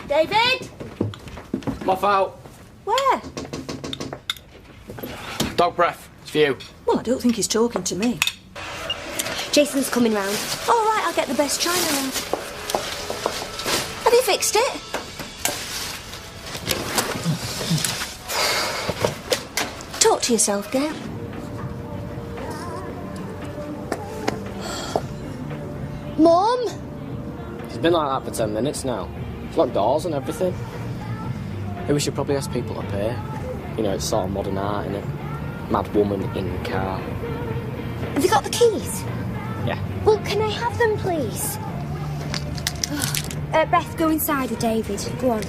David! I'm off out. Where? Dog breath. It's for you. Well, I don't think he's talking to me. Jason's coming round. All right, I'll get the best china round. Have you fixed it? Talk to yourself, Gail. Mum? It's been like that for 10 minutes now. It's locked doors and everything. Hey, we should probably ask people to pay. You know, it's sort of modern art, innit? Mad woman in car. Have you got the keys? Yeah. Well, can I have them, please? Beth, go inside with David. Go on.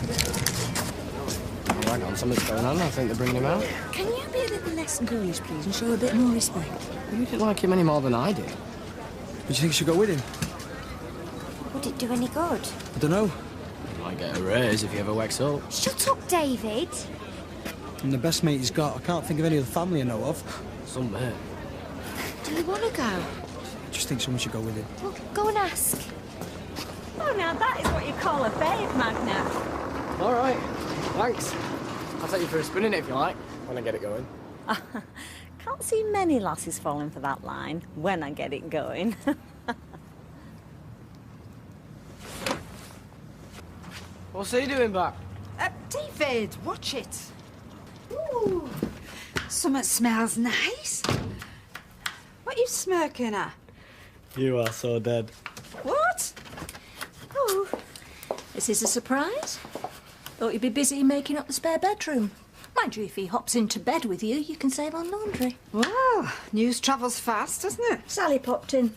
Oh, hang on, something's going on. I think they're bringing him out. Can you be a little less girlish, please, and show a bit more respect? You didn't like him any more than I did. Do you think you should go with him? Would it do any good? I don't know. You might get a raise if you ever wax up. Shut up, David. I'm the best mate he's got. I can't think of any other family I know of. Some mate. Do you want to go? I just think someone should go with him. Well, go and ask. Oh, now that is what you call a babe magnet. All right. Thanks. I'll take you for a spin in it if you like, when I get it going. Can't see many lasses falling for that line when I get it going. What's he doing back? David, watch it. Ooh, something smells nice. What are you smirking at? You are so dead. What? Oh, this is a surprise. Thought you'd be busy making up the spare bedroom. Mind you, if he hops into bed with you, you can save on laundry. Well, news travels fast, doesn't it? Sally popped in.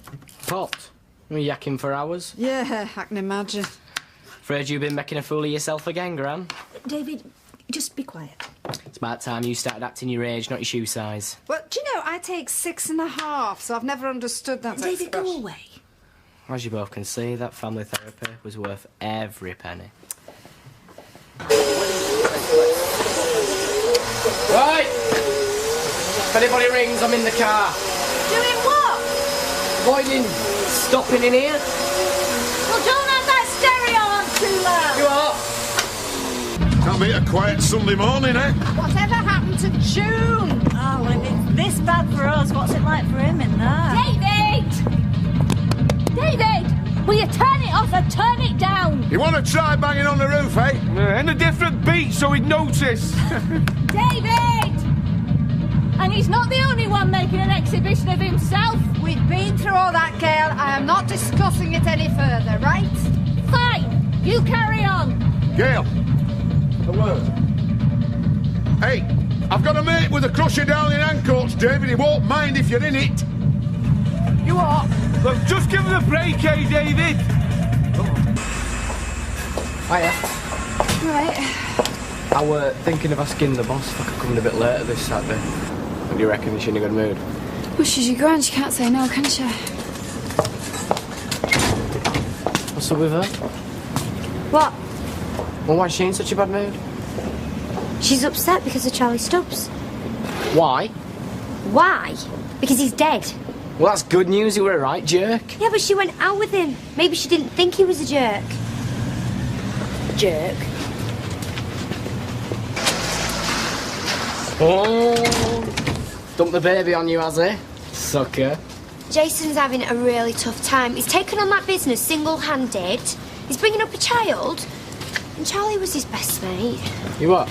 Popped? You were yakking for hours? Yeah, I can imagine. Afraid you've been making a fool of yourself again, Gran? David, just be quiet. It's about time you started acting your age, not your shoe size. Well, do you know, I take 6.5, so I've never understood that David, expression. go away. As you both can see, that family therapy was worth every penny. Right! If anybody rings, I'm in the car. Doing what? Avoiding stopping in here. Well, don't have that stereo on too loud. You are. Can't be a quiet Sunday morning, eh? Whatever happened to June? Oh, if it's this bad for us, what's it like for him in there? David, will you turn it off or turn it down? You want to try banging on the roof, eh? And a different beat so he'd notice. David! And he's not the only one making an exhibition of himself. We've been through all that, Gail. I am not discussing it any further, right? Fine, you carry on. Gail. A word. Hey, I've got a mate with a crusher down in Ancoats, David. He won't mind if you're in it. You are. Look, just give him a break, eh, David? Hiya. Right. I were thinking of asking the boss if I could come in a bit later this Saturday. What do you reckon? Is she in a good mood? Well, she's your grand. She can't say no, can she? What's up with her? What? Well, why is she in such a bad mood? She's upset because of Charlie Stubbs. Why? Why? Because he's dead. Well, that's good news. You were a right jerk. Yeah, but she went out with him. Maybe she didn't think he was a jerk. Jerk. Oh, dumped the baby on you, has he? Sucker. Jason's having a really tough time. He's taken on that business single-handed. He's bringing up a child. And Charlie was his best mate. You what?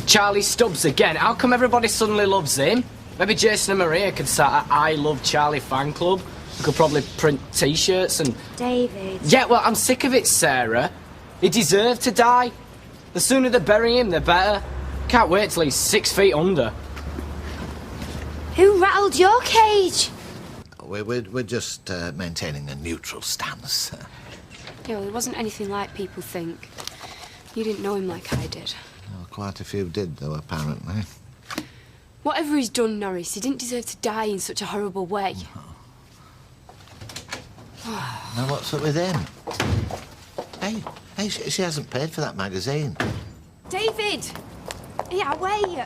Charlie Stubbs again? How come everybody suddenly loves him? Maybe Jason and Maria could start a I Love Charlie fan club. We could probably print T-shirts and... David. Yeah, well, I'm sick of it, Sarah. He deserved to die. The sooner they bury him, the better. Can't wait till he's 6 feet under. Who rattled your cage? We're just maintaining a neutral stance. Yeah, well, he wasn't anything like people think. You didn't know him like I did. Well, quite a few did, though, apparently. Whatever he's done, Norris, he didn't deserve to die in such a horrible way. Now, what's up with him? Hey, she hasn't paid for that magazine. David! Yeah, wait.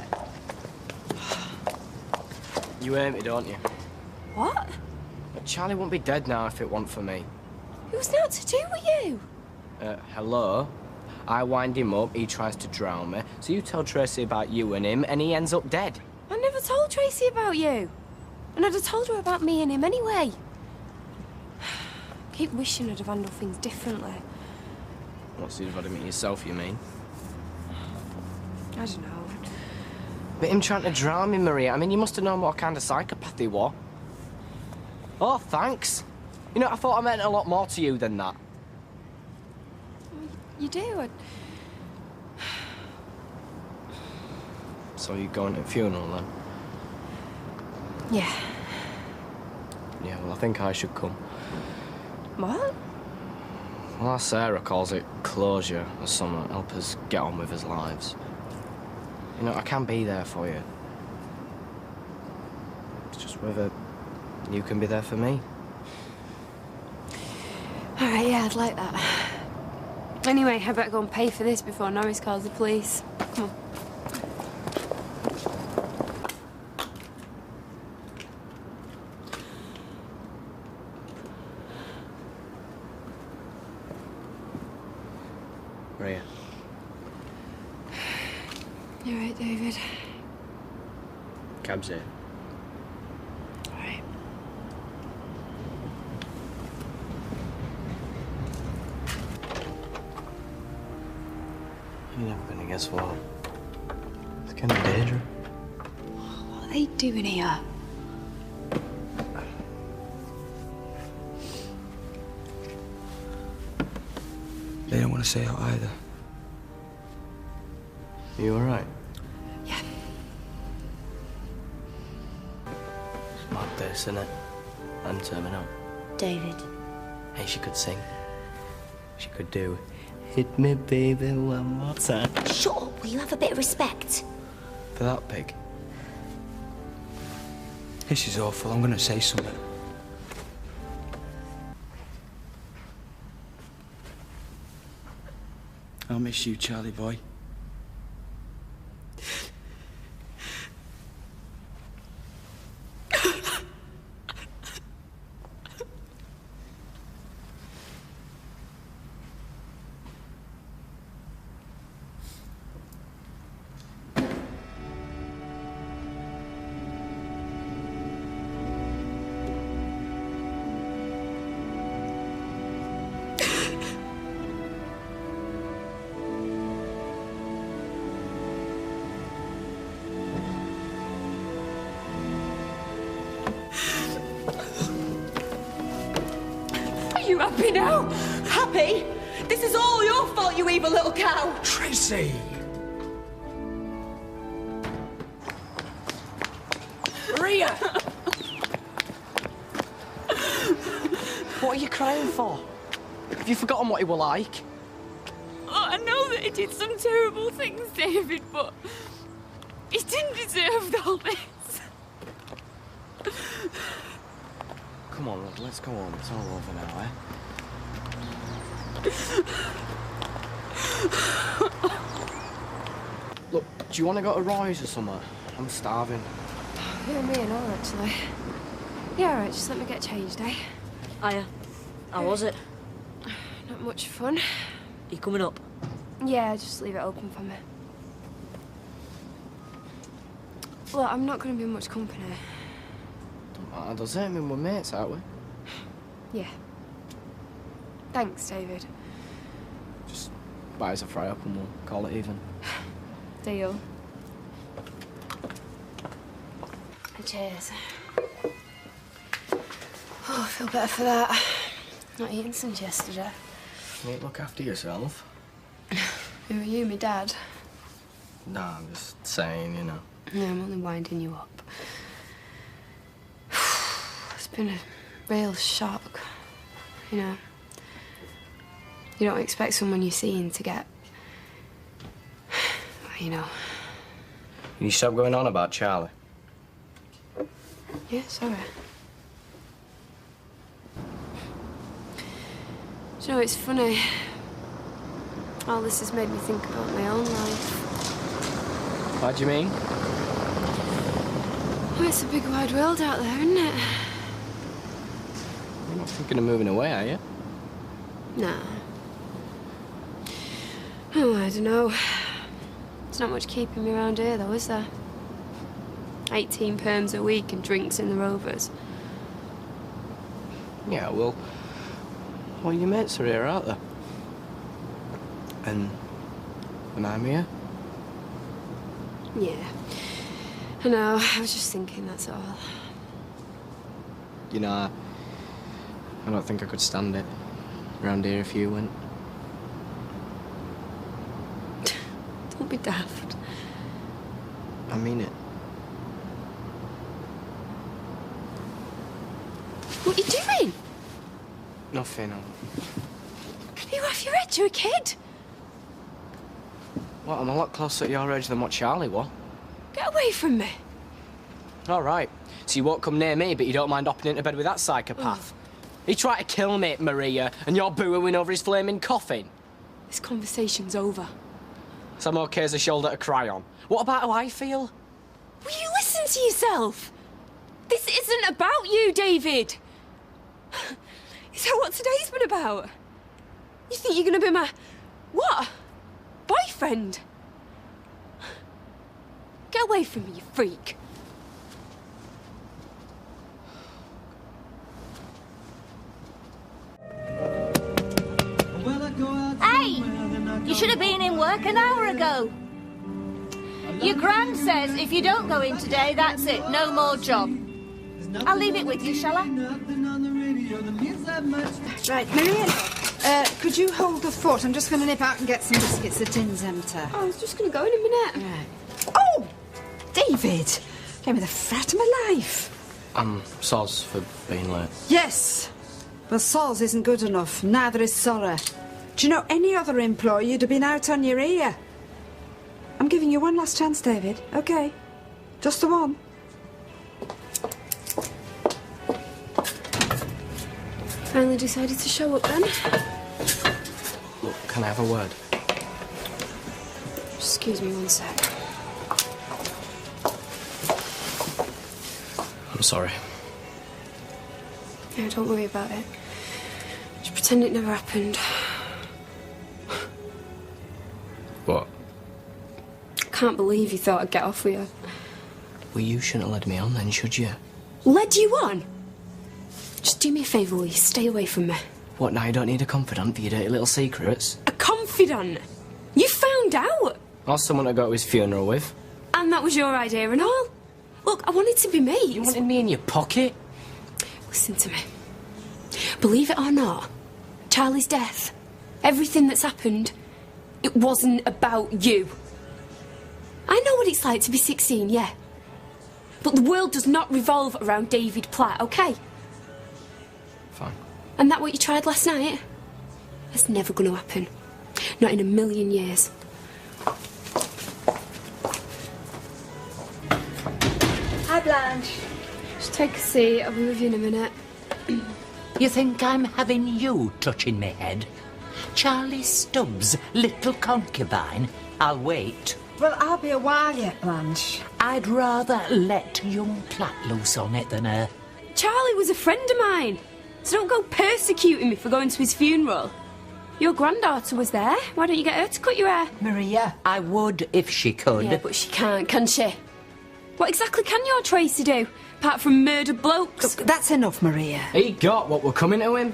You hate me, don't you? What? Charlie won't be dead now if it weren't for me. It was not to do with you. Hello? I wind him up, he tries to drown me. So you tell Tracy about you and him, and he ends up dead. I never told Tracy about you. And I'd have told her about me and him anyway. I keep wishing I'd have handled things differently. What's the about him yourself, you mean? I don't know. But him trying to drown me, Maria, I mean, you must have known what kind of psychopath he was. Oh, thanks. You know, I thought I meant a lot more to you than that. You do? So you're going to the funeral, then? Yeah. Yeah, well, I think I should come. What? Well, Sarah calls it closure or something, help us get on with our lives. You know, I can be there for you. It's just whether you can be there for me. All right, yeah, I'd like that. Anyway, I better go and pay for this before Norris calls the police. Come on. Maria. You're right, David. Cab's here. All right. You're never gonna guess what. It's kind of dangerous. What are they doing here? They don't want to say out either. Are you all right? Yeah. It's mad this, isn't it? And terminal. David. Hey, she could sing. She could do Hit Me Baby One More Time. Shut up, will you have a bit of respect? For that pig. This is awful. I'm going to say something. I'll miss you, Charlie boy. Are you happy now? Happy? This is all your fault, you evil little cow! Tracy! Maria! What are you crying for? Have you forgotten what he were like? Oh, I know that he did some terrible things, David, but he didn't deserve all this. Come on, love, let's go home. It's all over now, eh? Look, do you want to go to Roy's or something? I'm starving. Yeah, me and all, actually. Yeah, all right, just let me get changed, eh? Hiya. How was it? Not much fun. You coming up? Yeah, just leave it open for me. Look, I'm not going to be much company. Don't matter, does it? I mean, we're mates, aren't we? Yeah. Thanks, David. Just buy us a fry-up and we'll call it even. Deal. Cheers. Oh, I feel better for that. Not eating since yesterday. You need to look after yourself. Who are you, my dad? Nah, I'm just saying, you know. No, I'm only winding you up. It's been a real shock, you know. You don't expect someone you're seeing to get, you know. Can you stop going on about Charlie? Yeah, sorry. Do you know, it's funny. All this has made me think about my own life. What do you mean? Oh, it's a big wide world out there, isn't it? You're not thinking of moving away, are you? Nah. Oh, I don't know. There's not much keeping me around here, though, is there? 18 perms a week and drinks in the Rovers. Yeah, well, your mates are here, aren't they? And I'm here. Yeah. I know, I was just thinking, that's all. You know, I don't think I could stand it around here if you went. Don't be daft. I mean it. What are you doing? Nothing. Are you off your head? You're a kid. What, I'm a lot closer at your age than what Charlie was. Get away from me. All right. So you won't come near me, but you don't mind hopping into bed with that psychopath. He tried to kill me, Maria, and you're booing over his flaming coffin. This conversation's over. So I'm okay as a shoulder to cry on. What about how I feel? Will you listen to yourself? This isn't about you, David. Is that what today's been about? You think you're gonna be my... what? Boyfriend? Get away from me, you freak. Hey! You should have been in work an hour ago. Your gran says if you don't go in today, that's it. No more job. I'll leave it with you, shall I? Right, Marion, could you hold the fort? I'm just going to nip out and get some biscuits. The tin's empty. I was just gonna go in a minute. Right. Oh! David! Gave me the frat of my life. I'm soz for being late. Yes. Well, Sol's isn't good enough. Neither is Sora. Do you know any other employee you'd have been out on your ear? I'm giving you one last chance, David. OK. Just the one. Finally decided to show up then. Look, can I have a word? Excuse me one sec. I'm sorry. Yeah, don't worry about it. Just pretend it never happened. What? I can't believe you thought I'd get off with you. Well, you shouldn't have led me on then, should you? Led you on? Just do me a favour, will you? Stay away from me. What, now you don't need a confidant for your dirty little secrets? A confidant? You found out? Or someone to go to his funeral with. And that was your idea and all? Look, I wanted to be mates. You wanted me in your pocket? Listen to me. Believe it or not, Charlie's death, everything that's happened, it wasn't about you. I know what it's like to be 16, yeah. But the world does not revolve around David Platt, OK? Fine. And that what you tried last night? That's never going to happen. Not in a million years. Hi, Blanche. Just take a seat. I'll be with you in a minute. You think I'm having you touching me head? Charlie Stubbs' little concubine? I'll wait. Well, I'll be a while yet, Blanche. I'd rather let young Platt loose on it than her. Charlie was a friend of mine. So don't go persecuting me for going to his funeral. Your granddaughter was there. Why don't you get her to cut your hair? Maria, I would if she could. Yeah, but she can't, can she? What exactly can your Tracy do, apart from murder blokes? Look, that's enough, Maria. He got what were coming to him.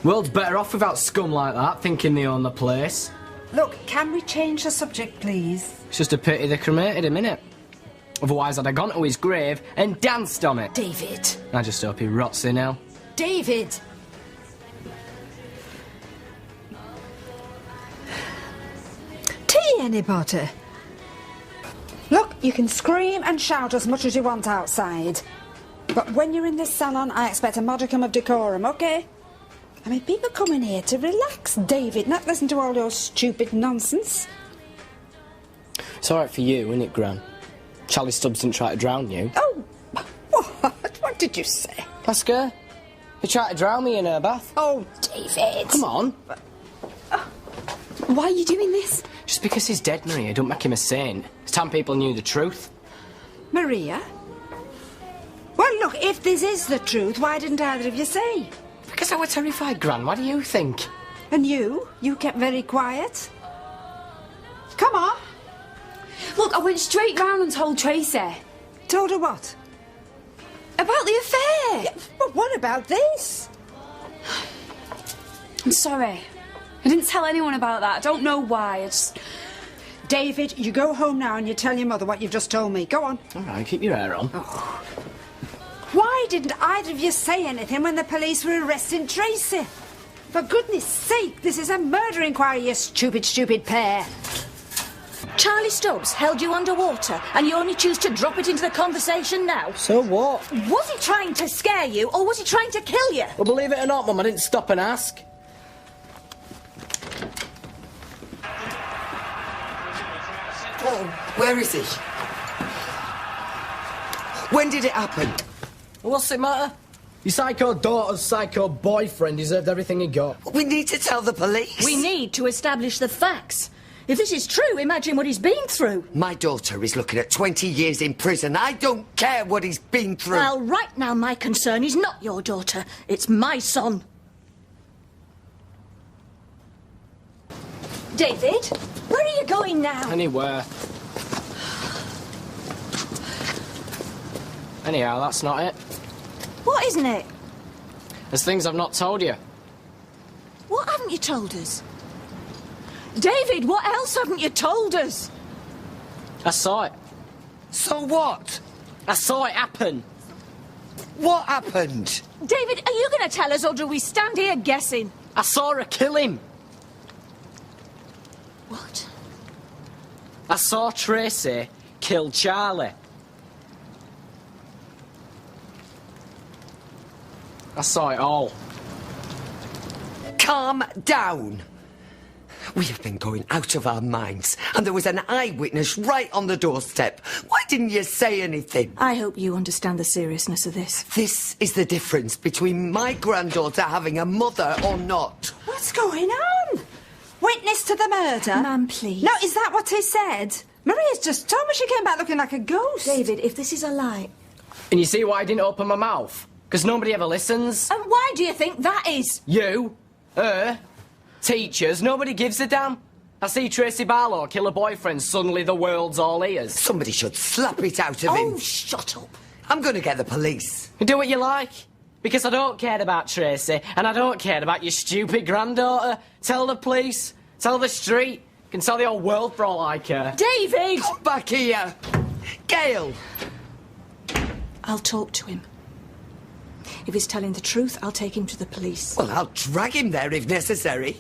World's better off without scum like that, thinking they own the place. Look, can we change the subject, please? It's just a pity they cremated him, innit? Otherwise I'd have gone to his grave and danced on it. David. I just hope he rots in hell. David! Tea, anybody? Look, you can scream and shout as much as you want outside. But when you're in this salon, I expect a modicum of decorum, OK? I mean, people come in here to relax, David, not listen to all your stupid nonsense. It's all right for you, isn't it, Gran? Charlie Stubbs didn't try to drown you. Oh, what? What did you say? Ask her. He tried to drown me in her bath. Oh, David. Come on. Why are you doing this? Just because he's dead, Maria, don't make him a saint. It's time people knew the truth. Maria? Well, look, if this is the truth, why didn't either of you say? Because I was terrified, Gran. What do you think? And you? You kept very quiet? Come on. Look, I went straight round and told Tracy. Told her what? About the affair. Yeah, but what about this? I'm sorry. I didn't tell anyone about that. I don't know why. I just... David, you go home now and you tell your mother what you've just told me. Go on. All right, keep your hair on. Oh. Why didn't either of you say anything when the police were arresting Tracy? For goodness sake, this is a murder inquiry, you stupid, stupid pair. Charlie Stubbs held you underwater, and you only choose to drop it into the conversation now? So what? Was he trying to scare you, or was he trying to kill you? Well, believe it or not, Mum, I didn't stop and ask. Oh, where is he? When did it happen? What's it matter? Your psycho daughter's psycho boyfriend deserved everything he got. We need to tell the police. We need to establish the facts. If this is true, imagine what he's been through. My daughter is looking at 20 years in prison. I don't care what he's been through. Well, right now my concern is not your daughter. It's my son. David, where are you going now? Anywhere. Anyhow, that's not it. What isn't it? There's things I've not told you. What haven't you told us? David, what else haven't you told us? I saw it. So what? I saw it happen. What happened? David, are you going to tell us, or do we stand here guessing? I saw her kill him. What? I saw Tracy kill Charlie. I saw it all. Calm down. We have been going out of our minds, and there was an eyewitness right on the doorstep. Why didn't you say anything? I hope you understand the seriousness of this. This is the difference between my granddaughter having a mother or not. What's going on? Witness to the murder? Ma'am, please. No, is that what he said? Maria's just told me she came back looking like a ghost. David, if this is a lie... And you see why I didn't open my mouth? Because nobody ever listens. And why do you think that is? You, her, teachers, nobody gives a damn. I see Tracy Barlow kill a boyfriend, suddenly the world's all ears. Somebody should slap it out of him. Oh, shut up. I'm going to get the police. Do what you like. Because I don't care about Tracy, and I don't care about your stupid granddaughter. Tell the police, tell the street, you can tell the whole world for all I care. David! Come back here. Gail. I'll talk to him. If he's telling the truth, I'll take him to the police. Well, I'll drag him there if necessary.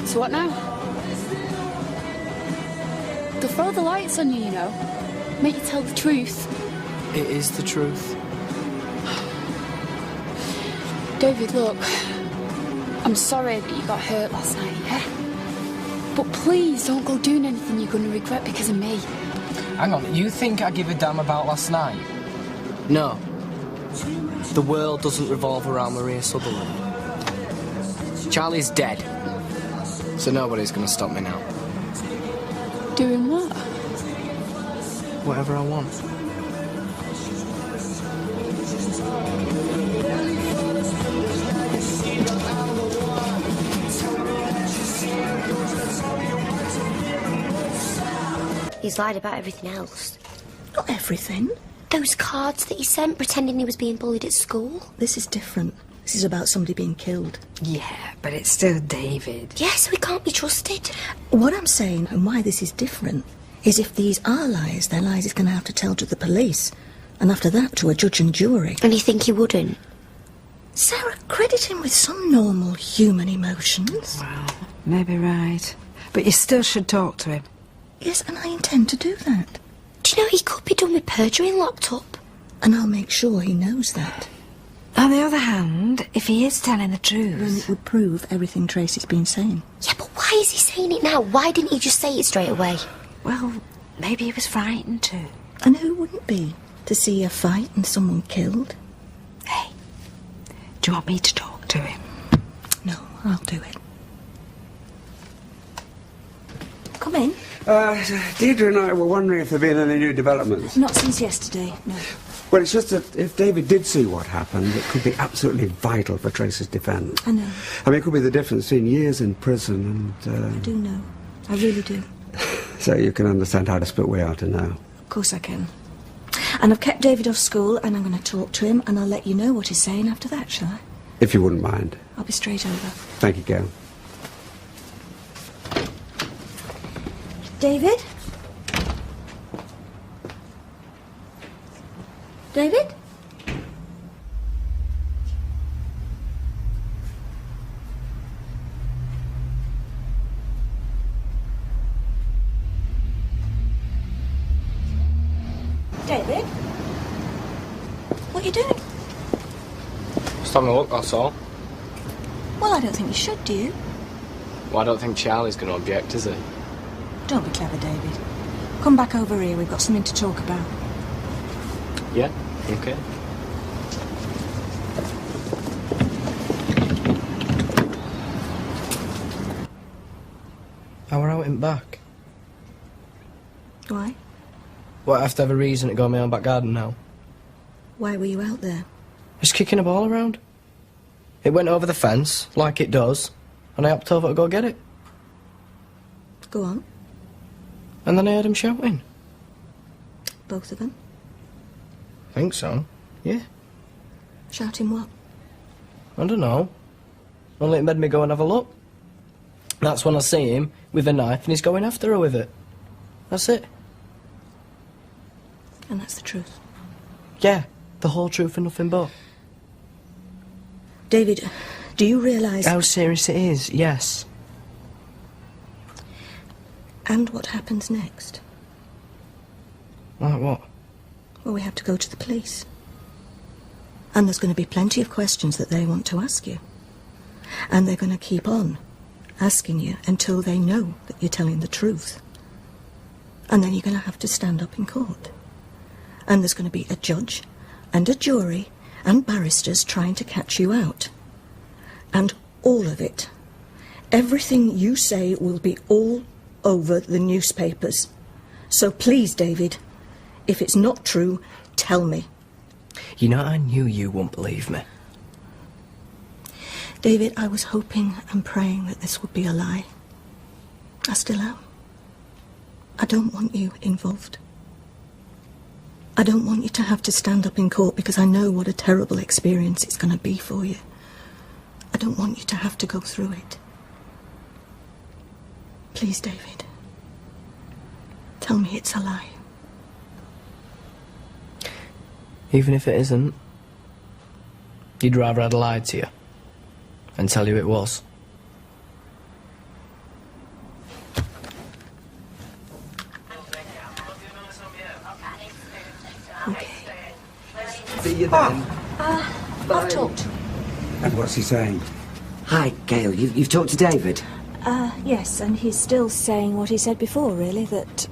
So what now? They'll throw the lights on you, you know. Make you tell the truth. It is the truth. David, look. I'm sorry that you got hurt last night, yeah? But please don't go doing anything you're going to regret because of me. Hang on, you think I give a damn about last night? No. The world doesn't revolve around Maria Sutherland. Charlie's dead. So nobody's going to stop me now. Doing what? Whatever I want. He's lied about everything else. Not everything. Those cards that he sent pretending he was being bullied at school. This is different. This is about somebody being killed. Yeah, but it's still David. Yeah, so he can't be trusted. What I'm saying, and why this is different, is if these are lies, they're lies he's going to have to tell to the police. And after that, to a judge and jury. And you think he wouldn't? Sarah, credit him with some normal human emotions. Well, maybe right. But you still should talk to him. Yes, and I intend to do that. Do you know he could be done with perjury and locked up? And I'll make sure he knows that. On the other hand, if he is telling the truth... Then it would prove everything Tracy's been saying. Yeah, but why is he saying it now? Why didn't he just say it straight away? Well, maybe he was frightened too. And who wouldn't be? To see a fight and someone killed? Hey, do you want me to talk to him? No, I'll do it. Come in. Deirdre and I were wondering if there have been any new developments. Not since yesterday, no. Well, it's just that if David did see what happened, it could be absolutely vital for Tracy's defence. I know. I mean, it could be the difference between years in prison and... I do know. I really do. So you can understand how desperate we are to know. Of course I can. And I've kept David off school, and I'm going to talk to him, and I'll let you know what he's saying after that, shall I? If you wouldn't mind. I'll be straight over. Thank you, Gail. David? David? David? What are you doing? Just having a look, that's all. Well, I don't think you should, do you? Well, I don't think Charlie's going to object, is he? Don't be clever, David. Come back over here, we've got something to talk about. Yeah, okay. I were out in back. Why? What, I have to have a reason to go in my own back garden now? Why were you out there? Just kicking a ball around. It went over the fence, like it does, and I hopped over to go get it. Go on. And then I heard him shouting. Both of them? I think so, yeah. Shouting what? I don't know. Only it made me go and have a look. That's when I see him with a knife and he's going after her with it. That's it. And that's the truth? Yeah, the whole truth and nothing but. David, do you realise... How serious it is, yes. And what happens next? Like what? Well, we have to go to the police. And there's going to be plenty of questions that they want to ask you. And they're going to keep on asking you until they know that you're telling the truth. And then you're going to have to stand up in court. And there's going to be a judge and a jury and barristers trying to catch you out. And all of it, everything you say will be all over the newspapers. So please, David, if it's not true, tell me. You know, I knew you wouldn't believe me. David, I was hoping and praying that this would be a lie. I still am. I don't want you involved. I don't want you to have to stand up in court because I know what a terrible experience it's going to be for you. I don't want you to have to go through it. Please, David. Tell me it's a lie. Even if it isn't, you'd rather I'd lied to you and tell you it was. Okay. See you then. I've talked. And what's he saying? Hi, Gail. You've talked to David? Yes, and he's still saying what he said before, really, that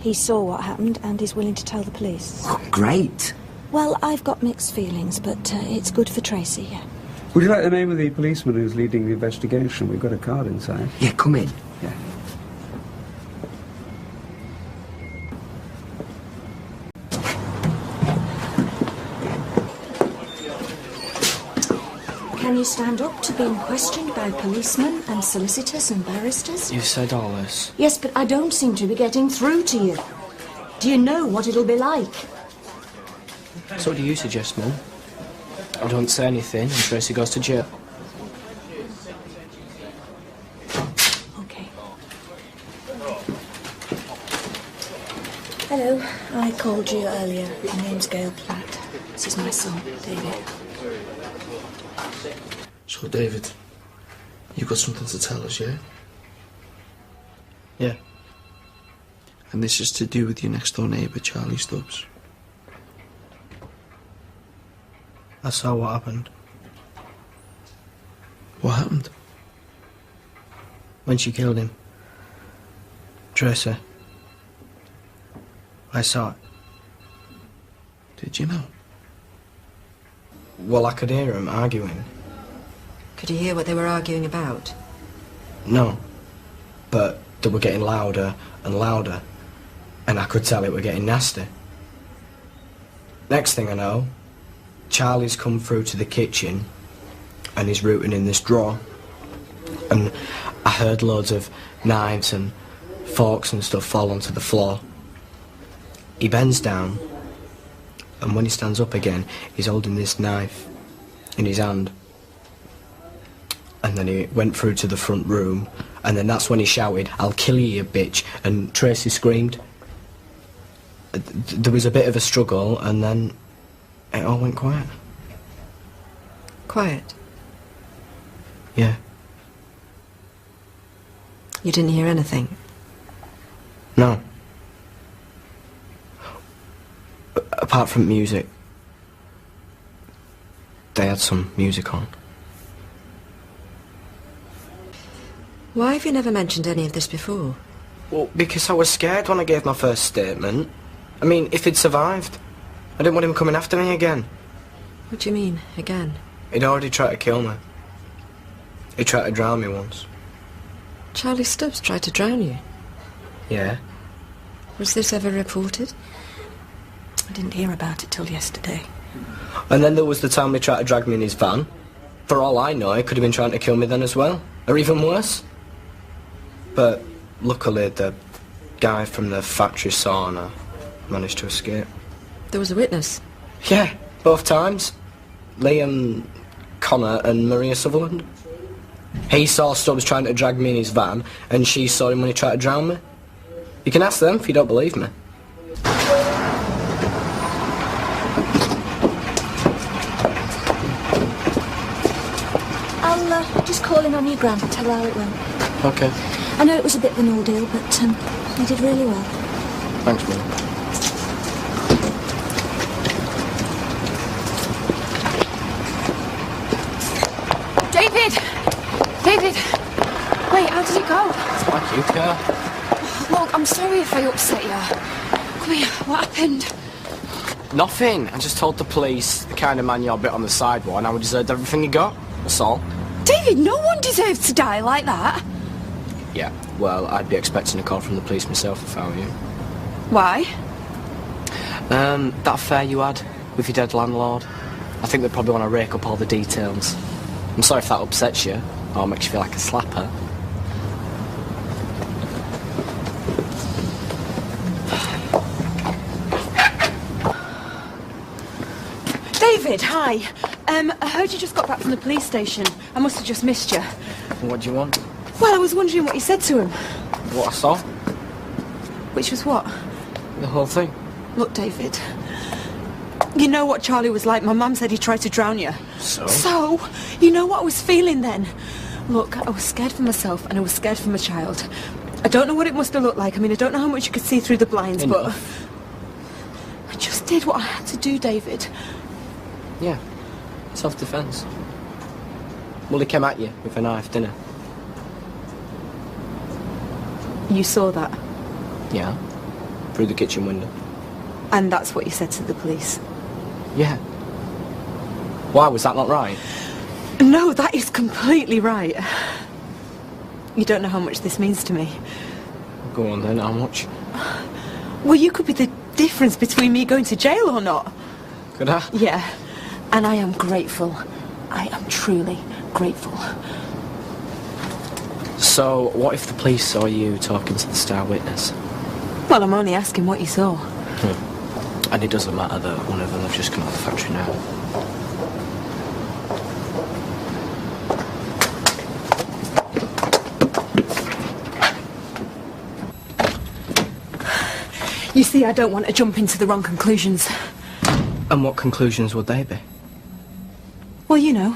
he saw what happened and is willing to tell the police. Oh, great. Well, I've got mixed feelings, but it's good for Tracy, yeah. Would you like the name of the policeman who's leading the investigation? We've got a card inside. Yeah, come in. Yeah. Can you stand up to being questioned by policemen and solicitors and barristers? You've said all this. Yes, but I don't seem to be getting through to you. Do you know what it'll be like? So what do you suggest, Mum? I don't say anything and Tracy goes to jail. Okay. Hello, I called you earlier. My name's Gail Platt. This is my son, David. So, David, you've got something to tell us, yeah? Yeah. And this is to do with your next-door neighbour, Charlie Stubbs. I saw what happened. What happened? When she killed him. Tracy. I saw it. Did you know? Well, I could hear them arguing. Could you hear what they were arguing about? No. But they were getting louder and louder. And I could tell it were getting nasty. Next thing I know, Charlie's come through to the kitchen and he's rooting in this drawer. And I heard loads of knives and forks and stuff fall onto the floor. He bends down, and when he stands up again, he's holding this knife in his hand. And then he went through to the front room, and then that's when he shouted, "I'll kill you, you bitch," and Tracy screamed. There was a bit of a struggle, and then it all went quiet. Quiet? Yeah. You didn't hear anything? No. Apart from music. They had some music on. Why have you never mentioned any of this before? Well, because I was scared when I gave my first statement. I mean, if he'd survived, I didn't want him coming after me again. What do you mean, again? He'd already tried to kill me. He tried to drown me once. Charlie Stubbs tried to drown you? Yeah. Was this ever reported? I didn't hear about it till yesterday. And then there was the time he tried to drag me in his van. For all I know, he could have been trying to kill me then as well. Or even worse. But luckily the guy from the factory saw and I managed to escape. There was a witness? Yeah, both times. Liam Connor and Maria Sutherland. He saw Stubbs trying to drag me in his van, and she saw him when he tried to drown me. You can ask them if you don't believe me. I'll just call in on your gran, tell her how it went. Okay. I know it was a bit of an ordeal, but you did really well. Thanks, Mum. David! David! Wait, how did it go? Like you care. Look, I'm sorry if I upset you. Come here, what happened? Nothing. I just told the police the kind of man you're a bit on the sidewalk and I deserved everything you got. That's all. David, no one deserves to die like that. Yeah, well, I'd be expecting a call from the police myself if I were you. Why? That affair you had with your dead landlord. I think they probably want to rake up all the details. I'm sorry if that upsets you, or makes you feel like a slapper. David, hi. I heard you just got back from the police station. I must have just missed you. What do you want? Well, I was wondering what you said to him. What I saw? Which was what? The whole thing. Look, David. You know what Charlie was like. My mum said he tried to drown you. So? So, you know what I was feeling then? Look, I was scared for myself and I was scared for my child. I don't know what it must have looked like. I mean, I don't know how much you could see through the blinds, but I just did what I had to do, David. Yeah. Self-defense. Well, he came at you with a knife, didn't You saw that? he? Yeah. Through the kitchen window. And that's what you said to the police? Yeah. Why, was that not right? No, that is completely right. You don't know how much this means to me. Go on then, how much? Well, you could be the difference between me going to jail or not. Could I? Yeah. And I am grateful. I am truly grateful. So, what if the police saw you talking to the star witness? Well, I'm only asking what you saw. And it doesn't matter that one of them have just come out of the factory now. You see, I don't want to jump into the wrong conclusions. And what conclusions would they be? Well, you know.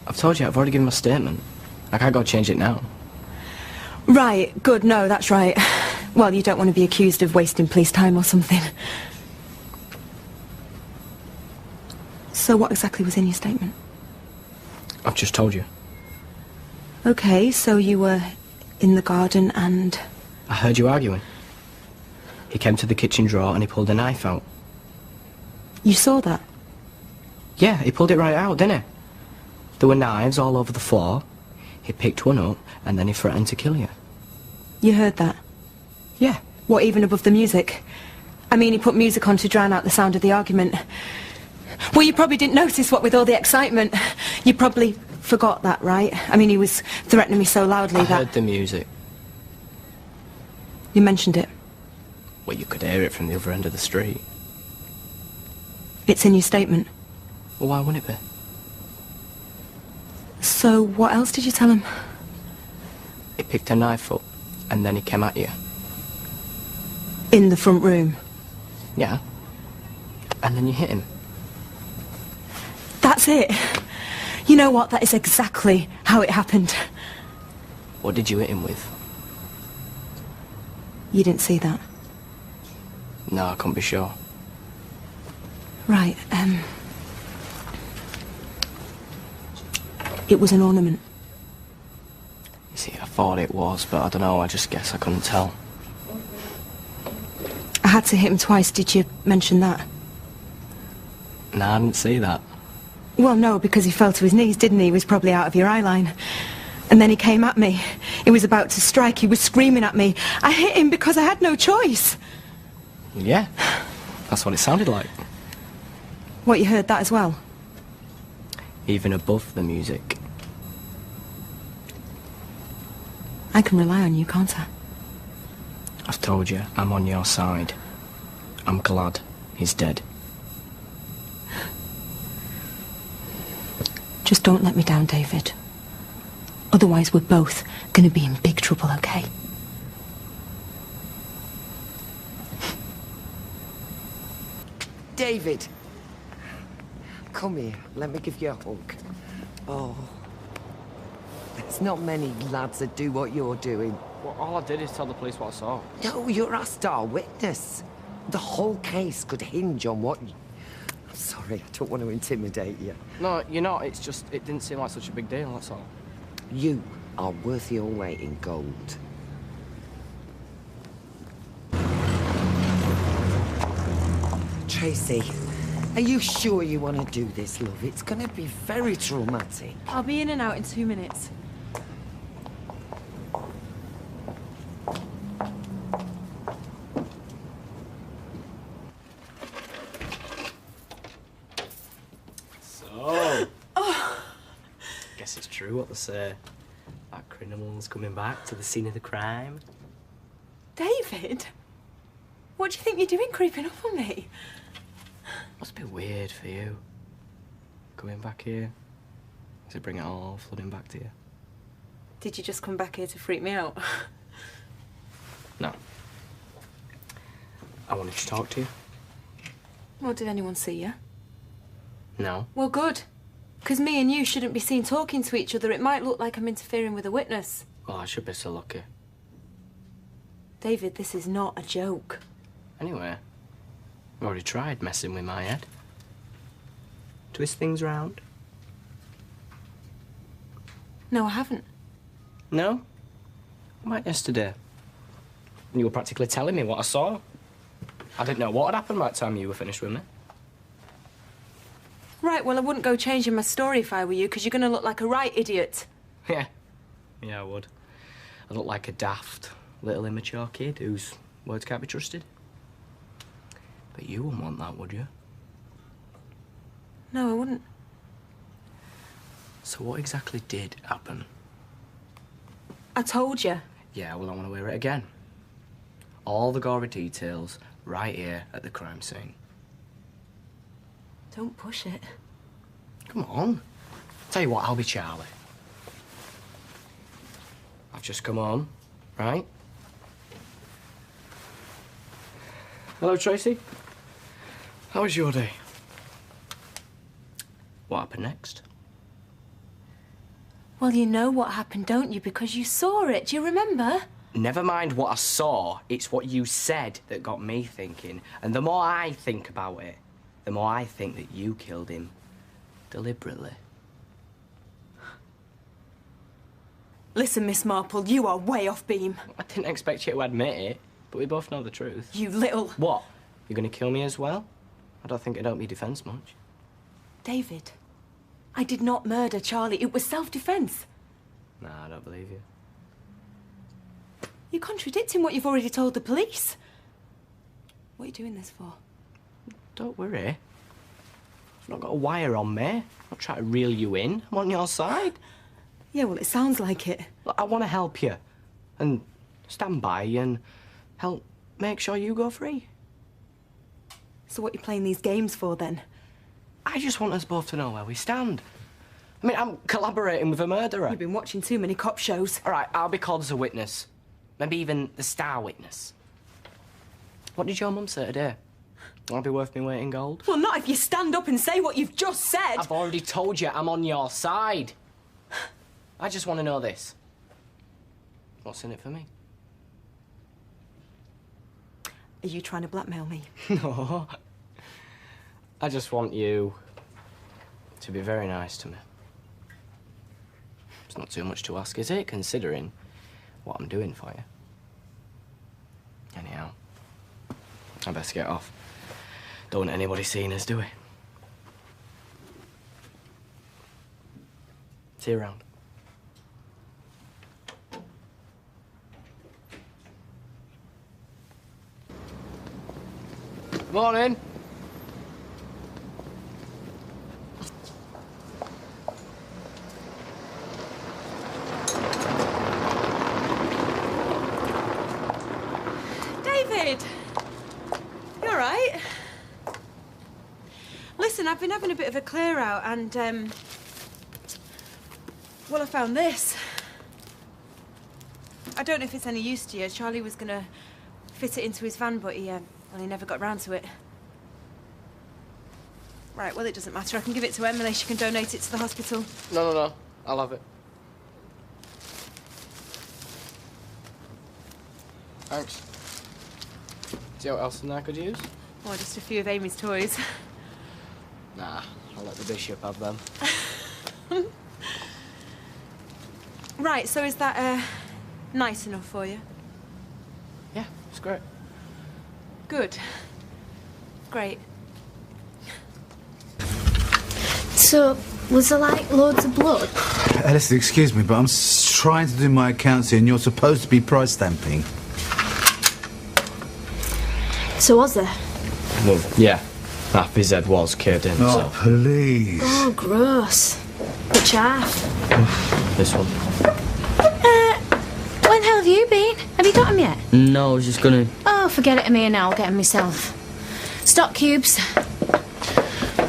I've told you, I've already given my statement. I can't go change it now. Right, good, no, that's right. Well, you don't want to be accused of wasting police time or something. So what exactly was in your statement? I've just told you. Okay, so you were in the garden and... I heard you arguing. He came to the kitchen drawer and he pulled a knife out. You saw that? Yeah, he pulled it right out, didn't he? There were knives all over the floor. He picked one up and then he threatened to kill you. You heard that? Yeah. What, even above the music? I mean, he put music on to drown out the sound of the argument. Well, you probably didn't notice what with all the excitement. You probably forgot that, right? I mean, he was threatening me so loudly that... I heard the music. You mentioned it. Well, you could hear it from the other end of the street. It's in your statement. Well, why wouldn't it be? So, what else did you tell him? He picked a knife up, and then he came at you. In the front room? Yeah. And then you hit him. That's it. You know what? That is exactly how it happened. What did you hit him with? You didn't see that? No, I can't be sure. Right, it was an ornament. You see, I thought it was, but I don't know, I just guess I couldn't tell. I had to hit him twice. Did you mention that? No, I didn't see that. Well, no, because he fell to his knees, didn't he? He was probably out of your eye line. And then he came at me. He was about to strike. He was screaming at me. I hit him because I had no choice. Yeah, that's what it sounded like. What, you heard that as well? Even above the music. I can rely on you, can't I? I've told you, I'm on your side. I'm glad he's dead. Just don't let me down, David. Otherwise, we're both gonna be in big trouble, okay? David, come here. Let me give you a hug. Oh, there's not many lads that do what you're doing. Well, all I did is tell the police what I saw. No, you're our star witness. The whole case could hinge on what you... I'm sorry, I don't want to intimidate you. No, you're not. It's just, it didn't seem like such a big deal, that's all. You are worth your weight in gold. Tracy, are you sure you want to do this, love? It's going to be very traumatic. I'll be in and out in 2 minutes. So... Guess it's true what they say. That criminal's coming back to the scene of the crime. David? What do you think you're doing creeping up on me? Must be weird for you. Coming back here. Does it bring it all flooding back to you? Did you just come back here to freak me out? No. I wanted to talk to you. Well, did anyone see you? No. Well, good. Because me and you shouldn't be seen talking to each other. It might look like I'm interfering with a witness. Well, I should be so lucky. David, this is not a joke. Anyway, I've already tried messing with my head. Twist things round. No, I haven't. No? What about yesterday? You were practically telling me what I saw. I didn't know what had happened by the time you were finished with me. Right, well, I wouldn't go changing my story if I were you, because you're going to look like a right idiot. Yeah. Yeah, I would. I look like a daft, little immature kid whose words can't be trusted. But you wouldn't want that, would you? No, I wouldn't. So what exactly did happen? I told you. Yeah, well, I want to hear it again. All the gory details right here at the crime scene. Don't push it. Come on. Tell you what, I'll be Charlie. I've just come home, right? Hello, Tracy. How was your day? What happened next? Well, you know what happened, don't you? Because you saw it. Do you remember? Never mind what I saw. It's what you said that got me thinking. And the more I think about it, the more I think that you killed him deliberately. Listen, Miss Marple, you are way off beam. I didn't expect you to admit it, but we both know the truth. You little... What? You're going to kill me as well? I don't think it'd help me defence much. David, I did not murder Charlie. It was self-defence. Nah, I don't believe you. You're contradicting what you've already told the police. What are you doing this for? Don't worry. I've not got a wire on me. I'm not trying to reel you in. I'm on your side. Yeah, well, it sounds like it. Look, I want to help you. And stand by you and help make sure you go free. So what are you playing these games for, then? I just want us both to know where we stand. I mean, I'm collaborating with a murderer. You've been watching too many cop shows. All right, I'll be called as a witness. Maybe even the star witness. What did your mum say today? I'll be worth me weight in gold. Well, not if you stand up and say what you've just said. I've already told you I'm on your side. I just want to know this. What's in it for me? Are you trying to blackmail me? No. I just want you to be very nice to me. It's not too much to ask, is it, considering what I'm doing for you? Anyhow, I best get off. Don't want anybody seeing us, do we? See you around. Morning. David! You all right? Listen, I've been having a bit of a clear out and, well, I found this. I don't know if it's any use to you. Charlie was gonna fit it into his van, but he never got round to it. Right, well, it doesn't matter. I can give it to Emily. She can donate it to the hospital. No. I'll have it. Thanks. See what else than I could use? Oh, just a few of Amy's toys. Nah, I'll let the bishop have them. Right, so is that, nice enough for you? Yeah, it's great. Good. Great. So, was there, like, loads of blood? Listen, excuse me, but I'm trying to do my accounts here and you're supposed to be price stamping. So was there? Well, yeah. Half his head was caved in, Oh, please. Oh, gross. Which half? This one. Where the hell have you been? Have you got them yet? No, I was just gonna... Oh, forget it, me and I'll get them myself. Stock cubes.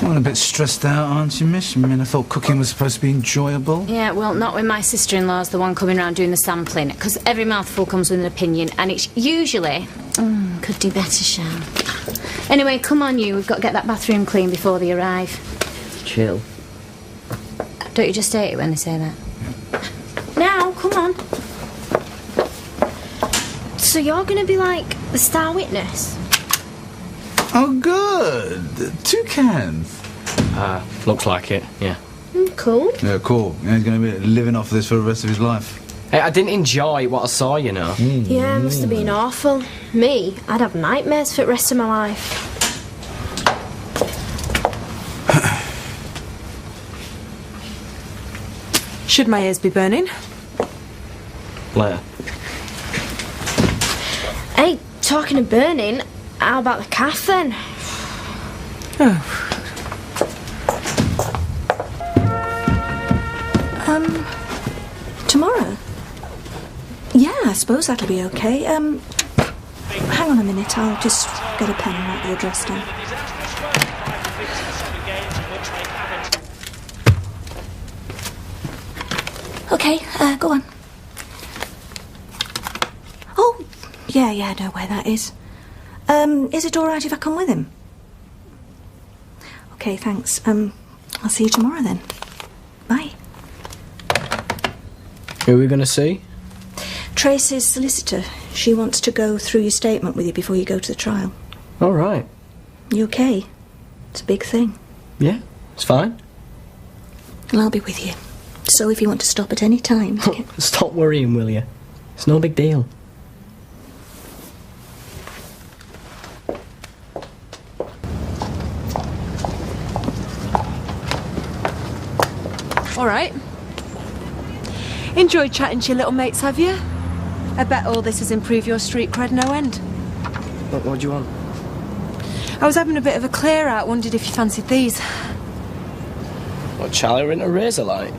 Well, a bit stressed out, aren't you, miss? I mean, I thought cooking was supposed to be enjoyable. Yeah, well, not when my sister-in-law's the one coming round doing the sampling, because every mouthful comes with an opinion, and it's usually... could do better, Sham. Anyway, come on, you. We've got to get that bathroom clean before they arrive. Chill. Don't you just hate it when they say that? Now, come on. So you're going to be like the star witness? Oh, good. 2 cans. Looks like it, yeah. Cool. Yeah, cool. Yeah, he's going to be living off this for the rest of his life. Hey, I didn't enjoy what I saw, you know. Yeah, it must have been awful. Me, I'd have nightmares for the rest of my life. Should my ears be burning? Later. Hey, talking of burning, how about the calf then? Tomorrow? Yeah, I suppose that'll be okay. Hang on a minute, I'll just get a pen and write the address down. Okay, go on. Oh, yeah, I know where that is. Is it all right if I come with him? Okay, thanks. I'll see you tomorrow then. Bye. Who are we going to see? Tracy's solicitor. She wants to go through your statement with you before you go to the trial. All right. You okay? It's a big thing. Yeah, it's fine. And I'll be with you. So if you want to stop at any time... Stop worrying, will you? It's no big deal. All right. Enjoyed chatting to your little mates, have you? I bet all this has improved your street cred no end. What do you want? I was having a bit of a clear out, wondered if you fancied these. What, Charlie were in a razor light?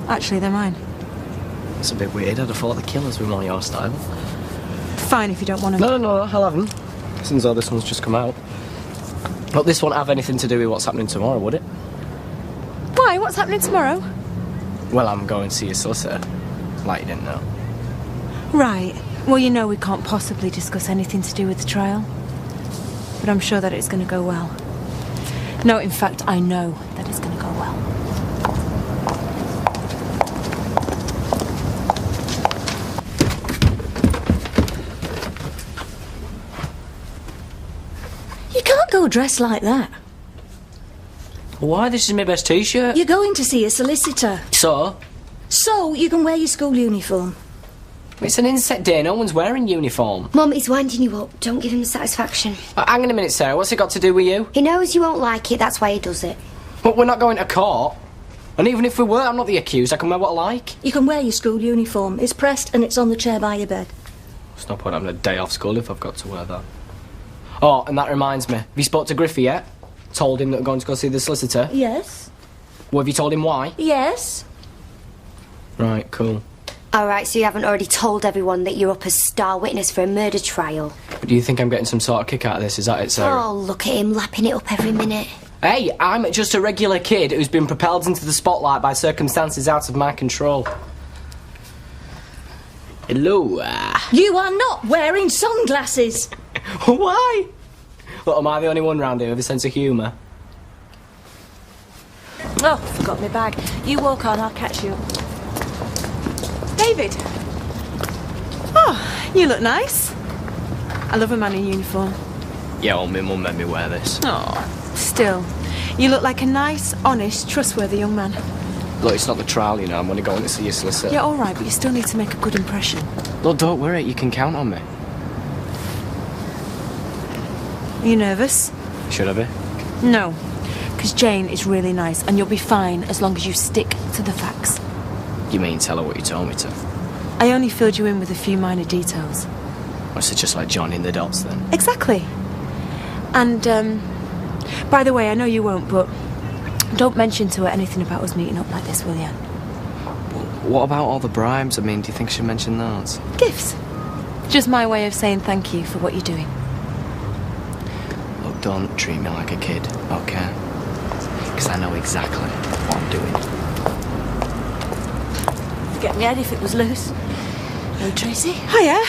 Actually, they're mine. It's a bit weird. I'd have thought the killers were more your style. Fine if you don't want them. No, I'll have them. Since all this one's just come out. But this won't have anything to do with what's happening tomorrow, would it? Why? What's happening tomorrow? Well, I'm going to see a solicitor. Like you didn't know. Right. Well, you know we can't possibly discuss anything to do with the trial. But I'm sure that it's going to go well. No, in fact, I know that it's going to go well. You can't go dressed like that. Why? This is my best t-shirt. You're going to see a solicitor. So? So you can wear your school uniform. It's an inset day. No one's wearing uniform. Mum, he's winding you up. Don't give him the satisfaction. Hang on a minute, Sarah. What's it got to do with you? He knows you won't like it. That's why he does it. But we're not going to court. And even if we were, I'm not the accused. I can wear what I like. You can wear your school uniform. It's pressed and it's on the chair by your bed. There's no point having a day off school if I've got to wear that. Oh, and that reminds me. Have you spoke to Griffey yet? Told him that we're going to go see the solicitor? Yes. Well, have you told him why? Yes. Right, cool. All right, so you haven't already told everyone that you're up as star witness for a murder trial? But do you think I'm getting some sort of kick out of this? Is that it, Sarah? Oh, look at him lapping it up every minute. Hey, I'm just a regular kid who's been propelled into the spotlight by circumstances out of my control. Hello. You are not wearing sunglasses. Why? Look, am I the only one round here with a sense of humour? Oh, forgot my bag. You walk on, I'll catch you. David. Oh, you look nice. I love a man in uniform. Yeah, well, my mum made me wear this. Oh, still. You look like a nice, honest, trustworthy young man. Look, it's not the trial, you know. I'm only going to see your solicitor. Yeah, all right, but you still need to make a good impression. Look, don't worry. You can count on me. Are you nervous? Should I be? No, because Jane is really nice, and you'll be fine as long as you stick to the facts. You mean tell her what you told me to? I only filled you in with a few minor details. Or is it just like joining the dots, then? Exactly. And, by the way, I know you won't, but don't mention to her anything about us meeting up like this, will you? What about all the bribes? I mean, do you think she'll mention those? Gifts. Just my way of saying thank you for what you're doing. Look, don't treat me like a kid, okay? Because I know exactly what I'm doing. Get me out if it was loose. Oh, Tracy? Hiya.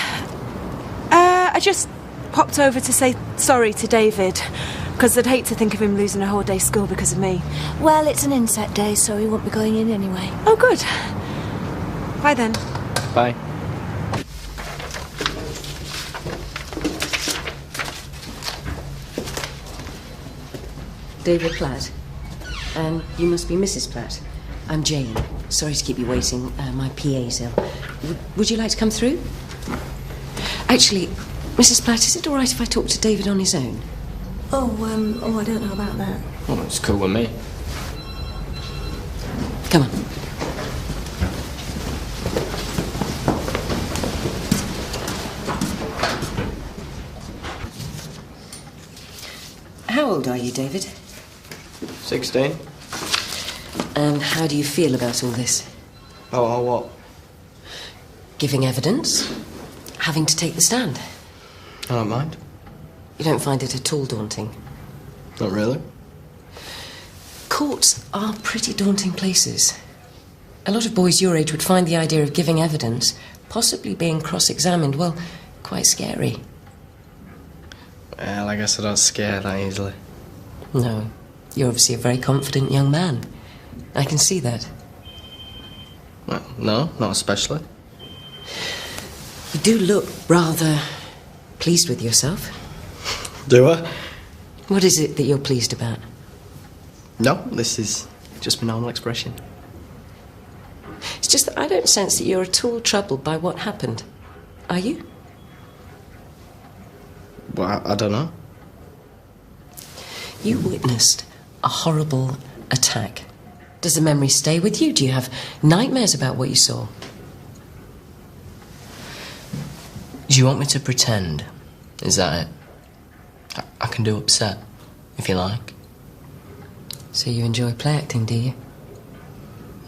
I just popped over to say sorry to David, because I'd hate to think of him losing a whole day school because of me. Well, it's an inset day, so he won't be going in anyway. Oh, good. Bye then. Bye. David Platt. You must be Mrs. Platt. I'm Jane. Sorry to keep you waiting. My PA's ill. Would you like to come through? Actually, Mrs. Platt, is it all right if I talk to David on his own? Oh, I don't know about that. Well, it's cool with me. Come on. How old are you, David? 16. And how do you feel about all this? Oh, what? Giving evidence? Having to take the stand? I don't mind. You don't find it at all daunting? Not really. Courts are pretty daunting places. A lot of boys your age would find the idea of giving evidence, possibly being cross-examined, well, quite scary. Well, I guess I don't scare that easily. No. You're obviously a very confident young man. I can see that. Well, no, not especially. You do look rather pleased with yourself. Do I? What is it that you're pleased about? No, this is just my normal expression. It's just that I don't sense that you're at all troubled by what happened. Are you? Well, I don't know. You witnessed a horrible attack. Does the memory stay with you? Do you have nightmares about what you saw? Do you want me to pretend? Is that it? I can can do upset, if you like. So you enjoy play acting, do you?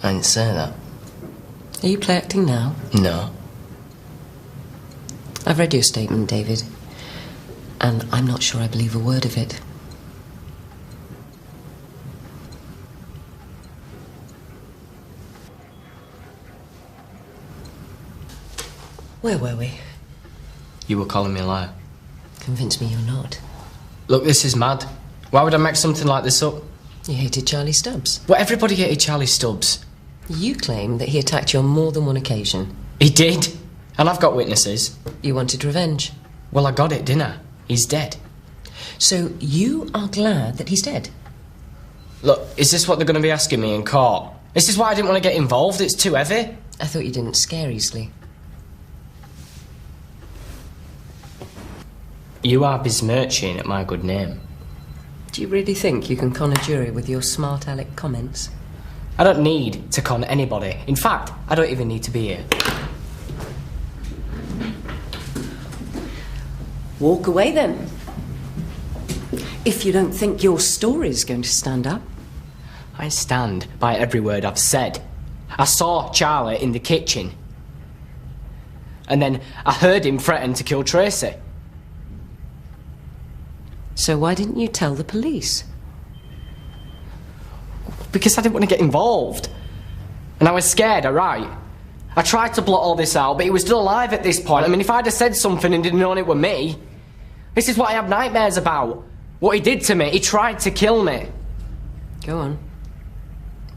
I didn't say that. Are you play acting now? No. I've read your statement, David, and I'm not sure I believe a word of it. Where were we? You were calling me a liar. Convince me you're not. Look, this is mad. Why would I make something like this up? You hated Charlie Stubbs. Well, everybody hated Charlie Stubbs. You claim that he attacked you on more than one occasion. He did. And I've got witnesses. You wanted revenge. Well, I got it, didn't I? He's dead. So you are glad that he's dead? Look, is this what they're going to be asking me in court? This is why I didn't want to get involved. It's too heavy. I thought you didn't scare easily. You are besmirching at my good name. Do you really think you can con a jury with your smart aleck comments? I don't need to con anybody. In fact, I don't even need to be here. Walk away then. If you don't think your story's going to stand up. I stand by every word I've said. I saw Charlie in the kitchen. And then I heard him threaten to kill Tracy. So why didn't you tell the police? Because I didn't want to get involved. And I was scared, alright? I tried to blot all this out, but he was still alive at this point. I mean, if I'd have said something and didn't know it were me... This is what I have nightmares about. What he did to me. He tried to kill me. Go on.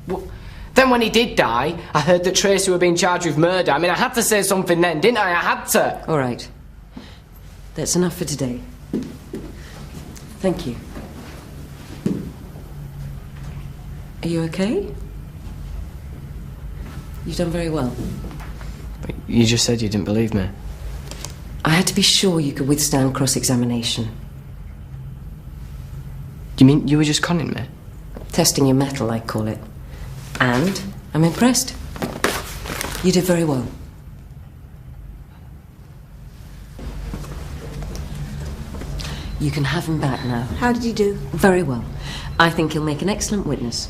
Well, then when he did die, I heard that Tracy were being charged with murder. I mean, I had to say something then, didn't I? I had to. All right. That's enough for today. Thank you. Are you okay? You've done very well. But you just said you didn't believe me. I had to be sure you could withstand cross-examination. You mean you were just conning me? Testing your mettle, I call it. And I'm impressed. You did very well. You can have him back now. How did you do? Very well. I think he'll make an excellent witness.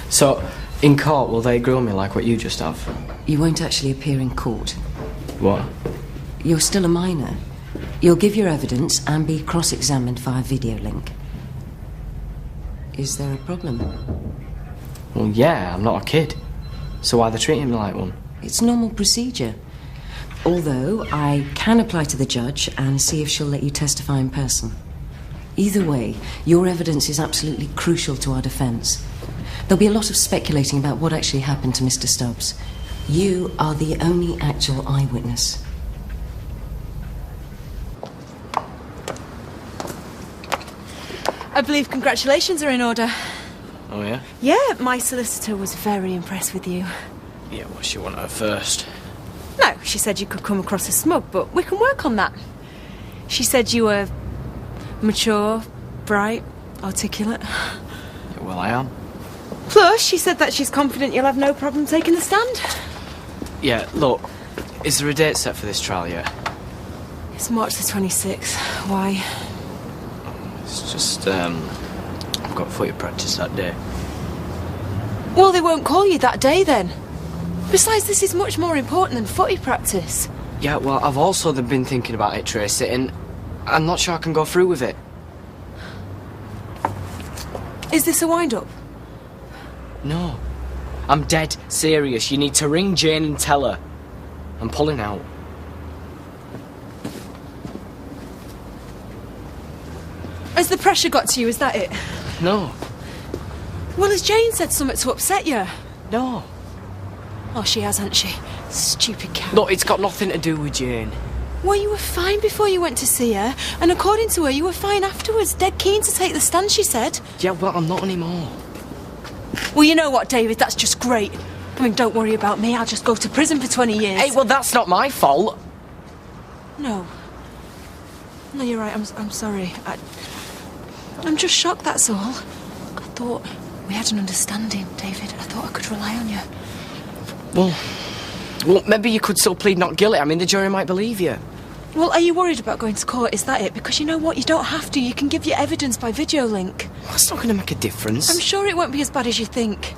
So, in court, will they grill me like what you just have? You won't actually appear in court. What? You're still a minor. You'll give your evidence and be cross-examined via video link. Is there a problem? Well, yeah, I'm not a kid. So why are they treating me like one? It's normal procedure. Although, I can apply to the judge and see if she'll let you testify in person. Either way, your evidence is absolutely crucial to our defence. There'll be a lot of speculating about what actually happened to Mr. Stubbs. You are the only actual eyewitness. I believe congratulations are in order. Oh, yeah? Yeah, my solicitor was very impressed with you. Yeah, well, she wanted her first. No, she said you could come across as smug, but we can work on that. She said you were mature, bright, articulate. Yeah, well, I am. Plus, she said that she's confident you'll have no problem taking the stand. Yeah, look, is there a date set for this trial yet? It's March the 26th. Why? It's just, I've got footy practice that day. Well, they won't call you that day then. Besides, this is much more important than footy practice. Yeah, well, I've also been thinking about it, Tracy, and I'm not sure I can go through with it. Is this a wind-up? No. I'm dead serious. You need to ring Jane and tell her. I'm pulling out. Has the pressure got to you, is that it? No. Well, has Jane said something to upset you? No. Oh, she has, hasn't she? Stupid cat. Look, it's got nothing to do with Jane. Well, you were fine before you went to see her, and according to her, you were fine afterwards. Dead keen to take the stand, she said. Yeah, well, I'm not anymore. Well, you know what, David? That's just great. I mean, don't worry about me. I'll just go to prison for 20 years. Hey, well, that's not my fault. No. No, you're right. I'm sorry. I'm just shocked, that's all. I thought we had an understanding, David. I thought I could rely on you. Well, maybe you could still plead not guilty. I mean, the jury might believe you. Well, are you worried about going to court? Is that it? Because you know what? You don't have to. You can give your evidence by video link. That's not going to make a difference. I'm sure it won't be as bad as you think.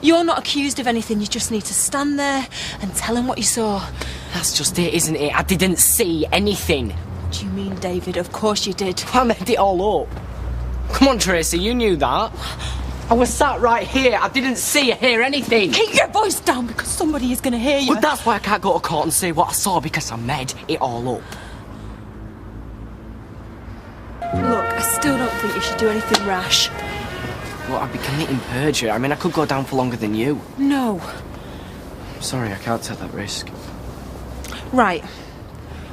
You're not accused of anything. You just need to stand there and tell them what you saw. That's just it, isn't it? I didn't see anything. What do you mean, David? Of course you did. I made it all up. Come on, Tracy, you knew that. I was sat right here. I didn't see or hear anything. Keep your voice down because somebody is going to hear you. But that's why I can't go to court and say what I saw, because I made it all up. Look, I still don't think you should do anything rash. Well, I'd be committing perjury. I mean, I could go down for longer than you. No. I'm sorry, I can't take that risk. Right.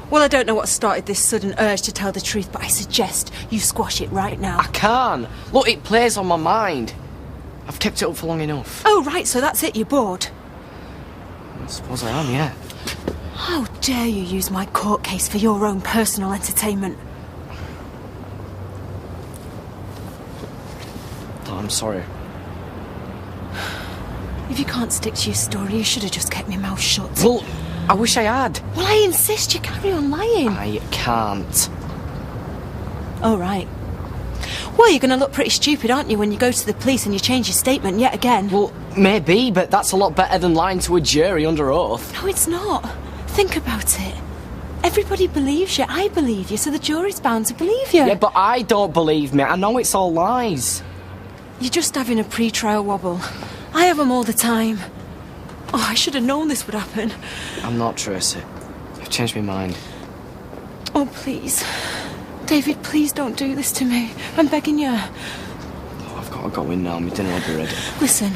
Well, I don't know what started this sudden urge to tell the truth, but I suggest you squash it right now. I can't. Look, it plays on my mind. I've kept it up for long enough. Oh, right, so that's it, you're bored? I suppose I am, yeah. How dare you use my court case for your own personal entertainment? Oh, I'm sorry. If you can't stick to your story, you should have just kept my mouth shut. Well, I wish I had. Well, I insist you carry on lying. I can't. Oh, right. Well, you're going to look pretty stupid, aren't you, when you go to the police and you change your statement yet again? Well, maybe, but that's a lot better than lying to a jury under oath. No, it's not. Think about it. Everybody believes you. I believe you, so the jury's bound to believe you. Yeah, but I don't believe me. I know it's all lies. You're just having a pre-trial wobble. I have them all the time. Oh, I should have known this would happen. I'm not, Tracy. I've changed my mind. Oh, please. David, please don't do this to me. I'm begging you. Oh, I've got to go in now. My dinner will be ready. Listen,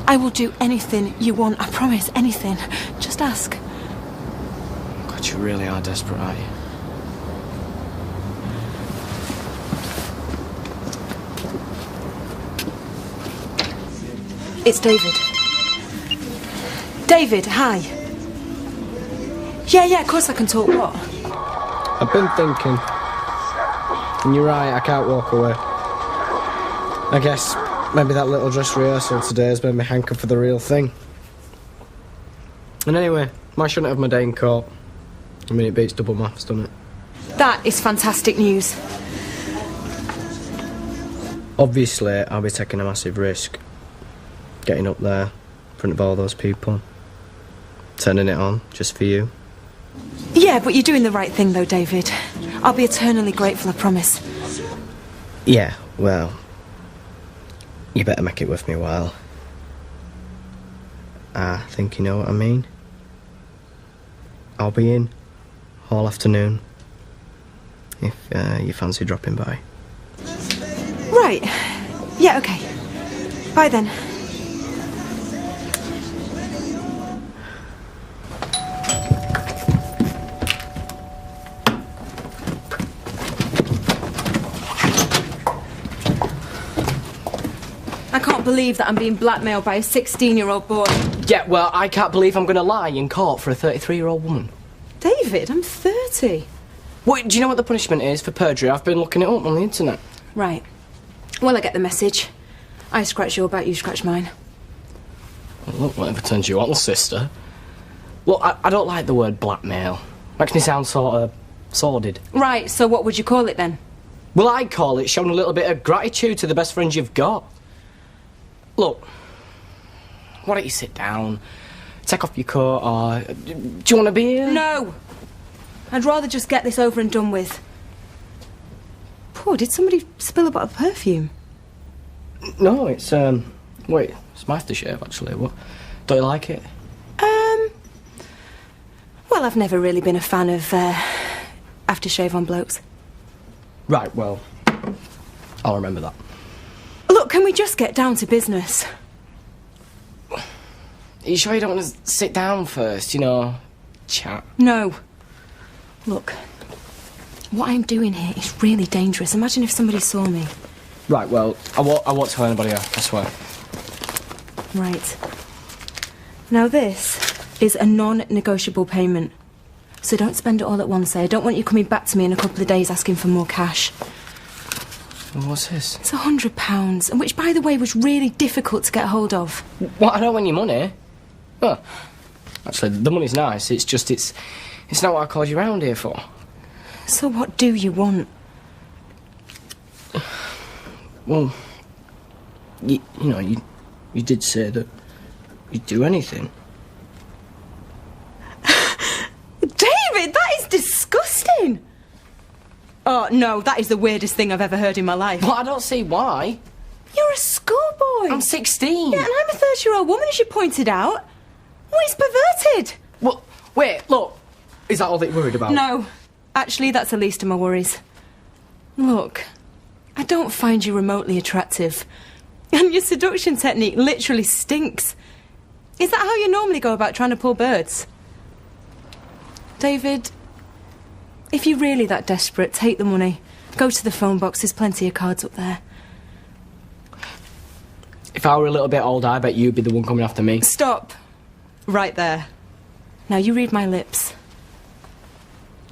I will do anything you want. I promise, anything. Just ask. God, you really are desperate, aren't you? It's David. David, hi. Yeah, of course I can talk. What? I've been thinking. And you're right, I can't walk away. I guess maybe that little dress rehearsal today has made me hanker for the real thing. And anyway, why shouldn't I have my day in court? I mean, it beats double maths, doesn't it? That is fantastic news. Obviously, I'll be taking a massive risk. Getting up there, in front of all those people. Turning it on, just for you. Yeah, but you're doing the right thing, though, David. I'll be eternally grateful, I promise. Yeah, well, you better make it worth me a while. I think you know what I mean. I'll be in all afternoon if you fancy dropping by. Right. Yeah, okay. Bye then. I can't believe that I'm being blackmailed by a 16-year-old boy. Yeah, well, I can't believe I'm going to lie in court for a 33-year-old woman. David, I'm 30. What, do you know what the punishment is for perjury? I've been looking it up on the internet. Right. Well, I get the message. I scratch your back, you scratch mine. Well, look, whatever turns you on, sister. Look, I don't like the word blackmail. Makes me sound sort of sordid. Right, so what would you call it then? Well, I'd call it showing a little bit of gratitude to the best friends you've got. Look, why don't you sit down, take off your coat, or... Do you want a beer? No! I'd rather just get this over and done with. Poor, did somebody spill a bottle of perfume? No, it's, wait, it's my aftershave, actually. What? Don't you like it? Well, I've never really been a fan of, aftershave on blokes. Right, well, I'll remember that. Look, can we just get down to business? Are you sure you don't want to sit down first, you know, chat? No. Look, what I'm doing here is really dangerous. Imagine if somebody saw me. Right, well, I won't tell anybody, I swear. Right. Now this is a non-negotiable payment. So don't spend it all at once, I don't want you coming back to me in a couple of days asking for more cash. Well, what's this? It's £100, and which, by the way, was really difficult to get hold of. Well, I don't want your money. Well, actually, the money's nice. It's just, it's It's not what I called you round here for. So what do you want? Well, you did say that you'd do anything. David, that is disgusting! Oh, no, that is the weirdest thing I've ever heard in my life. Well, I don't see why. You're a schoolboy. I'm 16. Yeah, and I'm a 30-year-old woman, as you pointed out. Well, it's perverted. Well, wait, look. Is that all that you're worried about? No. Actually, that's the least of my worries. Look, I don't find you remotely attractive. And your seduction technique literally stinks. Is that how you normally go about trying to pull birds? David, if you're really that desperate, take the money. Go to the phone box, there's plenty of cards up there. If I were a little bit older, I bet you'd be the one coming after me. Stop. Right there. Now you read my lips.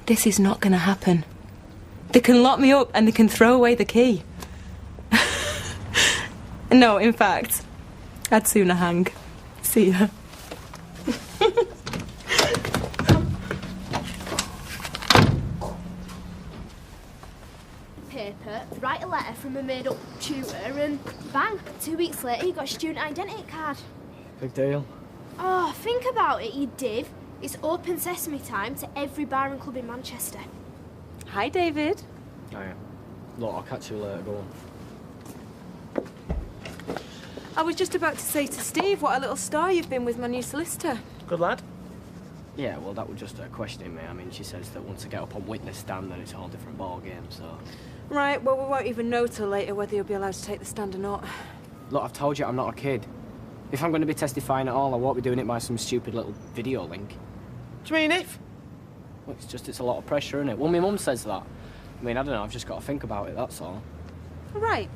This is not going to happen. They can lock me up and they can throw away the key. No, in fact, I'd sooner hang. See ya. Paper, write a letter from a made-up tutor, and bang, 2 weeks later you got a student identity card. Big deal. Oh, think about it, you div. It's open sesame time to every bar and club in Manchester. Hi, David. Oh, yeah. Look, I'll catch you later. Go on. I was just about to say to Steve what a little star you've been with my new solicitor. Good lad. Yeah, well, that was just her questioning me. I mean, she says that once I get up on witness stand, then it's a whole different ball game, so... Right, well, we won't even know till later whether you'll be allowed to take the stand or not. Look, I've told you I'm not a kid. If I'm going to be testifying at all, I won't be doing it by some stupid little video link. What do you mean, if? Well, it's a lot of pressure, isn't it? Well, my mum says that. I mean, I don't know, I've just got to think about it, that's all. Right.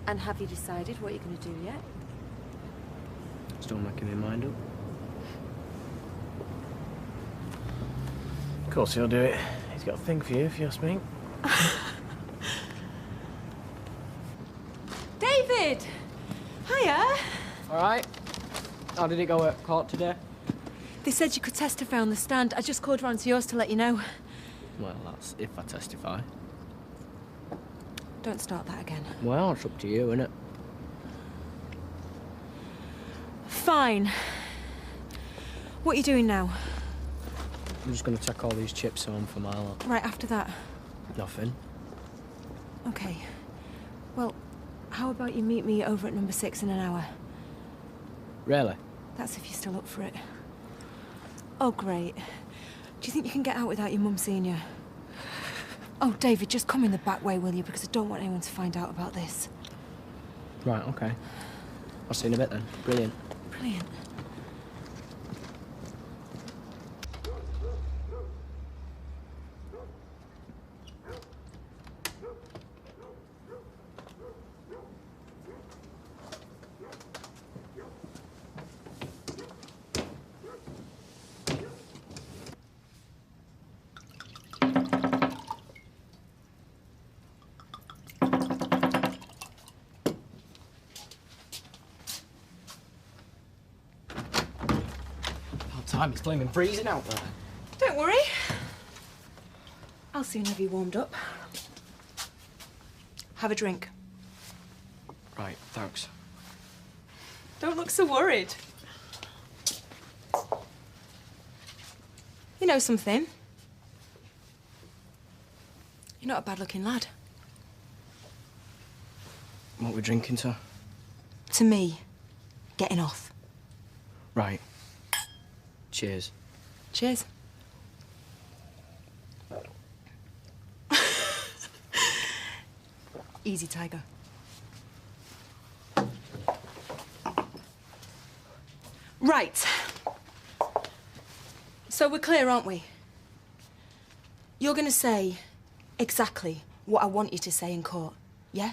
And have you decided what you're going to do yet? Still making my mind up. Of course he'll do it. He's got a thing for you, if you ask me. David! Hiya! All right. How did it go at court today? They said you could testify on the stand. I just called round to yours to let you know. Well, that's if I testify. Don't start that again. Well, it's up to you, innit? Fine. What are you doing now? I'm just going to take all these chips home for my lot. Right after that? Nothing. OK. Well, how about you meet me over at number 6 in an hour? Really? That's if you're still up for it. Oh, great. Do you think you can get out without your mum seeing you? Oh, David, just come in the back way, will you? Because I don't want anyone to find out about this. Right, OK. I'll see you in a bit then. Brilliant. Brilliant. Time, it's flaming freezing out there. Don't worry. I'll soon have you warmed up. Have a drink. Right, thanks. Don't look so worried. You know something? You're not a bad-looking lad. What we're drinking to? To me, getting off. Right. Cheers. Cheers. Easy, Tiger. Right. So we're clear, aren't we? You're going to say exactly what I want you to say in court, yeah?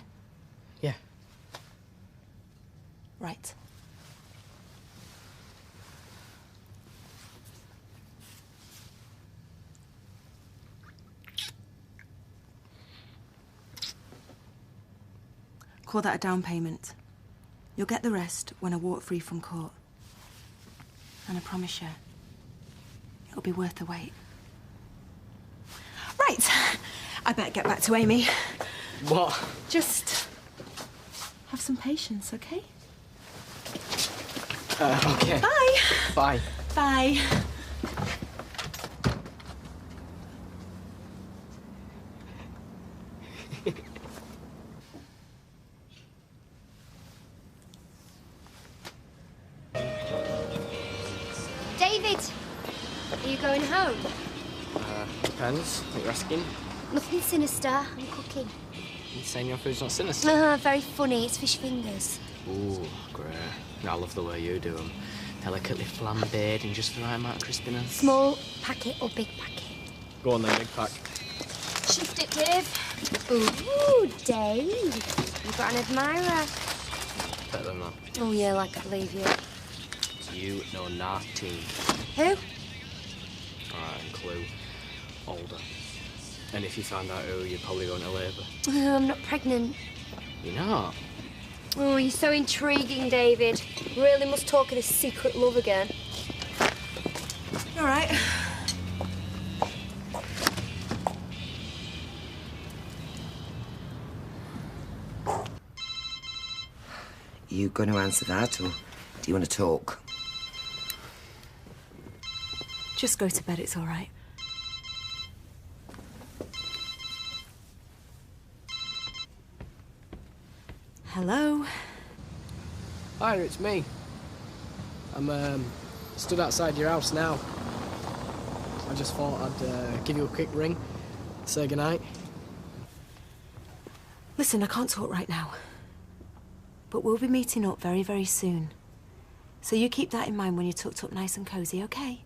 Yeah. Right. Call that a down payment. You'll get the rest when I walk free from court. And I promise you, it'll be worth the wait. Right. I better get back to Amy. What? Just have some patience, okay? Okay. Bye. Bye. Bye. David, are you going home? Depends what you're asking. Nothing sinister. I'm cooking. You saying your food's not sinister? Very funny. It's fish fingers. Ooh, great. I love the way you do them. Delicately flambéed and just the right amount of crispiness. Small packet or big packet? Go on then, big pack. Shift it, Dave. Ooh, Dave. You've got an admirer. Better than that. Oh, yeah, like I believe you. You know nothing. Who? Alright, and clue. Older. And if you found out who, you'd probably go into labour. Oh, I'm not pregnant. You're not? Oh, you're so intriguing, David. Really must talk of this secret love again. All right. You going to answer that, or do you want to talk? Just go to bed, it's all right. Hello? Hi, it's me. I'm, stood outside your house now. I just thought I'd, give you a quick ring, say goodnight. Listen, I can't talk right now. But we'll be meeting up very, very soon. So you keep that in mind when you're tucked up nice and cosy, okay?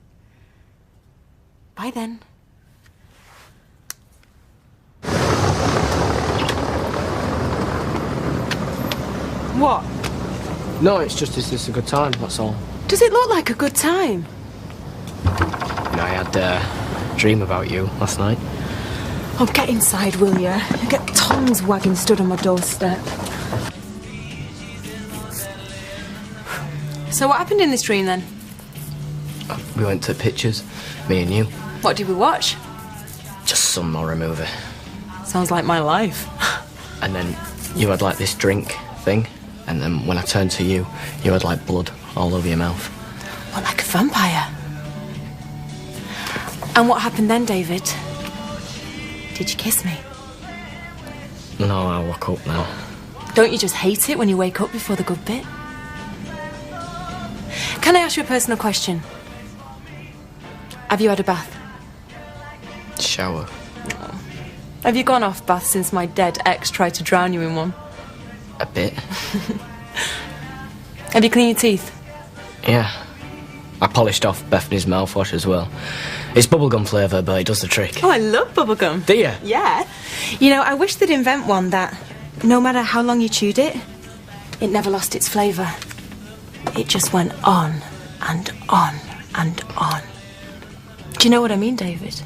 Bye then. What? No, it's just it's a good time, that's all. Does it look like a good time? I had a dream about you last night. Oh, get inside, will you? You get tongues wagging stood on my doorstep. So what happened in this dream, then? We went to pictures, me and you. What did we watch? Just some horror movie. Sounds like my life. And then you had, like, this drink thing, and then when I turned to you, you had, like, blood all over your mouth. What, like a vampire? And what happened then, David? Did you kiss me? No, I woke up now. Don't you just hate it when you wake up before the good bit? Can I ask you a personal question? Have you had a bath? Shower. Have you gone off bath since my dead ex tried to drown you in one? A bit. Have you cleaned your teeth? Yeah. I polished off Bethany's mouthwash as well. It's bubblegum flavour, but it does the trick. Oh, I love bubblegum. Do you? Yeah. You know, I wish they'd invent one that, no matter how long you chewed it, it never lost its flavour. It just went on and on and on. Do you know what I mean, David?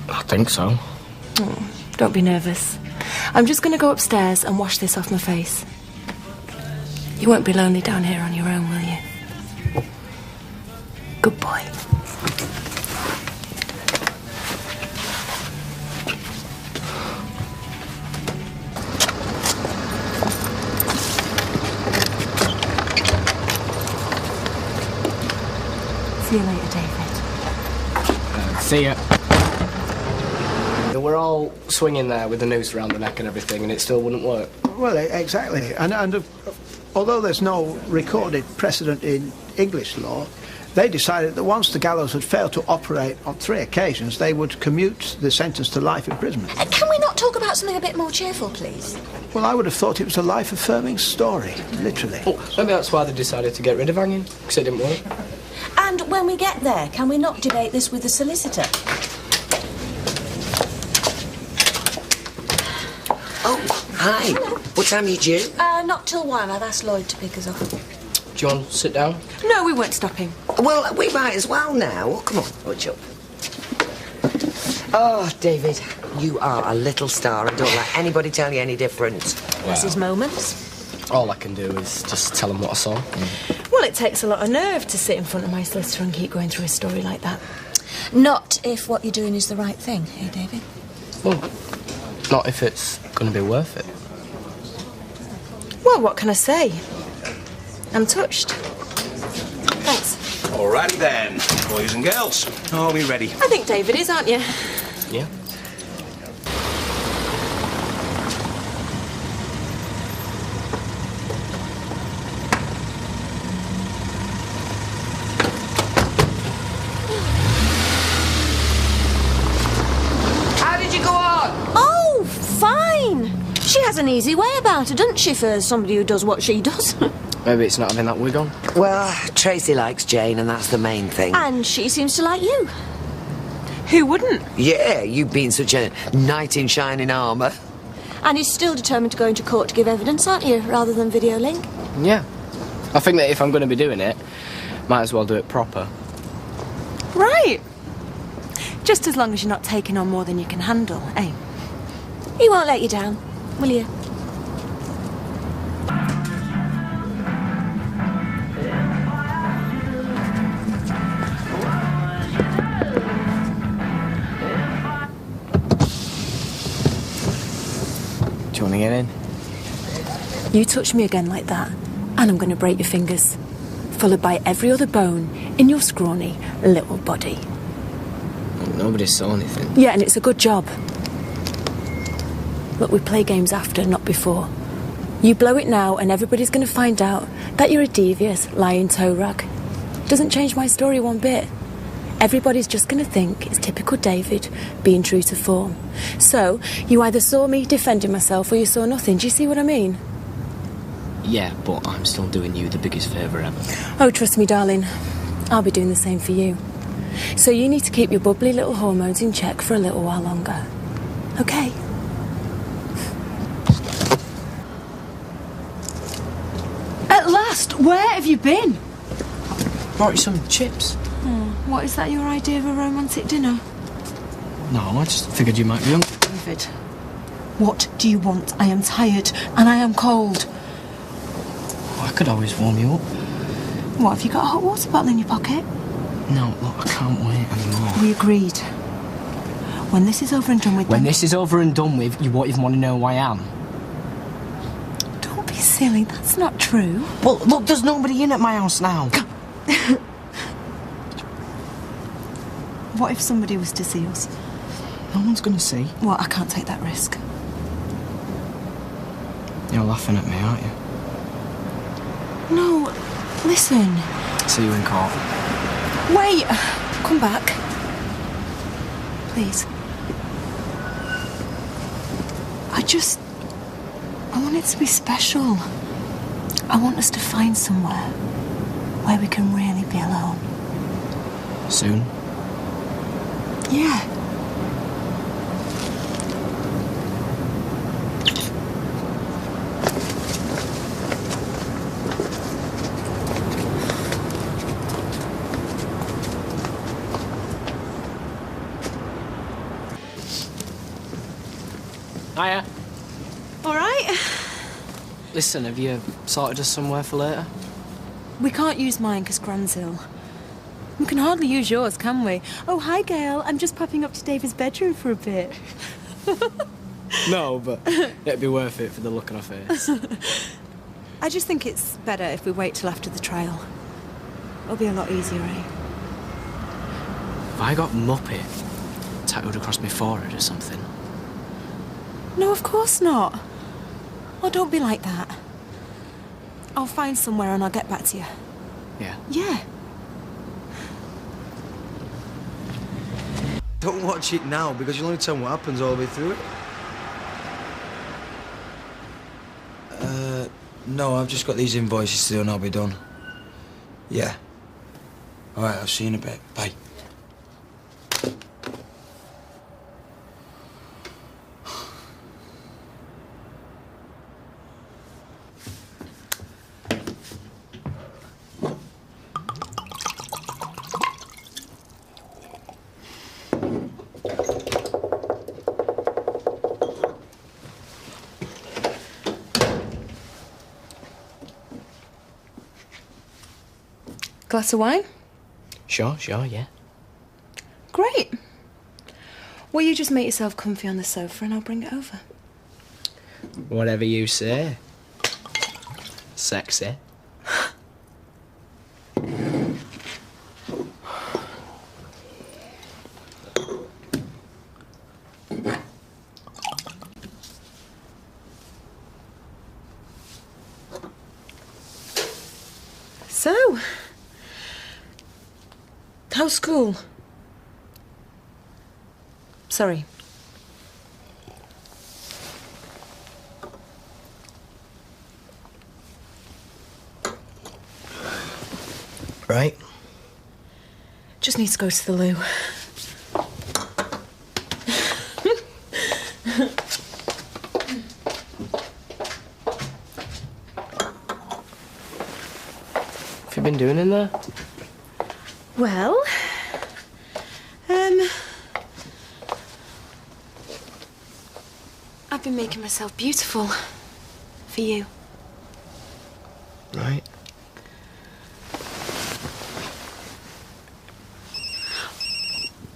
I think so. Oh, don't be nervous. I'm just going to go upstairs and wash this off my face. You won't be lonely down here on your own, will you? Good boy. See you later, David. See ya. We're all swinging there with the noose around the neck and everything, and it still wouldn't work. Well, exactly. And although there's no recorded precedent in English law, they decided that once the gallows had failed to operate on 3 occasions, they would commute the sentence to life imprisonment. Can we not talk about something a bit more cheerful, please? Well, I would have thought it was a life-affirming story, literally. Oh, maybe that's why they decided to get rid of hanging, because it didn't work. And when we get there, can we not debate this with the solicitor? Oh, hi. What time are you due? Not till 1. I've asked Lloyd to pick us up. Do you want to sit down? No, we weren't stopping. Well, we might as well now. Oh, come on, watch up. Oh, David, you are a little star and don't let anybody tell you any different. Has his moments. All I can do is just tell him what I saw. Well, it takes a lot of nerve to sit in front of my solicitor and keep going through a story like that. Not if what you're doing is the right thing, hey, David? Well, not if it's going to be worth it. Well, what can I say? I'm touched. Thanks. Alrighty then, boys and girls. Are we ready? I think David is, aren't you? Yeah. How did you go on? Oh, fine. She has an easy way about her, doesn't she, for somebody who does what she does? Maybe it's not having that wig on. Well, Tracy likes Jane, and that's the main thing. And she seems to like you. Who wouldn't? Yeah, you've been such a knight in shining armour. And you're still determined to go into court to give evidence, aren't you, rather than video link? Yeah. I think that if I'm going to be doing it, might as well do it proper. Right. Just as long as you're not taking on more than you can handle, eh? He won't let you down, will you? Do you want to get in? You touch me again like that, and I'm going to break your fingers, followed by every other bone in your scrawny little body. Well, nobody saw anything. Yeah, and it's a good job. Look, we play games after, not before. You blow it now, and everybody's going to find out that you're a devious, lying toe rag. Doesn't change my story one bit. Everybody's just going to think it's typical David being true to form. So, you either saw me defending myself or you saw nothing. Do you see what I mean? Yeah, but I'm still doing you the biggest favour ever. Oh, trust me, darling. I'll be doing the same for you. So you need to keep your bubbly little hormones in check for a little while longer. Okay? At last! Where have you been? Brought you some chips. What, is that your idea of a romantic dinner? No, I just figured you might be hungry. David, what do you want? I am tired and I am cold. I could always warm you up. What, have you got a hot water bottle in your pocket? No, look, I can't wait anymore. We agreed. When this is over and done with... When this is over and done with, you won't even want to know who I am. Don't be silly, that's not true. Well, look, there's nobody in at my house now. What if somebody was to see us? No one's going to see. Well, I can't take that risk. You're laughing at me, aren't you? No, listen. See you in court. Wait! Come back. Please. I want it to be special. I want us to find somewhere where we can really be alone. Soon? Yeah. Hiya. All right. Listen, have you sorted us somewhere for later? We can't use mine because Gran's ill. We can hardly use yours, can we? Oh, hi, Gail. I'm just popping up to David's bedroom for a bit. No, but it'd be worth it for the look on her face. I just think it's better if we wait till after the trial. It'll be a lot easier, eh? Have I got Muppet tattooed across my forehead or something? No, of course not. Oh, don't be like that. I'll find somewhere and I'll get back to you. Yeah. Yeah. Don't watch it now, because you'll only tell what happens all the way through it. No, I've just got these invoices to do and I'll be done. Yeah. All right, I'll see you in a bit. Bye. Glass of wine? Sure, yeah. Great. Well, you just make yourself comfy on the sofa and I'll bring it over. Whatever you say. Sexy. So, how's school? Sorry. Right. Just need to go to the loo. What have you been doing in there? Well, I've been making myself beautiful for you. Right.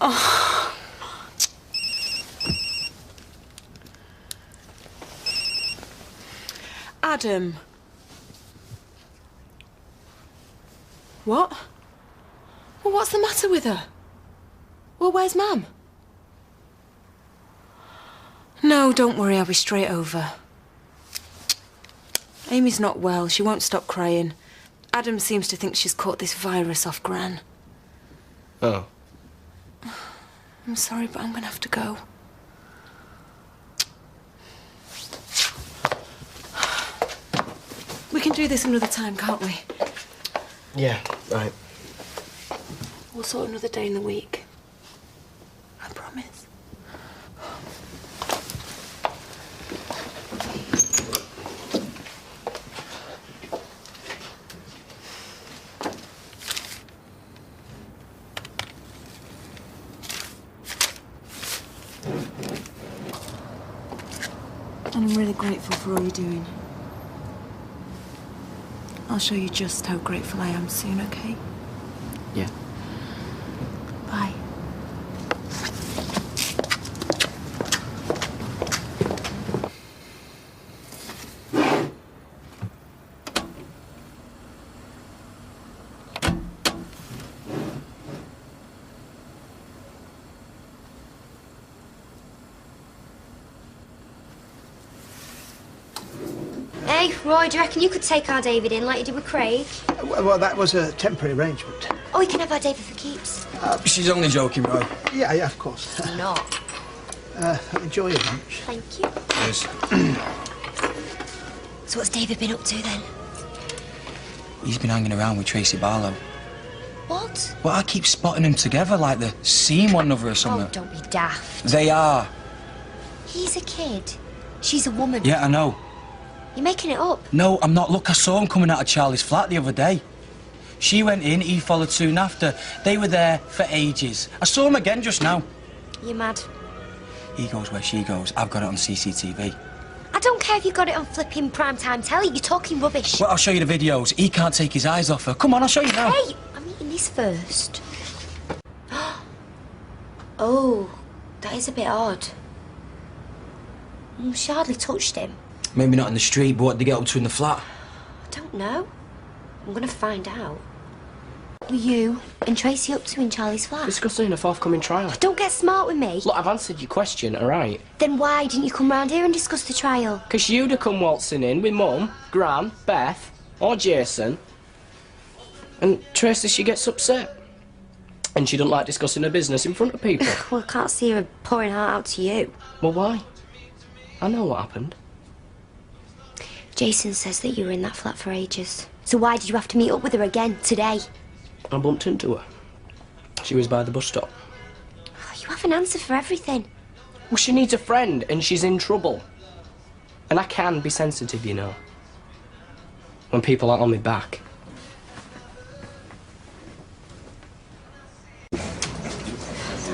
Oh. Adam. What? Well, what's the matter with her? Well, where's Mum? No, don't worry, I'll be straight over. Amy's not well, she won't stop crying. Adam seems to think she's caught this virus off Gran. Oh. I'm sorry, but I'm gonna have to go. We can do this another time, can't we? Yeah, right. We'll sort another day in the week. I promise. And I'm really grateful for all you're doing. I'll show you just how grateful I am soon, okay? Yeah. Bye. Hey, Roy, do you reckon you could take our David in like you did with Craig? Well, that was a temporary arrangement. Oh, we can have our David for keeps. She's only joking, Roy. Yeah, of course. Not. Enjoy your lunch. Thank you. Yes. So what's David been up to then? He's been hanging around with Tracy Barlow. What? Well, I keep spotting them together like they're seeing one another or something. Oh, don't be daft. They are. He's a kid. She's a woman. Yeah, I know. You're making it up. No, I'm not. Look, I saw him coming out of Charlie's flat the other day. She went in, he followed soon after. They were there for ages. I saw him again just now. You're mad. He goes where she goes. I've got it on CCTV. I don't care if you got it on flipping primetime telly. You're talking rubbish. Well, I'll show you the videos. He can't take his eyes off her. Come on, I'll show you now. Hey, I'm eating this first. Oh, that is a bit odd. She hardly touched him. Maybe not in the street, but what did they get up to in the flat? I don't know. I'm gonna find out. What were you and Tracy up to in Charlie's flat? Discussing a forthcoming trial. Don't get smart with me. Look, I've answered your question, all right? Then why didn't you come round here and discuss the trial? Because you'd have come waltzing in with Mum, Gran, Beth, or Jason. And Tracy, she gets upset. And she doesn't like discussing her business in front of people. Well, I can't see her pouring her heart out to you. Well, why? I know what happened. Jason says that you were in that flat for ages. So why did you have to meet up with her again today? I bumped into her. She was by the bus stop. You have an answer for everything. Well, she needs a friend and she's in trouble. And I can be sensitive, you know. When people aren't on my back.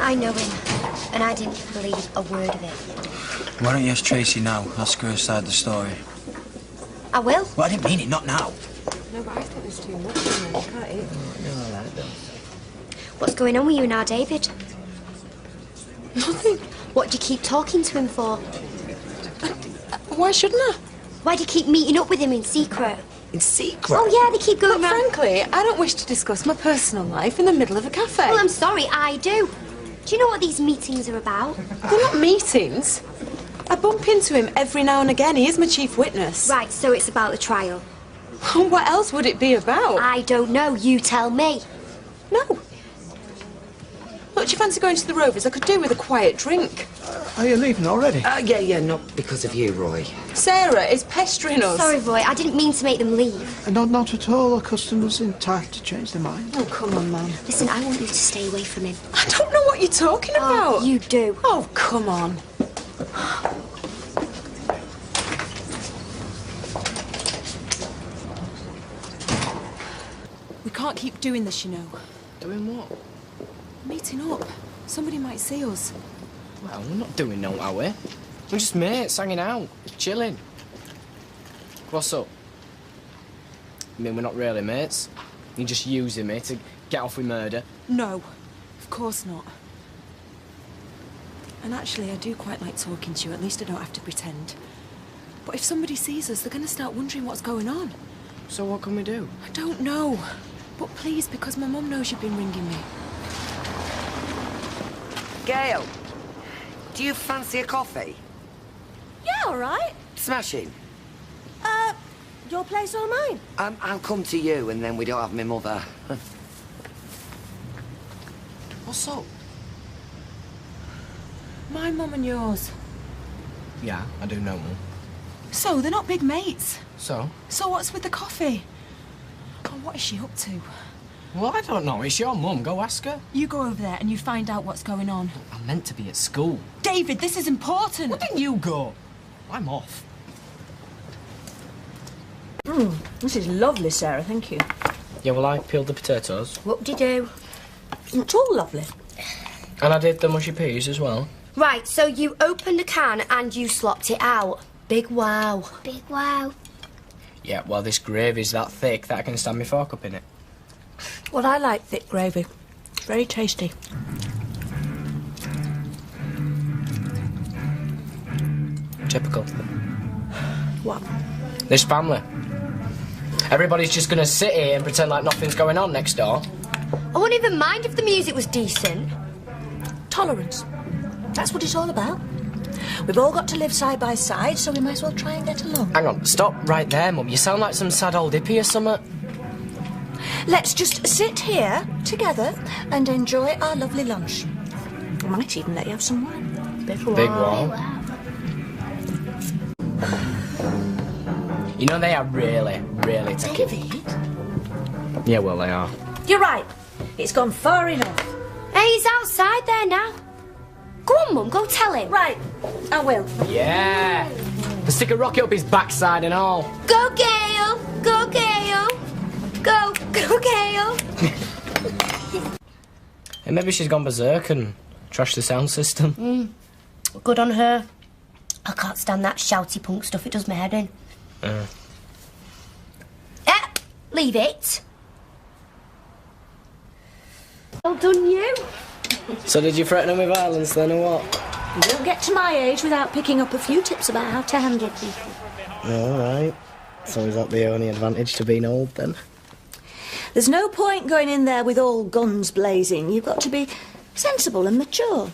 I know him, and I didn't believe a word of it. Why don't you ask Tracy now? Ask her side of the story. I will. Well, I didn't mean it, not now. No, but I think there's too much in there. You can't eat them. What's going on with you and our David? Nothing. What do you keep talking to him for? Why shouldn't I? Why do you keep meeting up with him in secret? In secret? Oh, yeah, they keep going But round. frankly, I don't wish to discuss my personal life in the middle of a cafe. Well, I'm sorry, I do. Do you know what these meetings are about? They're not meetings. I bump into him every now and again. He is my chief witness. Right, so it's about the trial. What else would it be about? I don't know, you tell me. No. Look, do you fancy going to the Rovers? I could do with a quiet drink. Are you leaving already? Yeah, not because of you, Roy. Sarah is pestering us. Sorry, Roy, I didn't mean to make them leave. Not at all. A customer's entitled to change their mind. Oh, come on, man. Listen, I want you to stay away from him. I don't know what you're talking about. You do. Oh, come on. We can't keep doing this, you know. Doing what? Meeting up. Somebody might see us. Well, we're not doing no, are we? We're just mates hanging out, chilling. What's up? I mean, we're not really mates. You're just using me to get off with murder. No, of course not. And actually, I do quite like talking to you. At least I don't have to pretend. But if somebody sees us, they're going to start wondering what's going on. So what can we do? I don't know. But please, because my mum knows you've been ringing me. Gail, do you fancy a coffee? Yeah, all right. Smashing. Your place or mine? I'll come to you and then we don't have my mother. What's up? My mum and yours. Yeah, I do know, Mum. So, they're not big mates. So? So what's with the coffee? Oh, what is she up to? Well, I don't know. It's your mum. Go ask her. You go over there and you find out what's going on. I'm meant to be at school. David, this is important. Well, then you go. I'm off. This is lovely, Sarah, thank you. Yeah, well, I peeled the potatoes. Whoop-de-doo. It's all lovely. And I did the mushy peas as well. Right, so you opened a can and you slopped it out. Big wow. Big wow. Yeah, well, this gravy's that thick that I can stand my fork up in it. Well, I like thick gravy. It's very tasty. Typical. What? This family. Everybody's just gonna sit here and pretend like nothing's going on next door. I wouldn't even mind if the music was decent. Tolerance. That's what it's all about. We've all got to live side by side, so we might as well try and get along. Hang on, stop right there, Mum. You sound like some sad old hippie or something. Let's just sit here together and enjoy our lovely lunch. I might even let you have some wine. Big wow. You know, they are really, really taking... David? Yeah, well, they are. You're right. It's gone far enough. Hey, he's outside there now. Go on, Mum, go tell him. Right, I will. Yeah! The stick a rocket up his backside and all. Go, Gail! Go, Gail! Go, Gail! And maybe she's gone berserk and trashed the sound system. Good on her. I can't stand that shouty punk stuff, it does my head in. Leave it. Well done, you. So did you threaten him with violence then, or what? You don't get to my age without picking up a few tips about how to handle people. All right. So is that the only advantage to being old, then? There's no point going in there with all guns blazing. You've got to be sensible and mature.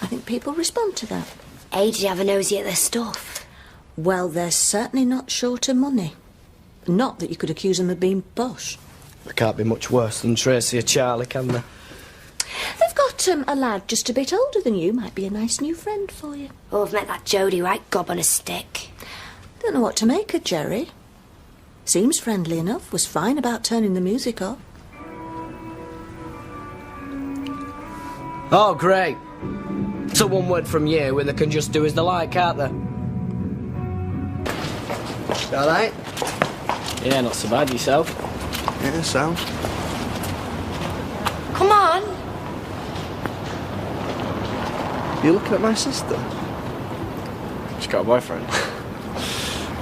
I think people respond to that. Hey, did you have a nosy at their stuff? Well, they're certainly not short of money. Not that you could accuse them of being posh. They can't be much worse than Tracy or Charlie, can they? They've got a lad just a bit older than you. Might be a nice new friend for you. Oh, I've met that Jodie, right gob on a stick. Don't know what to make of Jerry. Seems friendly enough. Was fine about turning the music off. Oh, great. So one word from you and they can just do as they like, can't they? All right? Yeah, not so bad. Yourself? Yeah, sounds. Come on. You looking at my sister? She's got a boyfriend.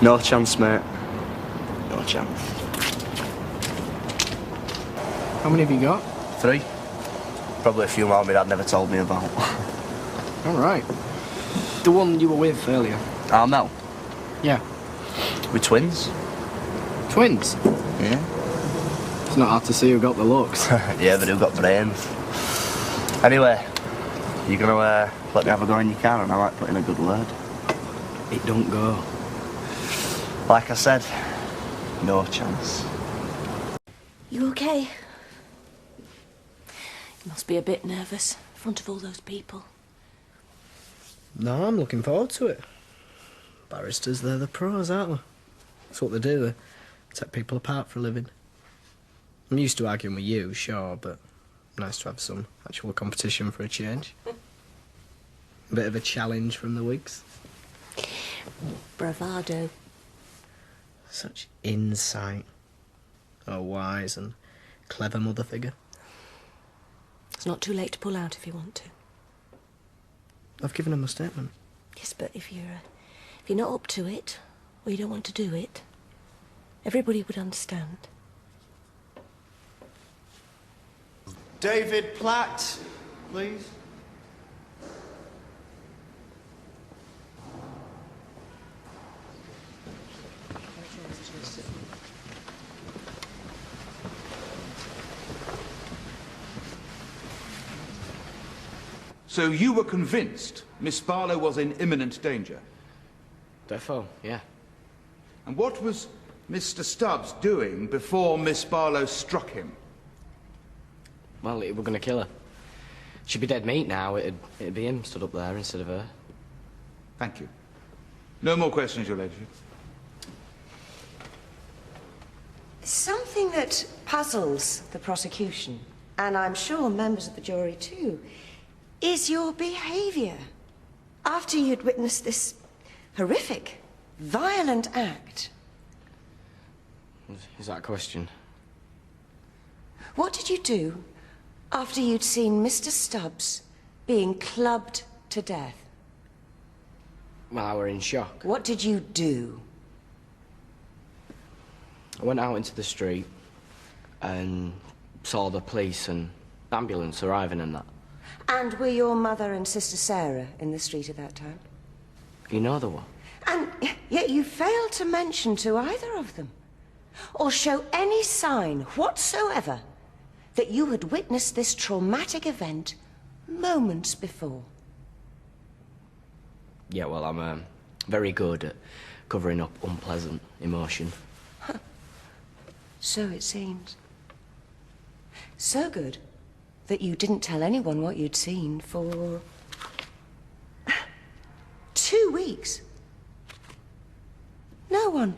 No chance, mate. No chance. How many have you got? 3. Probably a few more my dad never told me about. All right. The one you were with earlier. Oh, Mel? Yeah. We're twins. Twins? Yeah. It's not hard to see who got the looks. Yeah, but who got brains? Anyway, you gonna let me have a go in your car, and I like putting a good word. It don't go. Like I said, no chance. You okay? You must be a bit nervous in front of all those people. No, I'm looking forward to it. Barristers, they're the pros, aren't they? That's what they do. They take people apart for a living. I'm used to arguing with you, sure, but nice to have some actual competition for a change. A bit of a challenge from the Whigs. Bravado. Such insight. A wise and clever mother figure. It's not too late to pull out if you want to. I've given him a statement. Yes, but if you're not up to it, or you don't want to do it, everybody would understand. David Platt, please. So you were convinced Miss Barlow was in imminent danger? Defo, yeah. And what was Mr. Stubbs doing before Miss Barlow struck him? Well, we're going to kill her. She'd be dead meat now. It'd be him stood up there instead of her. Thank you. No more questions, Your Ladyship. Something that puzzles the prosecution, and I'm sure members of the jury too, is your behaviour after you'd witnessed this horrific, violent act. Is that a question? What did you do after you'd seen Mr. Stubbs being clubbed to death? Well, I were in shock. What did you do? I went out into the street and saw the police and ambulance arriving and that. And were your mother and sister Sarah in the street at that time? You know the one? And yet you failed to mention to either of them, or show any sign whatsoever that you had witnessed this traumatic event moments before. Yeah, well, I'm very good at covering up unpleasant emotion. So it seems. So good that you didn't tell anyone what you'd seen for 2 weeks. No one.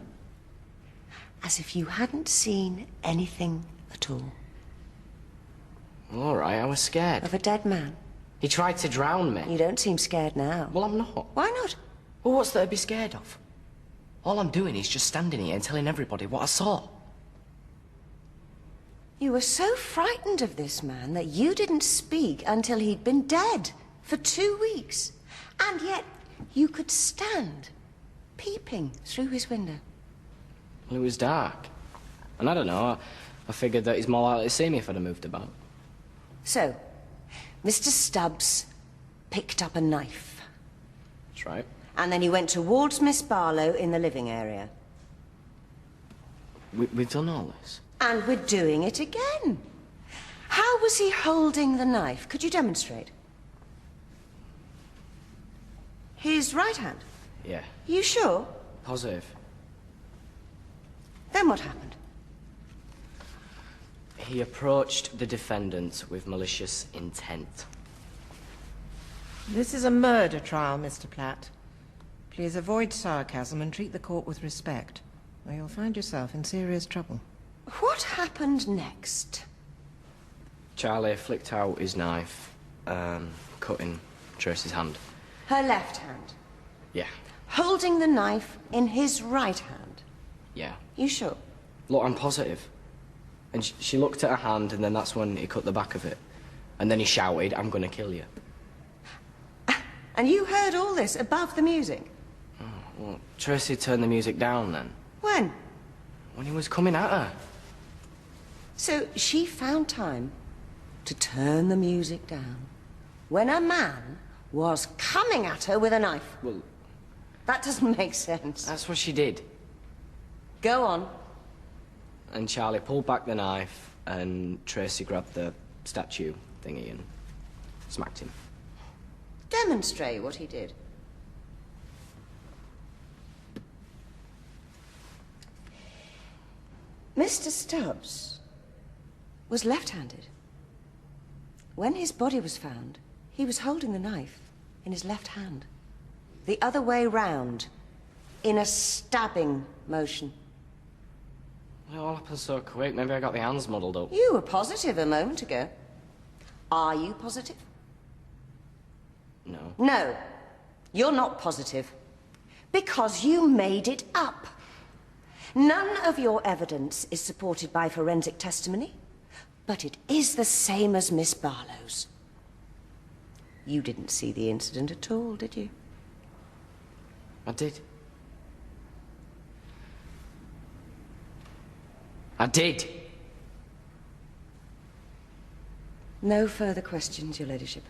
As if you hadn't seen anything at all. All right, I was scared. Of a dead man? He tried to drown me. You don't seem scared now. Well, I'm not. Why not? Well, what's there to be scared of? All I'm doing is just standing here and telling everybody what I saw. You were so frightened of this man that you didn't speak until he'd been dead for 2 weeks. And yet you could stand peeping through his window. Well, it was dark. And I don't know, I figured that he's more likely to see me if I'd have moved about. So, Mr. Stubbs picked up a knife. That's right. And then he went towards Miss Barlow in the living area. We've done all this? And we're doing it again. How was he holding the knife? Could you demonstrate? His right hand? Yeah. You sure? Positive. Then what happened? He approached the defendant with malicious intent. This is a murder trial, Mr. Platt. Please avoid sarcasm and treat the court with respect, or you'll find yourself in serious trouble. What happened next? Charlie flicked out his knife, cutting Tracy's hand. Her left hand. Yeah. Holding the knife in his right hand. Yeah. You sure? Look, I'm positive. And she looked at her hand, and then that's when he cut the back of it. And then he shouted, "I'm gonna kill you." And you heard all this above the music? Oh, well, Tracy turned the music down then. When? When he was coming at her. So she found time to turn the music down when a man was coming at her with a knife. Well, that doesn't make sense. that's what she did. Go on. And Charlie pulled back the knife, and Tracy grabbed the statue thingy and smacked him. Demonstrate what he did. Mr. Stubbs was left-handed. When his body was found, he was holding the knife in his left hand. The other way round, in a stabbing motion. Well, all happened so quick, maybe I got the hands muddled up. You were positive a moment ago. Are you positive? No. No, you're not positive. Because you made it up. None of your evidence is supported by forensic testimony, but it is the same as Miss Barlow's. You didn't see the incident at all, did you? I did. I did. No further questions, Your Ladyship.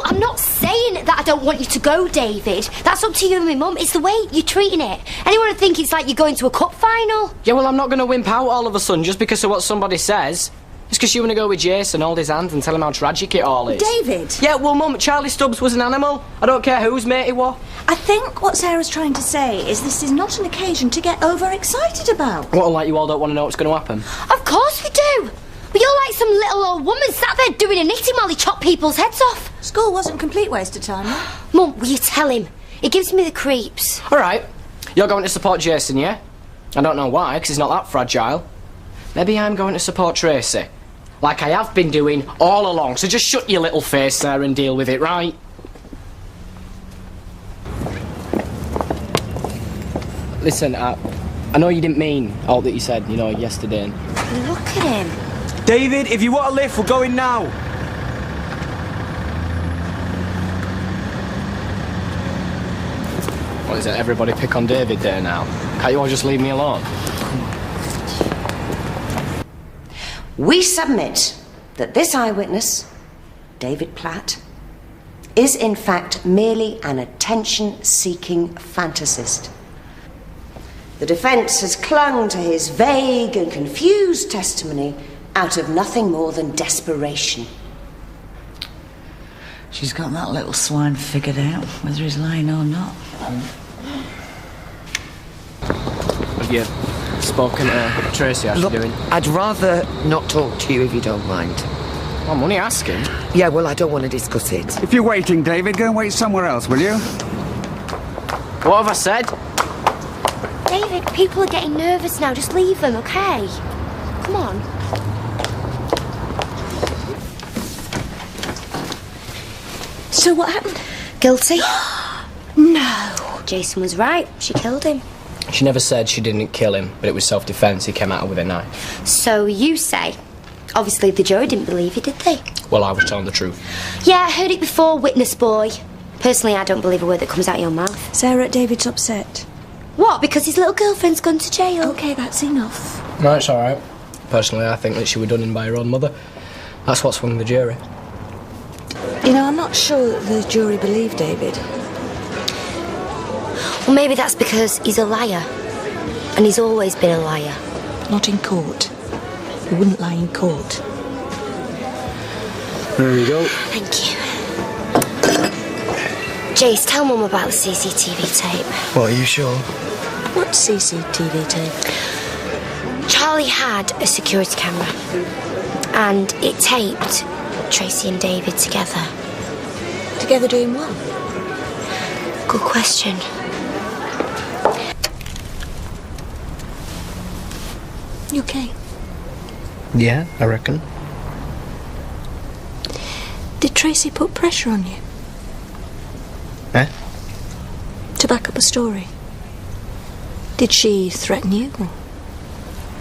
I'm not saying that I don't want you to go, David. That's up to you and my mum. It's the way you're treating it. Anyone would think it's like you're going to a cup final. Yeah, well, I'm not going to wimp out all of a sudden just because of what somebody says. It's because you want to go with Jason, hold his hand and tell him how tragic it all is. David! Yeah, well, Mum, Charlie Stubbs was an animal. I don't care whose mate he was. I think what Sarah's trying to say is this is not an occasion to get overexcited about. What, like you all don't want to know what's going to happen? Of course we do. But you're like some little old woman sat there doing a knitting while he chopped people's heads off. School wasn't a complete waste of time, huh? Mum, will you tell him? It gives me the creeps. All right. You're going to support Jason, yeah? I don't know why, because he's not that fragile. Maybe I'm going to support Tracy. Like I have been doing all along, so just shut your little face there and deal with it, right? Listen, I know you didn't mean all that you said, yesterday. Look at him. David, if you want a lift, we're going now. What is it, everybody pick on David there now? Can't you all just leave me alone? We submit that this eyewitness, David Platt, is in fact merely an attention-seeking fantasist. The defence has clung to his vague and confused testimony out of nothing more than desperation. She's got that little swine figured out, whether he's lying or not. Have you spoken to Tracy? How's she doing? I'd rather not talk to you if you don't mind. I'm only asking. Yeah, well, I don't want to discuss it. If you're waiting, David, go and wait somewhere else, will you? What have I said? David, people are getting nervous now. Just leave them, okay? Come on. So what happened? Guilty. No. Jason was right. She killed him. She never said she didn't kill him, but it was self-defence. He came at her with a knife. So you say. Obviously the jury didn't believe you, did they? Well, I was telling the truth. Yeah, I heard it before, witness boy. Personally, I don't believe a word that comes out of your mouth. Sarah, David's upset. What, because his little girlfriend's gone to jail? Okay, that's enough. No, it's all right. Personally, I think that she was done in by her own mother. That's what swung the jury. You know, I'm not sure that the jury believed David. Well, maybe that's because he's a liar. And he's always been a liar. Not in court. He wouldn't lie in court. There you go. Thank you. Jace, tell Mum about the CCTV tape. What, are you sure? What CCTV tape? Charlie had a security camera. And it taped Tracy and David together. Together doing what? Good question. You okay? Yeah, I reckon. Did Tracy put pressure on you? Eh? To back up a story? Did she threaten you or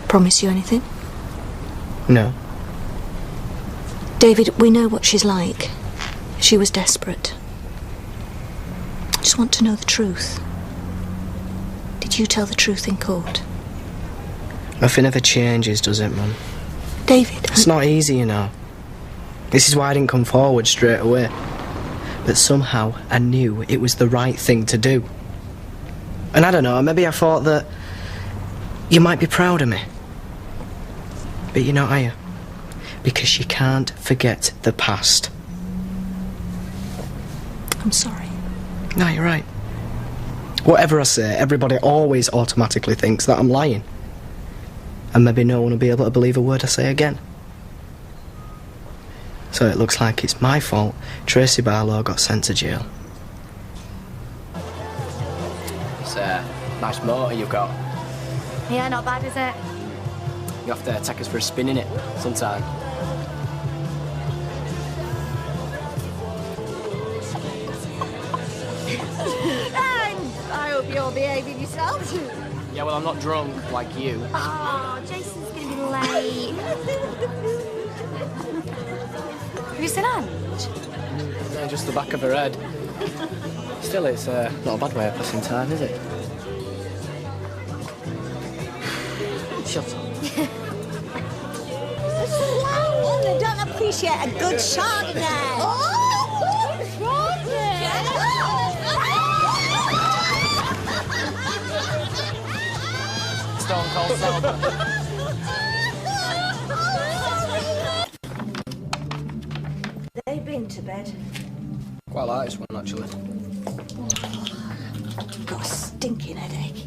promise you anything? No. David, we know what she's like. She was desperate. I just want to know the truth. Did you tell the truth in court? Nothing ever changes, does it, Mum? David, It's not easy, you know. This is why I didn't come forward straight away. But somehow I knew it was the right thing to do. And I don't know, maybe I thought that you might be proud of me. But you're not, are you? Because you can't forget the past. I'm sorry. No, you're right. Whatever I say, everybody always automatically thinks that I'm lying. And maybe no one will be able to believe a word I say again. So it looks like it's my fault Tracy Barlow got sent to jail. It's a nice motor you've got. Yeah, not bad, is it? You have to take us for a spin in it sometime. I hope you're behaving yourselves. Yeah, well, I'm not drunk like you. Oh, Jason's gonna be late. Have you seen Ange? No, just the back of her head. Still, it's not a bad way of passing time, is it? Shut up. Oh, they don't appreciate a good Chardonnay. Oh, Stone Cold Sober. They've been to bed. Quite like this one, actually. Got a stinking headache.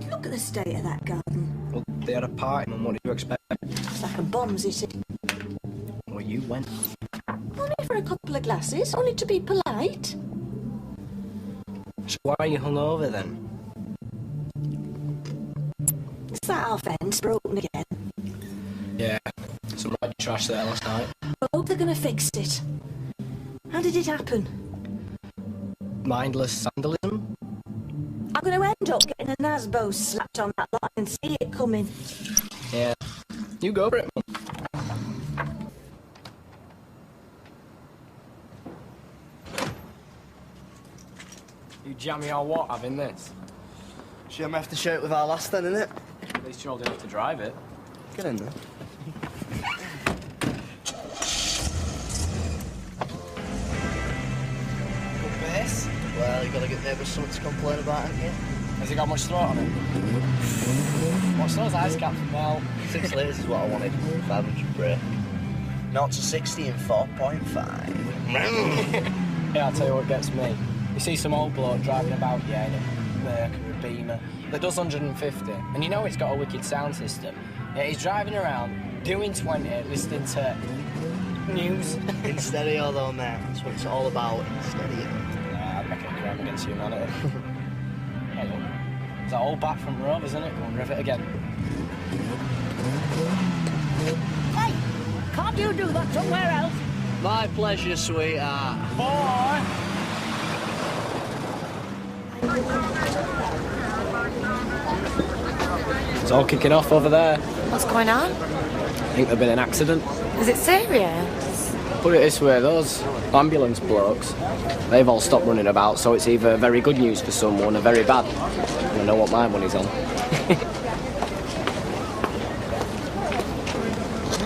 Look at the state of that garden. Well, they had a party, Mum. What did you expect? It's like a bombs, is it? Well, you went. Only for a couple of glasses, only to be polite. So why are you hungover, then? Is that our fence broken again? Yeah, some right trash there last night. I hope they're going to fix it. How did it happen? Mindless vandalism? I'm going to end up getting a Nasbo slapped on that lot and see it coming. Yeah. You go for it, Mum. You jammy or what, having this? Shame I have to share it with our last then, innit? At least you're old enough to drive it. Get in there. Good bass. Well, you gotta get there with something to complain about, haven't you? Has it got much throat on it? What's those ice caps? Well, 6 litres is what I wanted. 500 brake. 0 to 60 in 4.5. Yeah, I'll tell you what gets me. You see some old bloke driving about, yeah, in a Merc or a Beamer that does 150, and you know it's got a wicked sound system. Yeah, he's driving around, doing 20, listening to news. In stereo, though, man. That's what it's all about, in stereo. Nah, I'd make it a crime against humanity. Hey, look. It's that old bat from Rove, isn't it? Go on, rev it again. Hey, can't you do that somewhere else? My pleasure, sweetheart. Boy! It's all kicking off over there. What's going on? I think there's been an accident. Is it serious? Put it this way, those ambulance blokes, they've all stopped running about, so it's either very good news for someone or very bad. I know what my money's on.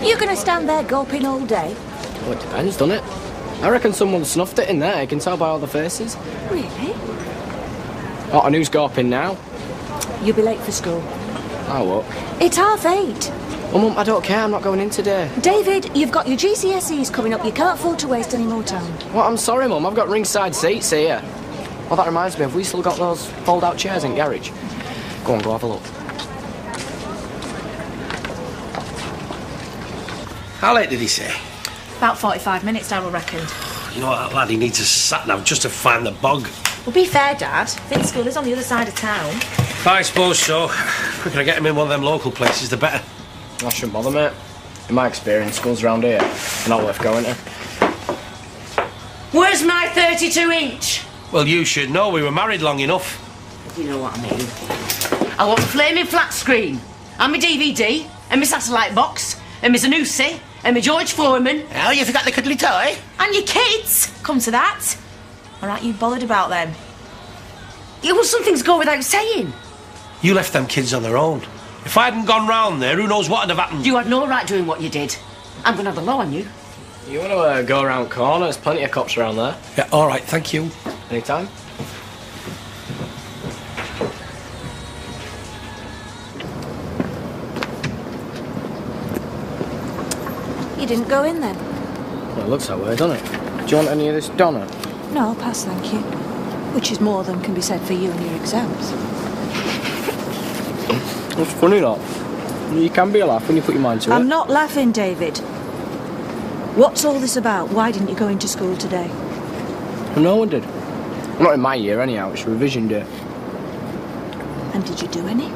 You gonna stand there gulping all day? Well, it depends, doesn't it? I reckon someone snuffed it in there. You can tell by all the faces. Really? Oh, and who's gawping now? You'll be late for school. Oh, what? It's 8:30. Oh, Mum, I don't care. I'm not going in today. David, you've got your GCSEs coming up. You can't afford to waste any more time. Well, I'm sorry, Mum. I've got ringside seats here. Oh, that reminds me. Have we still got those fold-out chairs in garage? Go on, go have a look. How late did he say? About 45 minutes, Darryl reckoned. You know what, that lad, he needs a sat-nav just to find the bog. Well, be fair, Dad. I think school is on the other side of town. I suppose so. If we can get him in one of them local places, the better. I shouldn't bother, mate. In my experience, schools around here are not worth going to. Where's my 32-inch? Well, you should know. We were married long enough. You know what I mean. I want a flaming flat screen, and my DVD, and my satellite box, and my Zanussi, and my George Foreman. Oh, you forgot the cuddly toy? And your kids! Come to that. All right, you bothered about them? Well, some things go without saying. You left them kids on their own. If I hadn't gone round there, who knows what would have happened? You had no right doing what you did. I'm going to have the law on you. You want to go around corner? There's plenty of cops around there. Yeah, all right, thank you. Anytime. You didn't go in then? Well, it looks that way, doesn't it? Do you want any of this donut? No, I'll pass, thank you. Which is more than can be said for you and your exams. It's funny, that. You can be a laugh when you put your mind to it. I'm not laughing, David. What's all this about? Why didn't you go into school today? No one did. Not in my year, anyhow. It's revision day. And did you do any?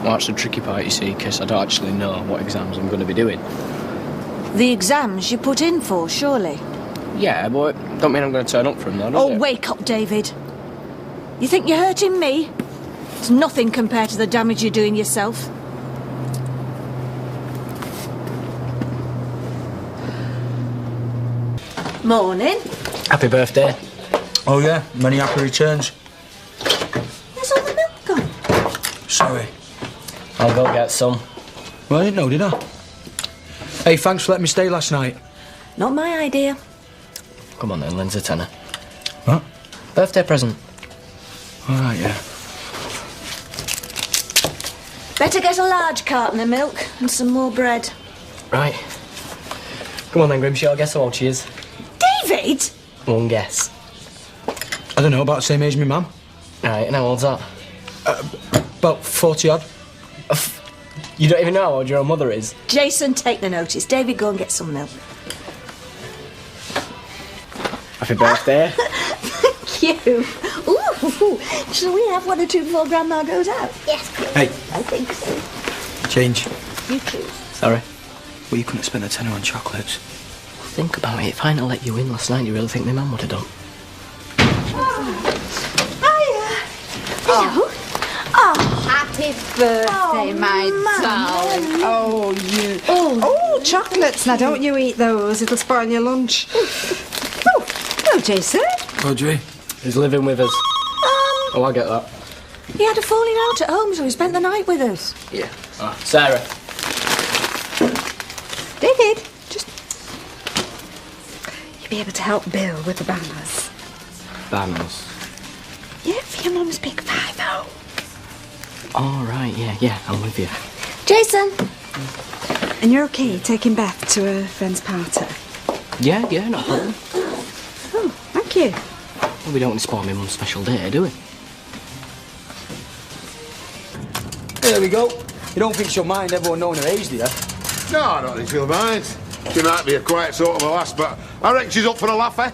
Well, that's the tricky part, you see, because I don't actually know what exams I'm going to be doing. The exams you put in for, surely? Yeah, but don't mean I'm going to turn up for them, though, does Oh, it? wake up, David. You think you're hurting me? It's nothing compared to the damage you're doing yourself. Morning. Happy birthday. Oh, yeah. Many happy returns. Where's all the milk gone? Sorry. I'll go get some. Well, I didn't know, did I? Hey, thanks for letting me stay last night. Not my idea. Come on then, lend's a tenner. What? Birthday present. All right, yeah. Better get a large carton of milk and some more bread. Right. Come on then, Grimshaw, I'll guess how old she is. David! One guess. I don't know, about the same age as my mum. Right, and how old's that? About 40-odd. You don't even know how old your own mother is? Jason, take the notice. David, go and get some milk. Happy birthday. Thank you. Ooh, shall we have one or two before Grandma goes out? Yes, please. Hey. I think so. Change. You choose. Sorry. Well, you couldn't have spent a tenner on chocolates. Think about it. If I hadn't let you in last night, you really think my mum would have done? Hello. Oh, happy birthday, my darling. Oh, you. Oh, chocolates. Now, don't you eat those. It'll spoil your lunch. Oh, hello, Jason. Audrey. He's living with us. Oh, I get that. He had a falling out at home, so he spent the night with us. Yeah. Sarah. David, just... You'll be able to help Bill with the banners. Banners. Yeah, for your mum's big 5-0. All right, yeah, I'm with you. Jason! And you're okay taking Beth to a friend's party? Yeah, no problem. Oh, thank you. Well, we don't want to spoil my mum's special day, do we? There we go. You don't think she'll mind everyone knowing her age, do you? No, I don't think she'll mind. She might be a quiet sort of a lass, but I reckon she's up for a laugh, eh?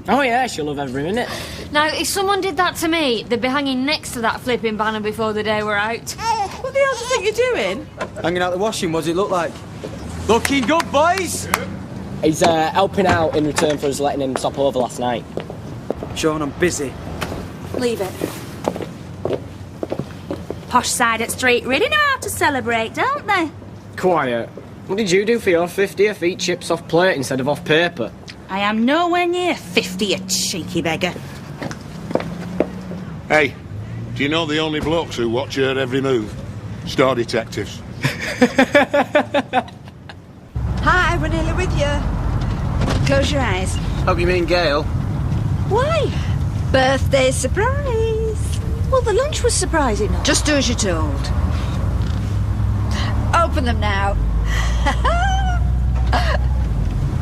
Oh, yeah, she'll love every minute. Now, if someone did that to me, they'd be hanging next to that flipping banner before the day were out. What the hell do you think you're doing? Hanging out the washing, what does it look like? Looking good, boys! He's helping out in return for us letting him stop over last night. Sean, I'm busy. Leave it. Posh side at street really know how to celebrate, don't they? Quiet. What did you do for your 50th? Eat chips off plate instead of off paper. I am nowhere near 50, you cheeky beggar. Hey, do you know the only blokes who watch her every move? Star detectives. Hi, we're nearly with you. Close your eyes. Oh, you mean Gail? Why? Birthday surprise. Well, the lunch was surprising. Just do as you're told. Open them now.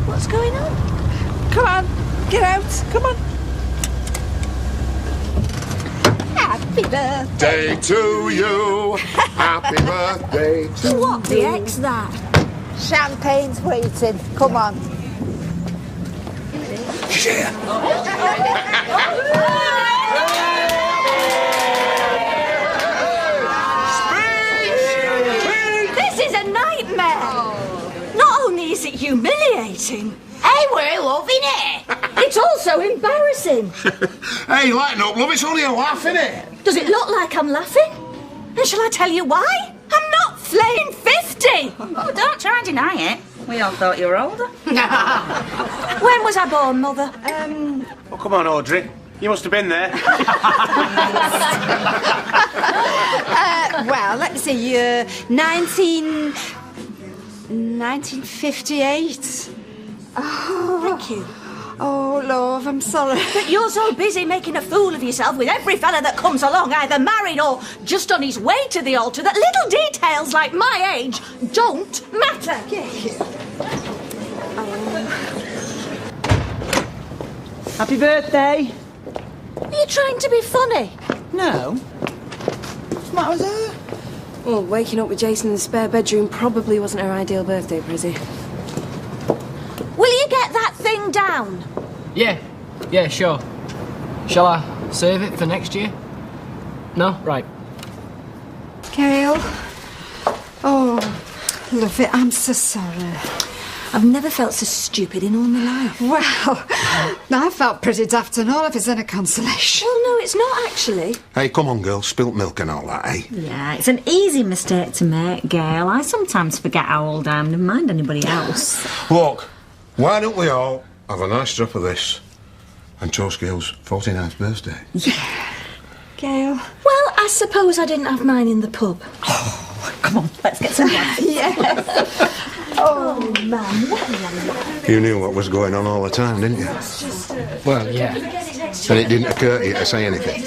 What's going on? Come on, get out. Come on. Happy birthday to you. Happy birthday to you. What the heck's that? Champagne's waiting. Come on. This is a nightmare. Not only is it humiliating, hey, we're loving it. It's also embarrassing. Hey, lighten up, love. It's only a laugh, innit? Does it look like I'm laughing? And shall I tell you why? I'm not flaying 50. Oh, don't try and deny it. We all thought you were older. When was I born, Mother? Oh, come on, Audrey. You must have been there. Well, let me see, 1958. Oh. Thank you. Oh, love, I'm sorry. But you're so busy making a fool of yourself with every fella that comes along, either married or just on his way to the altar, that little details like my age don't matter. Happy birthday. Are you trying to be funny? No. What's the matter with her? Well, waking up with Jason in the spare bedroom probably wasn't her ideal birthday present. Will you get that thing down? Yeah, sure. Shall I save it for next year? No? Right. Gail. Oh, love it, I'm so sorry. I've never felt so stupid in all my life. Well, I felt pretty daft and all, if it's any consolation. Well, no, it's not actually. Hey, come on, girl. Spilt milk and all that, eh? Yeah, it's an easy mistake to make, Gail. I sometimes forget how old I am, never mind anybody else. Look, why don't we all have a nice drop of this and toast Gail's 49th birthday? Yeah. Gail. Well, I suppose I didn't have mine in the pub. Come on, let's get some glasses. Yes. Oh, man. You knew what was going on all the time, didn't you? Well, yeah. And it didn't occur to you to say anything?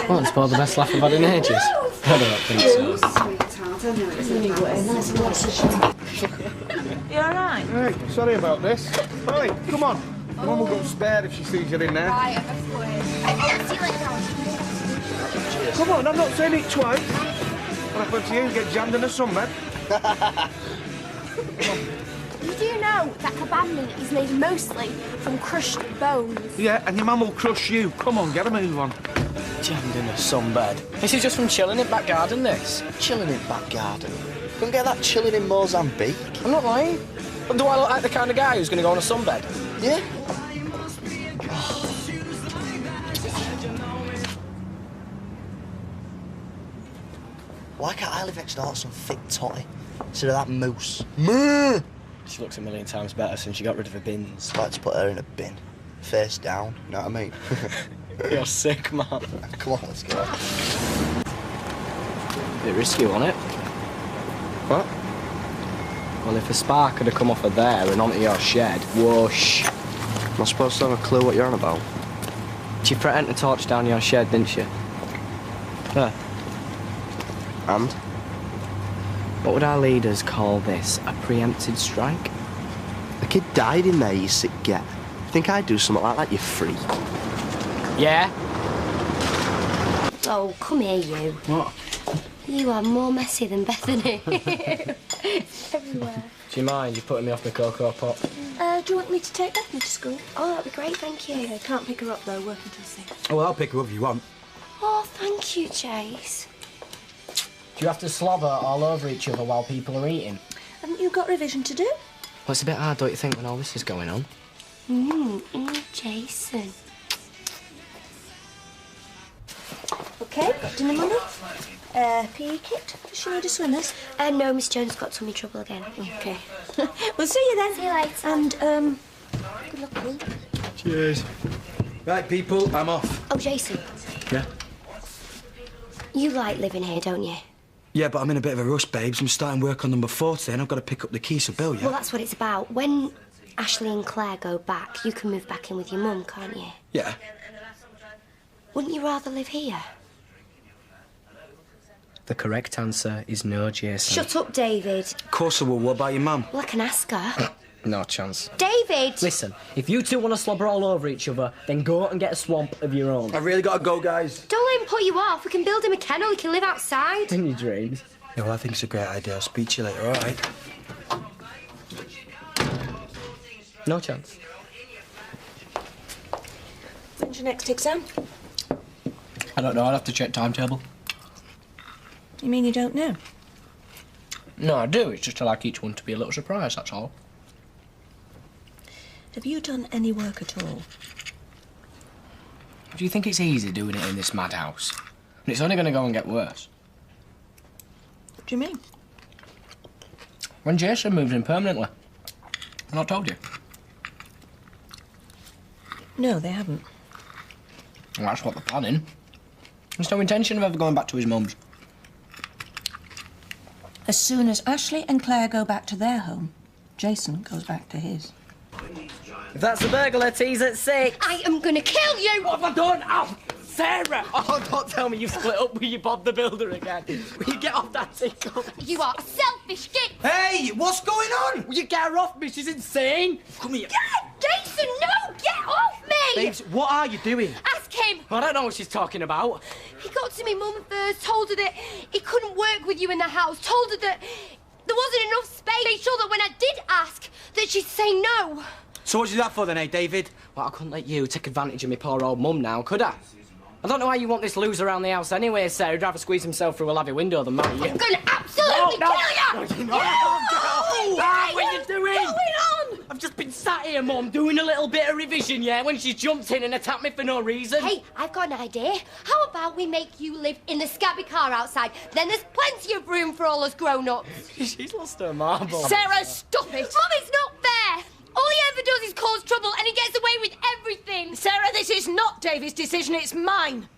Well, it's probably the best laugh I've had in ages. I don't think so. You alright? Hey, sorry about this. Hey, come on. Mum will go spare if she sees you in there. Come on, I'm not saying it twice. What happened to you? Get jammed in a sunbed? You do know that kebab meat is made mostly from crushed bones. Yeah, and your mum will crush you. Come on, get a move on. Jammed in a sunbed. This is just from chilling in back garden, this. Chilling in back garden. Couldn't get that chilling in Mozambique. I'm not lying. But do I look like the kind of guy who's going to go on a sunbed? Yeah. Why can't I live next door to some thick totty instead of that moose? Moo! She looks a million times better since she got rid of her bins. I'd like to put her in a bin. Face down, you know what I mean? You're sick, man. Come on, let's go. Bit risky, wasn't it? What? Well, if a spark had come off of there and onto your shed, whoosh. Am I supposed to have a clue what you're on about? She threatened to torch down your shed, didn't she? There. And? What would our leaders call this? A preempted strike? The kid died in there, you sick get. Think I'd do something like that, you freak? Yeah? Oh, come here, you. What? You are more messy than Bethany. Everywhere. Do you mind you putting me off my cocoa pot? Do you want me to take Bethany to school? Oh, that'd be great, thank you. Okay, can't pick her up though, work until 6. Oh, well, I'll pick her up if you want. Oh, thank you, Chase. Do you have to slobber all over each other while people are eating? Haven't you got revision to do? Well, it's a bit hard, don't you think, when all this is going on? Jason. Okay, got dinner money. PE kit. Does she need a swimmers? No, Miss Jones got tummy trouble again. Okay. We'll see you then. See you later. And, good luck, Lee. Cheers. Right, people, I'm off. Oh, Jason. Yeah? You like living here, don't you? Yeah, but I'm in a bit of a rush, babes. I'm starting work on number 40 and I've got to pick up the keys for Bill, yeah? Well, that's what it's about. When Ashley and Claire go back, you can move back in with your mum, can't you? Yeah. Wouldn't you rather live here? The correct answer is no, Jason. Shut up, David. Of course I will. What about your mum? Well, I can ask her. No chance. David! Listen, if you two want to slobber all over each other, then go and get a swamp of your own. I really got to go, guys. Don't let him put you off. We can build him a kennel. He can live outside. In your dreams. Yeah, well, I think it's a great idea. I'll speak to you later, all right? No chance. When's your next exam? I don't know. I'll have to check timetable. You mean you don't know? No, I do. It's just I like each one to be a little surprise, that's all. Have you done any work at all? Do you think it's easy doing it in this madhouse? And it's only going to go and get worse. What do you mean? When Jason moved in permanently. And I told you. No, they haven't. Well, that's what they're planning. There's no intention of ever going back to his mum's. As soon as Ashley and Claire go back to their home, Jason goes back to his. If that's a burglar, tea's at 6. I am gonna kill you! What have I done? Oh, Sarah! Oh, don't tell me you've split up with your Bob the Builder again. Will you get off that tickle? You are a selfish git! Hey, what's going on? Will you get her off me? She's insane. Come here. Jason, no! Get off me! Babes, what are you doing? Ask him! I don't know what she's talking about. He got to me mum first, told her that he couldn't work with you in the house, told her that there wasn't enough space, made sure that when I did ask, that she'd say no. So what's that for then, eh, David? Well, I couldn't let you take advantage of my poor old mum now, could I? I don't know why you want this loser around the house anyway, Sarah. He'd rather squeeze himself through a lavvy window than marry you. I'm gonna absolutely kill you! No, you're not. What are you doing? What's going on? I've just been sat here, Mum, doing a little bit of revision, yeah, when she jumped in and attacked me for no reason. Hey, I've got an idea. How about we make you live in the scabby car outside? Then there's plenty of room for all us grown-ups. She's lost her marble. Sarah, stop it! Mum, it's not fair! All he ever does is cause trouble and he gets away with everything! Sarah, this is not David's decision, it's mine.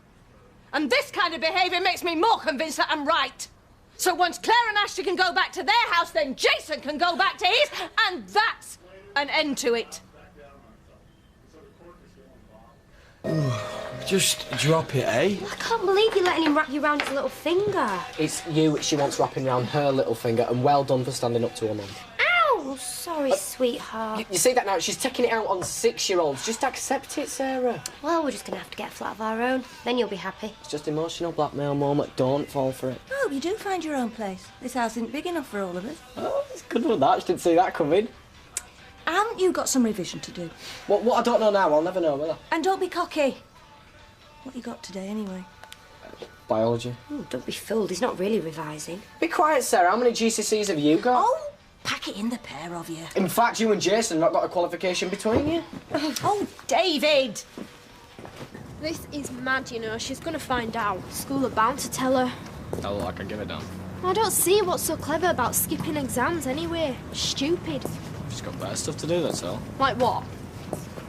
And this kind of behaviour makes me more convinced that I'm right. So once Claire and Ashley can go back to their house, then Jason can go back to his, and that's an end to it. Just drop it, eh? I can't believe you're letting him wrap you around his little finger. It's you she wants wrapping around her little finger, and well done for standing up to her mum. Ow! Sorry, sweetheart. You see that now? She's taking it out on 6-year-olds. Just accept it, Sarah. Well, we're just going to have to get a flat of our own. Then you'll be happy. It's just emotional blackmail, Mum. Don't fall for it. I hope you do find your own place. This house isn't big enough for all of us. Oh, it's good one, that. She didn't see that coming. Haven't you got some revision to do? What I don't know now, I'll never know, will I? And don't be cocky. What you got today, anyway? Biology. Ooh, don't be fooled. He's not really revising. Be quiet, Sarah. How many GCSEs have you got? Oh, pack it in, the pair of you. In fact, you and Jason have not got a qualification between you. Oh, David! This is mad, you know. She's going to find out. School are bound to tell her. Oh, I can give it down. I don't see what's so clever about skipping exams anyway. Stupid. She's got better stuff to do, that's all. Like what?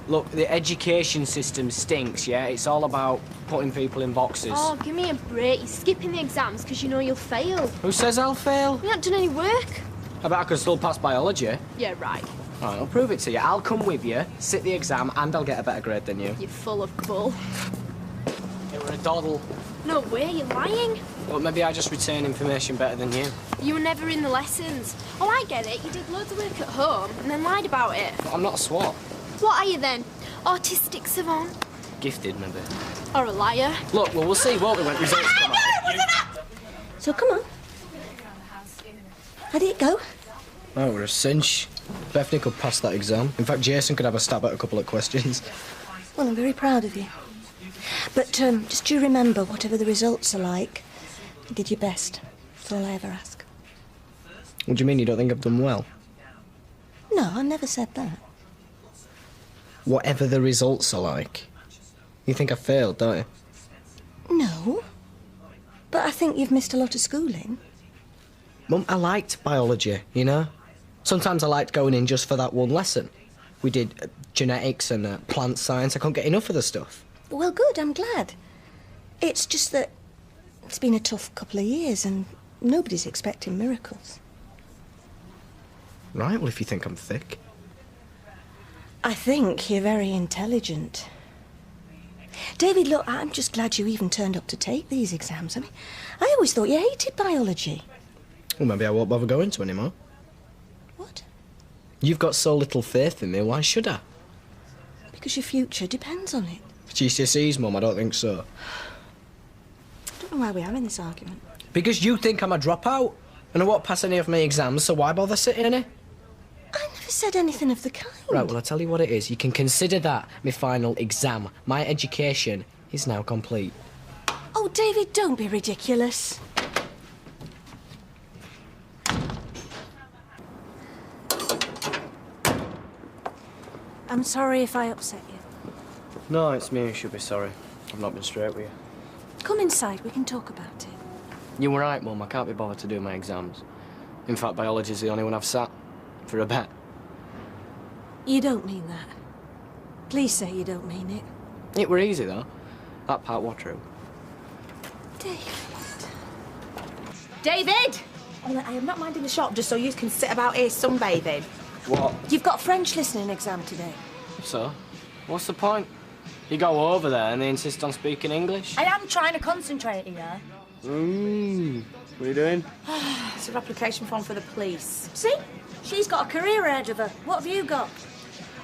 Look, the education system stinks, yeah? It's all about putting people in boxes. Oh, give me a break. You're skipping the exams because you know you'll fail. Who says I'll fail? You haven't done any work. I bet I could still pass biology. Yeah, right. All right, I'll prove it to you. I'll come with you, sit the exam, and I'll get a better grade than you. You're full of bull. You were a doddle. No way, you're lying. Well, maybe I just retain information better than you. You were never in the lessons. Oh, I get it. You did loads of work at home and then lied about it. But I'm not a swot. What are you then? Autistic savant? Gifted, maybe. Or a liar? Look, well, we'll see, won't we, when results come out. So come on. How did it go? Oh, we're a cinch. Bethany could pass that exam. In fact, Jason could have a stab at a couple of questions. Well, I'm very proud of you. But just do remember, whatever the results are like, you did your best. That's all I ever ask. What do you mean you don't think I've done well? No, I never said that. Whatever the results are like. You think I failed, don't you? No. But I think you've missed a lot of schooling. Mum, I liked biology, you know? Sometimes I liked going in just for that one lesson. We did genetics and plant science. I couldn't get enough of the stuff. Well, good, I'm glad. It's just that it's been a tough couple of years and nobody's expecting miracles. Right, well, if you think I'm thick. I think you're very intelligent. David, look, I'm just glad you even turned up to take these exams. I mean, I always thought you hated biology. Well, maybe I won't bother going to anymore. What? You've got so little faith in me, why should I? Because your future depends on it. GCSEs, Mum, I don't think so. I don't know why we're having this argument. Because you think I'm a dropout, and I won't pass any of my exams, so why bother sitting in it? I never said anything of the kind. Right, well, I'll tell you what it is. You can consider that my final exam. My education is now complete. Oh, David, don't be ridiculous. I'm sorry if I upset you. No, it's me who should be sorry. I've not been straight with you. Come inside, we can talk about it. You were right, Mum. I can't be bothered to do my exams. In fact, biology's the only one I've sat for a bet. You don't mean that. Please say you don't mean it. It were easy, though. That part was true. David! Oh, I am not minding the shop just so you can sit about here sunbathing. What? You've got a French listening exam today. So? What's the point? You go over there and they insist on speaking English? I am trying to concentrate here. What are you doing? It's an application form for the police. See? She's got a career ahead of her. What have you got?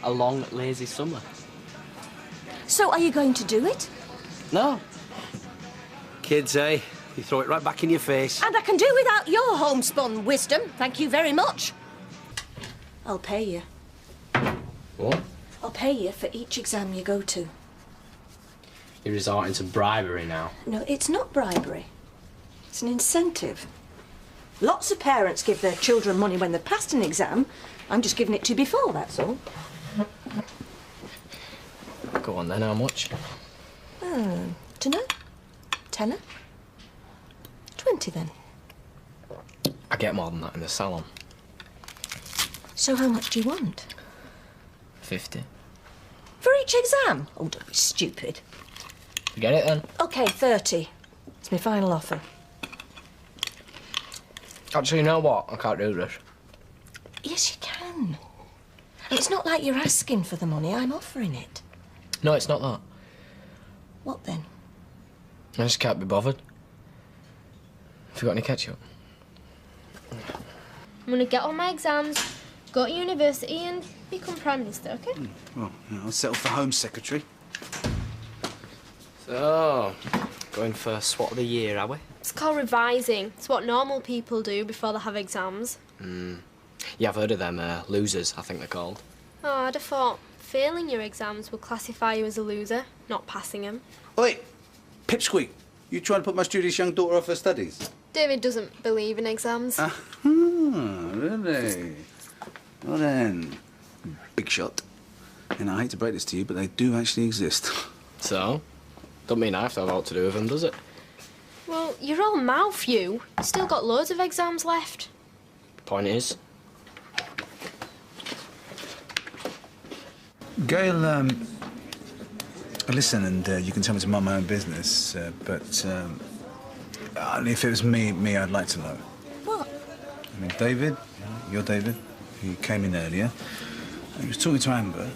A long, lazy summer. So are you going to do it? No. Kids, eh? You throw it right back in your face. And I can do without your homespun wisdom. Thank you very much. I'll pay you. What? I'll pay you for each exam you go to. You're resorting to bribery now. No, it's not bribery. It's an incentive. Lots of parents give their children money when they've passed an exam. I'm just giving it to you before, that's all. Go on then, how much? Dunno. Tenner? 20 then. I get more than that in the salon. So how much do you want? 50. For each exam? Oh, don't be stupid. Forget it then. OK, 30. It's my final offer. Actually, you know what? I can't do this. Yes, you can. It's not like you're asking for the money. I'm offering it. No, it's not that. What then? I just can't be bothered. Have you got any ketchup? I'm going to get on my exams, go to university and become Prime Minister, OK? Well, I'll settle for Home Secretary. So, going for SWAT of the year, are we? It's called revising. It's what normal people do before they have exams. Yeah, I've heard of them, losers, I think they're called. Oh, I'd have thought failing your exams would classify you as a loser, not passing them. Oi, Pipsqueak, you trying to put my studious young daughter off her studies? David doesn't believe in exams. Really? Well then, big shot. And I hate to break this to you, but they do actually exist. So? Don't mean I have to have a lot to do with them, does it? Well, you're all mouth, you. Still got loads of exams left. Point is... Gail, listen, and you can tell me to mind my own business, but if it was me, I'd like to know. What? I mean, David, you're David, he came in earlier. He was talking to Amber,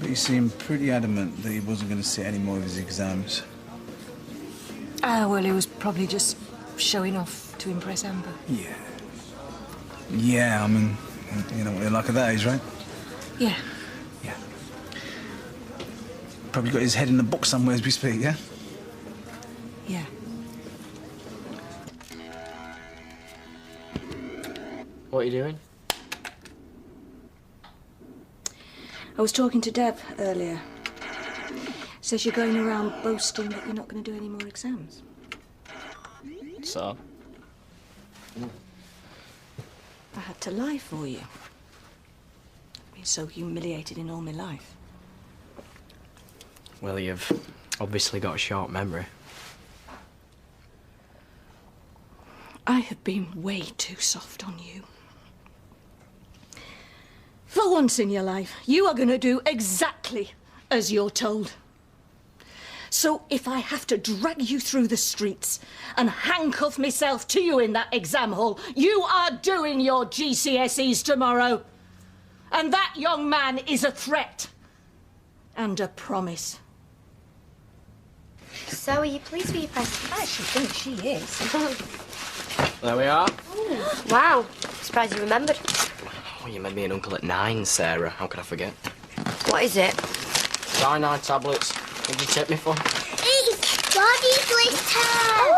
but he seemed pretty adamant that he wasn't going to sit any more of his exams. Well, he was probably just showing off to impress Amber. Yeah. Yeah, I mean, you know what they're like at that age, right? Yeah. Yeah. Probably got his head in the book somewhere as we speak, yeah? Yeah. What are you doing? I was talking to Deb earlier. Says you're going around boasting that you're not going to do any more exams. So? I had to lie for you. I've been so humiliated in all my life. Well, you've obviously got a short memory. I have been way too soft on you. For once in your life, you are going to do exactly as you're told. So if I have to drag you through the streets and handcuff myself to you in that exam hall, you are doing your GCSEs tomorrow. And that young man is a threat and a promise. So, are you pleased with your present? I actually think she is. There we are. Wow, surprised you remembered. Oh, you made me an uncle at 9, Sarah. How could I forget? What is it? Cyanide tablets. What did you take me for? It's body glitter!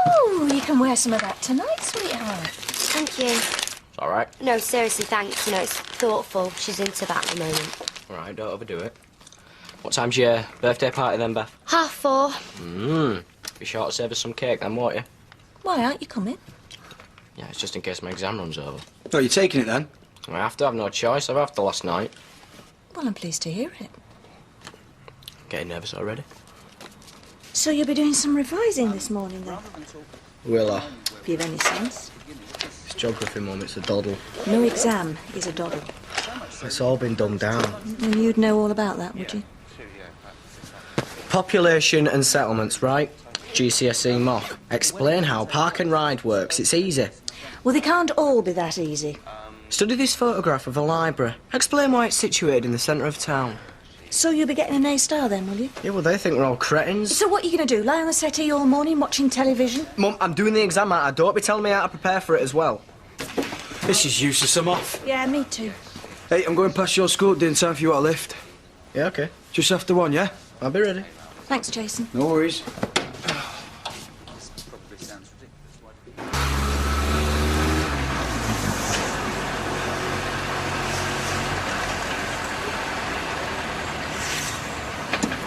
Oh, you can wear some of that tonight, sweetheart. Thank you. It's all right. No, seriously, thanks. You know, it's thoughtful. She's into that at the moment. All right, don't overdo it. What time's your birthday party then, Beth? 4:30. Be sure to save us some cake then, won't you? Why aren't you coming? Yeah, it's just in case my exam runs over. Oh, you're taking it then? I have to have no choice. I've after last night. Well, I'm pleased to hear it. Getting nervous already. So you'll be doing some revising this morning, then? Will I? If you've any sense. It's geography, Mum. It's a doddle. No exam is a doddle. It's all been dumbed down. And you'd know all about that, would you? Population and settlements, right? GCSE mock. Explain how park and ride works. It's easy. Well, they can't all be that easy. Study this photograph of a library. Explain why it's situated in the centre of town. So you'll be getting an A star then, will you? Yeah, well, they think we're all cretins. So what are you going to do, lie on the settee all morning watching television? Mum, I'm doing the exam, I don't be telling me how to prepare for it as well. This is useless, I'm off. Yeah, me too. Hey, I'm going past your school, doing time for you at a lift. Yeah, OK. Just after 1, yeah? I'll be ready. Thanks, Jason. No worries.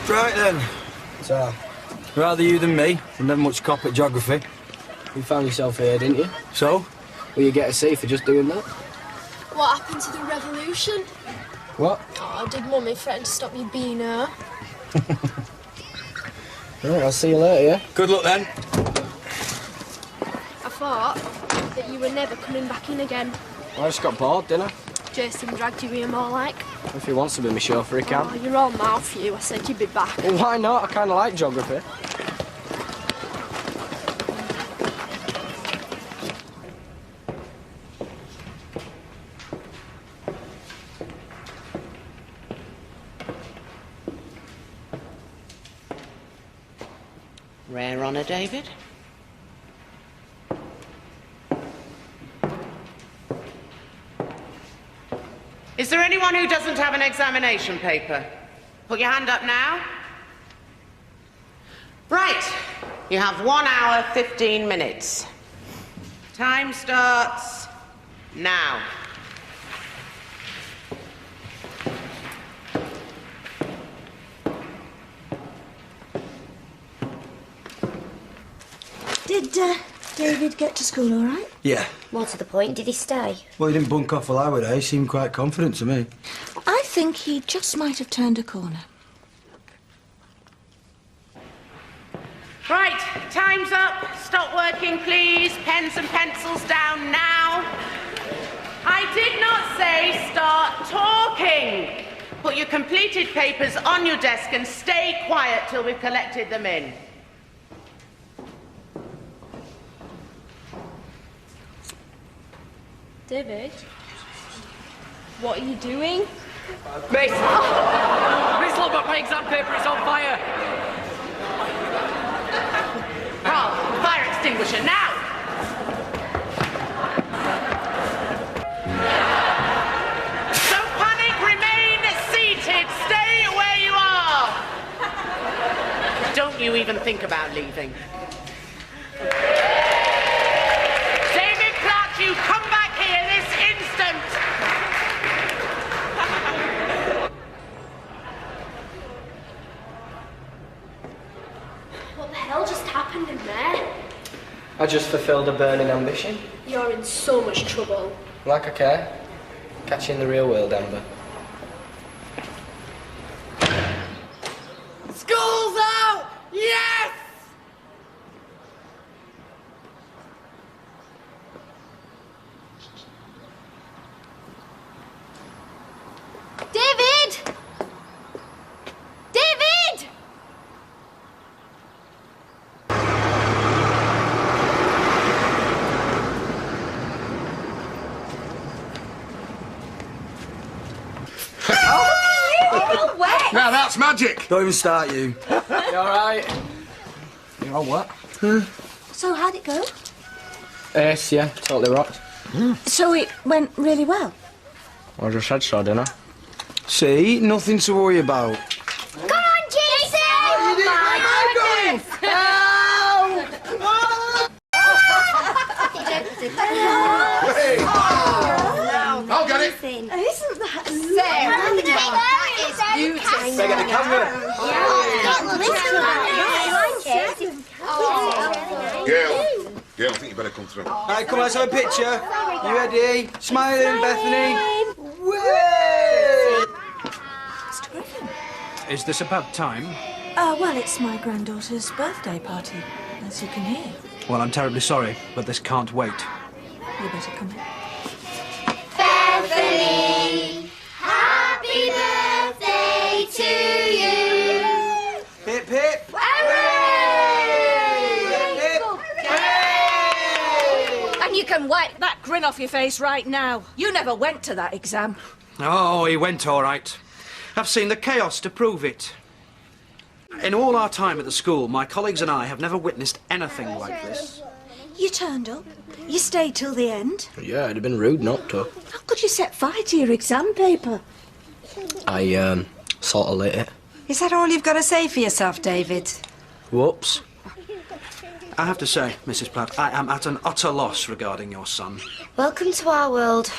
Right then. So, rather you than me. I'm never much cop at geography. You found yourself here, didn't you? So? Will you get a C for just doing that? What happened to the revolution? What? Oh, did Mummy threaten to stop you being her? Right, I'll see you later, yeah? Good luck then. I thought that you were never coming back in again. I just got bored, didn't I? Jason dragged you here more like. If he wants to be my chauffeur, he can. Oh, you're all mouth, you. I said you'd be back. Well, why not? I kind of like geography. Rare honour, David. Is there anyone who doesn't have an examination paper? Put your hand up now. Right. You have 1 hour, 15 minutes. Time starts now. Did David get to school all right? Yeah. More to the point, did he stay? Well, he didn't bunk off while I was there. He seemed quite confident to me. I think he just might have turned a corner. Right, time's up. Stop working, please. Pens and pencils down now. I did not say start talking. Put your completed papers on your desk and stay quiet till we've collected them in. David? What are you doing? Miss! Miss, look, my exam paper is on fire! Carl, fire extinguisher, now! Don't panic, remain seated, stay where you are! Don't you even think about leaving. David Platt, you come back here this instant! What the hell just happened in there? I just fulfilled a burning ambition. You're in so much trouble. Like I care. Catch you in the real world, Amber. School's out! Yes! David! David! Oh, wet. Now that's magic. Don't even start, you. You alright? You all what? So how'd it go? Ace, yeah, totally rocked. So it went really well. I just said so, didn't I? See, nothing to worry about. Come on, Jason! You did where am I going? Hey. I'll get it. Isn't that That is beautiful. Better get the camera. Gail, I think you better come through. Right, come on, let's have a picture. You ready? Smiling, Bethany. Way! Is this about time? Well, it's my granddaughter's birthday party, as you can hear. Well, I'm terribly sorry, but this can't wait. You better come in. Bethany, happy birthday to you. Hip, hip. wipe that grin off your face right now. You never went to that exam. Oh, he went all right. I've seen the chaos to prove it. In all our time at the school, my colleagues and I have never witnessed anything like this. You turned up. You stayed till the end. Yeah, it'd have been rude not to. How could you set fire to your exam paper? I, sort of lit it. Is that all you've got to say for yourself, David? Whoops. I have to say, Mrs. Platt, I am at an utter loss regarding your son. Welcome to our world.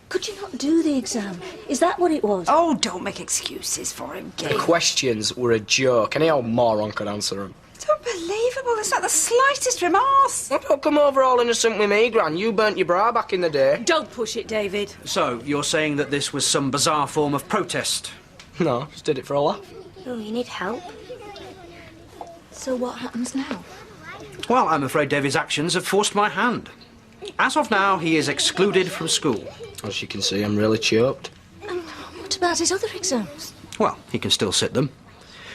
Could you not do the exam? Is that what it was? Oh, don't make excuses for him, The Gabe. questions were a joke. Any old moron could answer them. It's unbelievable. There's not the slightest remorse. Oh, don't come over all innocent with me, Gran. You burnt your bra back in the day. Don't push it, David. So, you're saying that this was some bizarre form of protest? No, just did it for a laugh. Oh, you need help? So what happens now? Well, I'm afraid David's actions have forced my hand. As of now, he is excluded from school. As you can see, I'm really choked. And what about his other exams? Well, he can still sit them,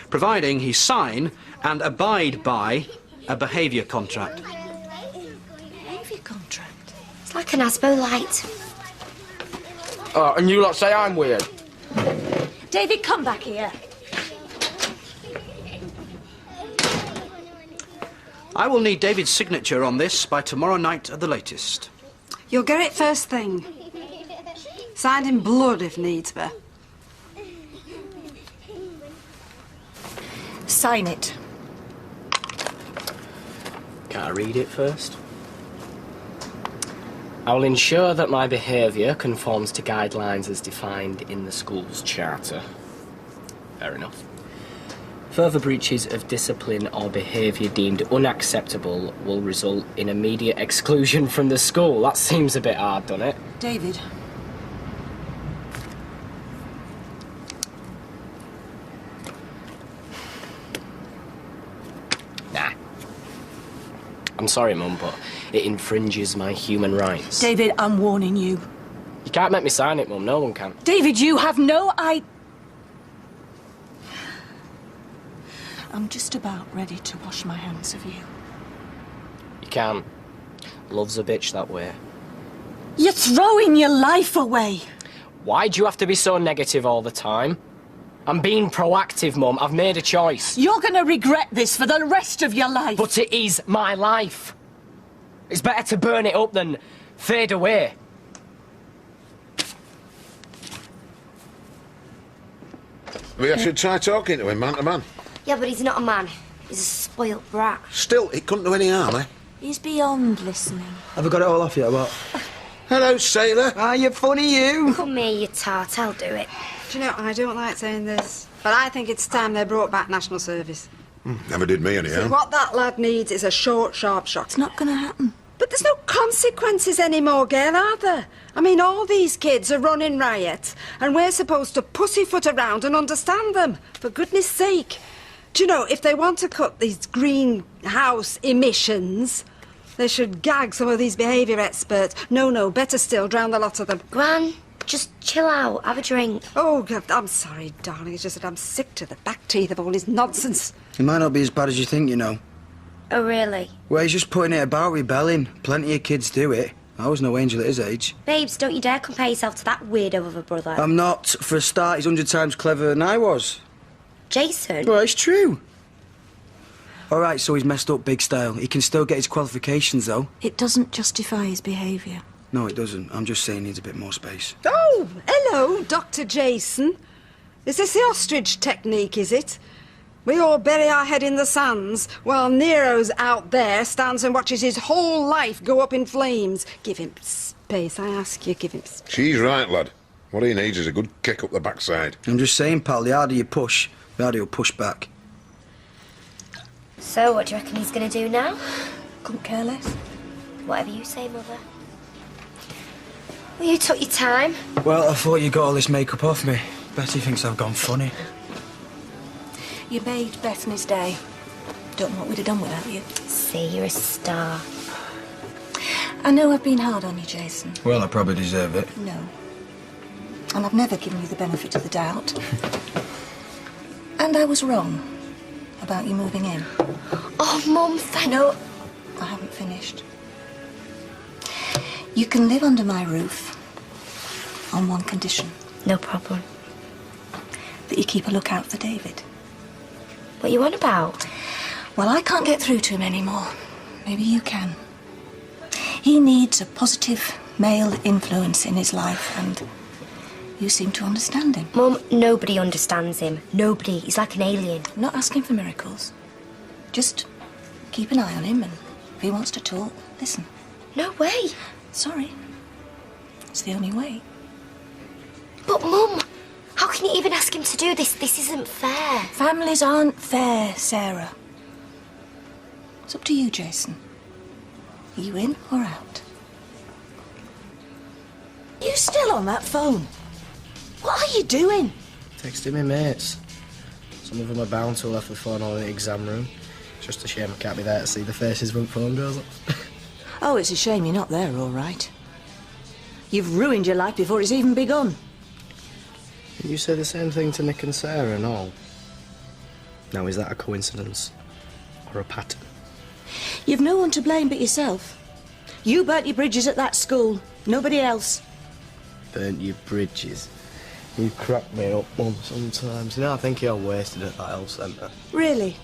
providing he sign and abide by a behaviour contract. Behaviour contract? It's like an Asbo light. Oh, and you lot say I'm weird. David, come back here. I will need David's signature on this by tomorrow night at the latest. You'll get it first thing. Signed in blood if needs be. Sign it. Can I read it first? I will ensure that my behaviour conforms to guidelines as defined in the school's charter. Fair enough. Further breaches of discipline or behaviour deemed unacceptable will result in immediate exclusion from the school. That seems a bit hard, doesn't it? David. Nah. I'm sorry, Mum, but it infringes my human rights. David, I'm warning you. You can't make me sign it, Mum. No one can. David, you have no idea. I'm just about ready to wash my hands of you. You can. Love's a bitch that way. You're throwing your life away. Why do you have to be so negative all the time? I'm being proactive, Mum. I've made a choice. You're going to regret this for the rest of your life. But it is my life. It's better to burn it up than fade away. Maybe I should try talking to him man to man. Yeah, but he's not a man. He's a spoilt brat. Still, it couldn't do any harm, eh? He's beyond listening. Have I got it all off yet, what? Hello, sailor. Ah, you're funny, you. Come here, you tart. I'll do it. Do you know, I don't like saying this, but I think it's time they brought back national service. Never did me any See, harm. what that lad needs is a short, sharp shock. It's not going to happen. But there's no consequences anymore, Gail, are there? I mean, all these kids are running riot, and we're supposed to pussyfoot around and understand them, for goodness sake. Do you know, if they want to cut these greenhouse emissions, they should gag some of these behaviour experts. No, better still, drown the lot of them. Gran, just chill out, have a drink. Oh, God, I'm sorry, darling. It's just that I'm sick to the back teeth of all his nonsense. It might not be as bad as you think, you know. Oh, really? Well, he's just putting it about, rebelling. Plenty of kids do it. I was no angel at his age. Babes, don't you dare compare yourself to that weirdo of a brother. I'm not. For a start, he's 100 times cleverer than I was. Jason? Well, it's true. All right, so he's messed up big style. He can still get his qualifications, though. It doesn't justify his behaviour. No, it doesn't. I'm just saying he needs a bit more space. Oh, hello, Dr. Jason. Is this the ostrich technique, is it? We all bury our head in the sands, while Nero's out there stands and watches his whole life go up in flames. Give him space, I ask you, give him space. She's right, lad. What he needs is a good kick up the backside. I'm just saying, pal, the harder you push, the harder he'll push back. So, what do you reckon he's going to do now? Couldn't care less. Whatever you say, Mother. Well, you took your time. Well, I thought you got all this makeup off me. Betty thinks I've gone funny. You made Bethany's day. Don't know what we'd have done without you. See, you're a star. I know I've been hard on you, Jason. Well, I probably deserve it. No. And I've never given you the benefit of the doubt. And I was wrong about you moving in. Oh, Mum, thank... No, I haven't finished. You can live under my roof on one condition. No problem. That you keep a lookout for David. What you on about? Well, I can't get through to him anymore. Maybe you can. He needs a positive male influence in his life, and you seem to understand him. Mum, nobody understands him. Nobody. He's like an alien. I'm not asking for miracles. Just keep an eye on him, and if he wants to talk, listen. No way. Sorry. It's the only way. But, Mum, how can you even ask him to do this? This isn't fair. Families aren't fair, Sarah. It's up to you, Jason. Are you in or out? You still on that phone? What are you doing? Texting me mates. Some of them are bound to have left the phone on in the exam room. It's just a shame I can't be there to see the faces when phone goes up. Oh, it's a shame you're not there, all right. You've ruined your life before it's even begun. You say the same thing to Nick and Sarah and all. Now, is that a coincidence or a pattern? You've no one to blame but yourself. You burnt your bridges at that school, nobody else. Burnt your bridges? You crack me up, Mum, sometimes. You know, I think you're wasted at that health centre. Really?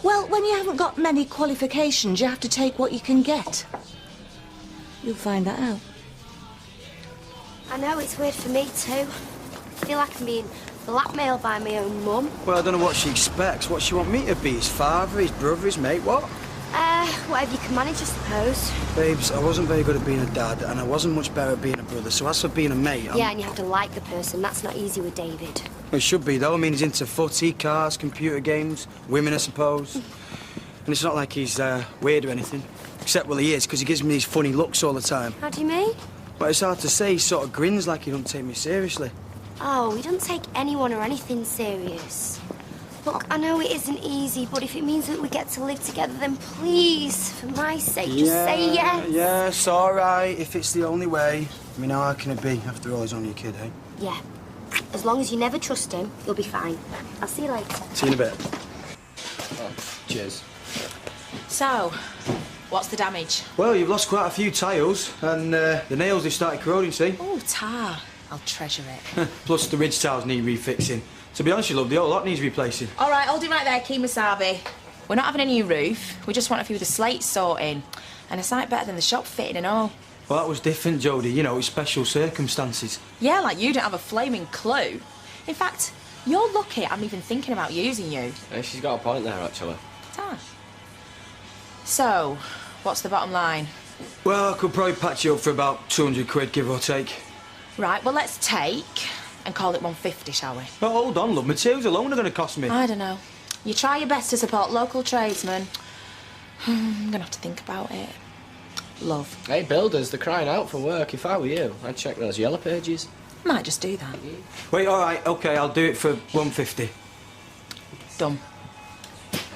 Well, when you haven't got many qualifications, you have to take what you can get. You'll find that out. I know, it's weird for me too. I feel like I'm being blackmailed by my own mum. Well, I don't know what she expects. What she want me to be? His father, his brother, his mate, what? Whatever you can manage, I suppose. Babes, I wasn't very good at being a dad, and I wasn't much better at being a brother, so as for being a mate, Yeah, and you have to like the person. That's not easy with David. It should be, though. I mean, he's into footy, cars, computer games, women, I suppose. And it's not like he's weird or anything. Except, well, he is, because he gives me these funny looks all the time. How do you mean? But it's hard to say. He sort of grins like he don't take me seriously. Oh, he doesn't take anyone or anything serious. Look, I know it isn't easy, but if it means that we get to live together, then please, for my sake, just say yes. Yes, all right, if it's the only way. I mean, how hard can it be? After all, he's only a kid, eh? Yeah. As long as you never trust him, you'll be fine. I'll see you later. See you in a bit. Oh, cheers. So, what's the damage? Well, you've lost quite a few tiles, and the nails have started corroding, see? Oh, tar. I'll treasure it. Plus, the ridge tiles need refixing. To be honest, you love, the whole lot needs replacing. All right, hold it right there, Kemosabe. We're not having a new roof. We just want a few of the slates sorting. And a sight better than the shop fitting and all. Well, that was different, Jodie. You know, it's special circumstances. Yeah, like you don't have a flaming clue. In fact, you're lucky I'm even thinking about using you. Yeah, she's got a point there, actually. Ah. So, what's the bottom line? Well, I could probably patch you up for about 200 quid, give or take. Right, well, let's take and call it 150, shall we? But hold on, love. Materials alone are going to cost me. I don't know. You try your best to support local tradesmen. I'm going to have to think about it. Love. Hey, builders, they're crying out for work. If I were you, I'd check those yellow pages. Might just do that. Wait, all right, OK, I'll do it for 150. Done.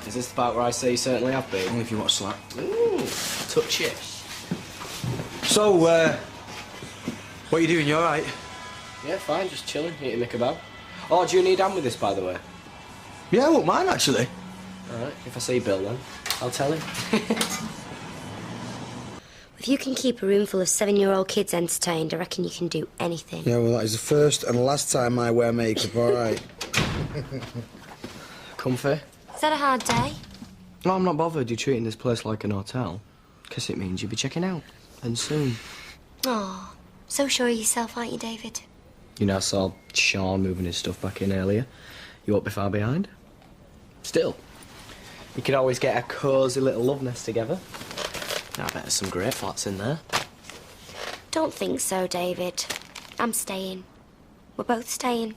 Is this about where I say you certainly have been? Only if you want a slap. Ooh, touch it. So, what are you doing? You all right? Yeah, fine, just chilling, eating my kebab. Oh, do you need hand with this, by the way? Yeah, I won't mind, actually. All right, if I see Bill, then, I'll tell him. If you can keep a room full of 7-year-old kids entertained, I reckon you can do anything. Yeah, well, that is the first and last time I wear makeup, all right? Comfy? Is that a hard day? No, I'm not bothered. You're treating this place like an hotel. Guess it means you'll be checking out. And soon. Oh, so sure of yourself, aren't you, David? You know, I saw Sean moving his stuff back in earlier. You won't be far behind. Still, you could always get a cosy little love nest together. I bet there's some great flats in there. Don't think so, David. I'm staying. We're both staying.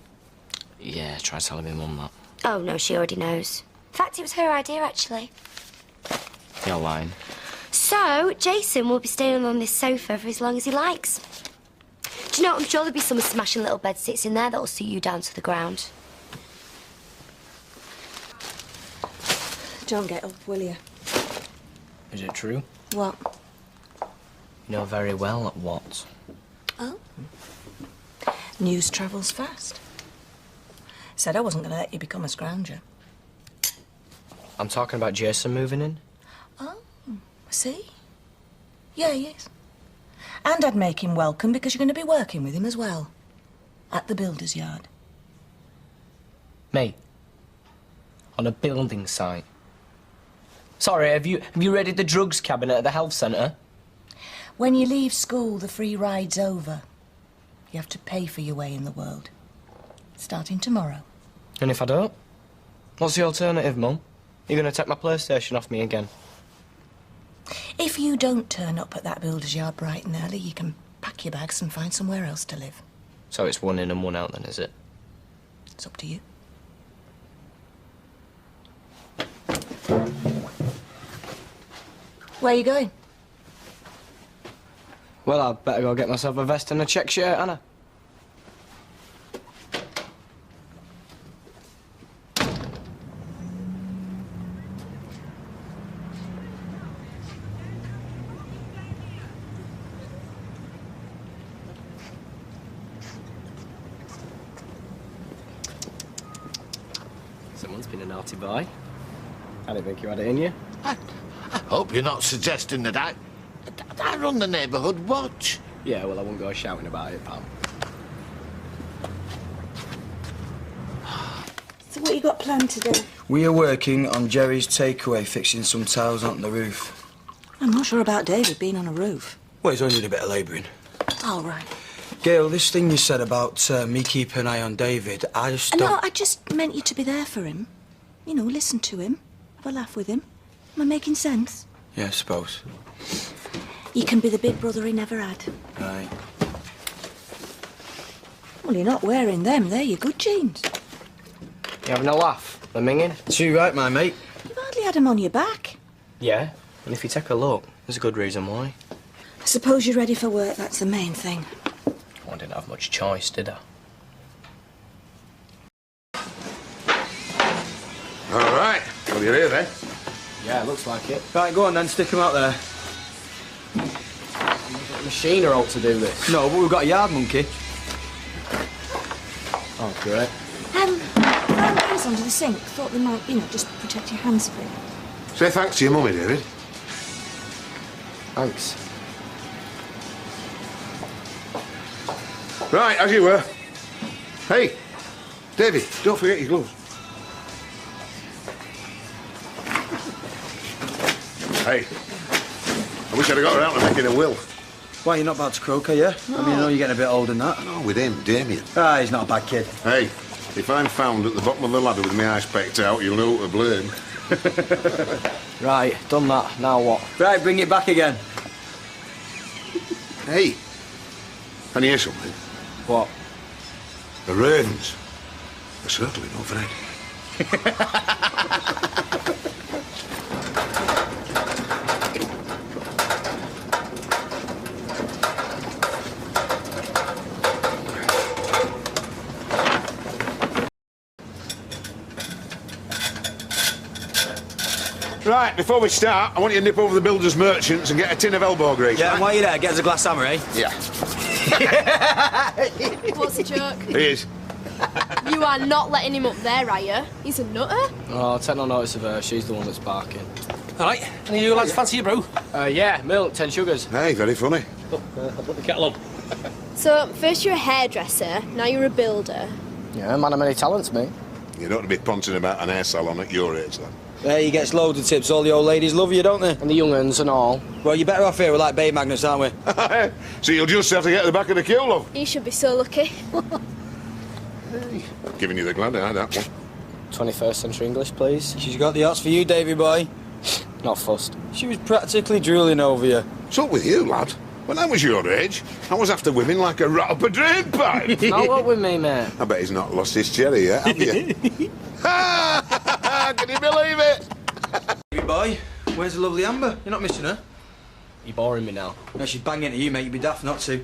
Yeah, try telling my mum that. Oh, no, she already knows. In fact, it was her idea, actually. You're lying. So, Jason will be staying on this sofa for as long as he likes. Do you know, I'm sure there'll be some smashing little bed sits in there that'll suit you down to the ground. Don't get up, will you? Is it true? What? You know very well what. Oh? News travels fast. Said I wasn't going to let you become a scrounger. I'm talking about Jason moving in. Oh, see? Yeah, he is. And I'd make him welcome because you're going to be working with him as well. At the builder's yard. Me? On a building site? Sorry, have you raided the drugs cabinet at the health centre? When you leave school, the free ride's over. You have to pay for your way in the world. Starting tomorrow. And if I don't? What's the alternative, Mum? You're going to take my PlayStation off me again? If you don't turn up at that builder's yard bright and early, you can pack your bags and find somewhere else to live. So it's one in and one out then, is it? It's up to you. Where are you going? Well, I'd better go get myself a vest and a check shirt, Anna. Someone's been a naughty boy. I didn't think you had it in you. I hope you're not suggesting that I run the neighbourhood watch. Yeah, well, I won't go shouting about it, pal. So what you got planned today? We are working on Jerry's takeaway, fixing some tiles on the roof. I'm not sure about David being on a roof. Well, he's only did a bit of labouring. Oh, right. Gail, this thing you said about me keeping an eye on David, I just don't... No, I just meant you to be there for him. You know, listen to him, have a laugh with him. Am I making sense? Yeah, I suppose. You can be the big brother he never had. Right. Well, you're not wearing them. They're your good jeans. You having a laugh? The minging? Too right, my mate. You've hardly had them on your back. Yeah, and if you take a look, there's a good reason why. I suppose you're ready for work, that's the main thing. Well, I didn't have much choice, did I? All right. Well, you're here, then. Yeah, it looks like it. Right, go on then, stick him out there. The machine are all to do this. No, but we've got a yard monkey. Oh, great. Found these under the sink. Thought they might, you know, just protect your hands a bit. Say thanks to your mummy, David. Thanks. Right, as you were. Hey, David, don't forget your gloves. Hey, I wish I'd have got around to making a will. Why, you're not about to croak, are you? No. I mean, I know you're getting a bit older than that. No, with him, Damien. Ah, he's not a bad kid. Hey, if I'm found at the bottom of the ladder with my eyes pecked out, you'll know who to blame. Right, done that. Now what? Right, bring it back again. Hey, can you hear something? What? The ravens are circling overhead. Right, before we start, I want you to nip over the builder's merchants and get a tin of elbow grease. Yeah, right? and while you're there, get us a glass hammer, eh? Yeah. What's the joke? He is. You are not letting him up there, are you? He's a nutter. Oh, take no notice of her. She's the one that's barking. All right, any of you lads fancy a brew? Yeah, milk, 10 sugars. Hey, very funny. Look, I'll put the kettle on. So, first you're a hairdresser, now you're a builder. Yeah, man of many talents, mate. You don't want to be punching about an hair salon at your age, lad. Yeah, he gets loads of tips. All the old ladies love you, don't they? And the young uns and all. Well, you're better off here. We're like Bay Magnets, aren't we? So you'll just have to get to the back of the queue, love. You should be so lucky. Giving you the glad eye, that one. 21st century English, please. She's got the hots for you, Davy boy. Not fussed. She was practically drooling over you. What's up with you, lad? When I was your age, I was after women like a rat up a drain pipe. Not what with me, mate. I bet he's not lost his cherry yet, have you? Can you believe it? Davy boy, where's the lovely Amber? You're not missing her? You're boring me now. No, she's banging at you, mate. You'd be daft not to.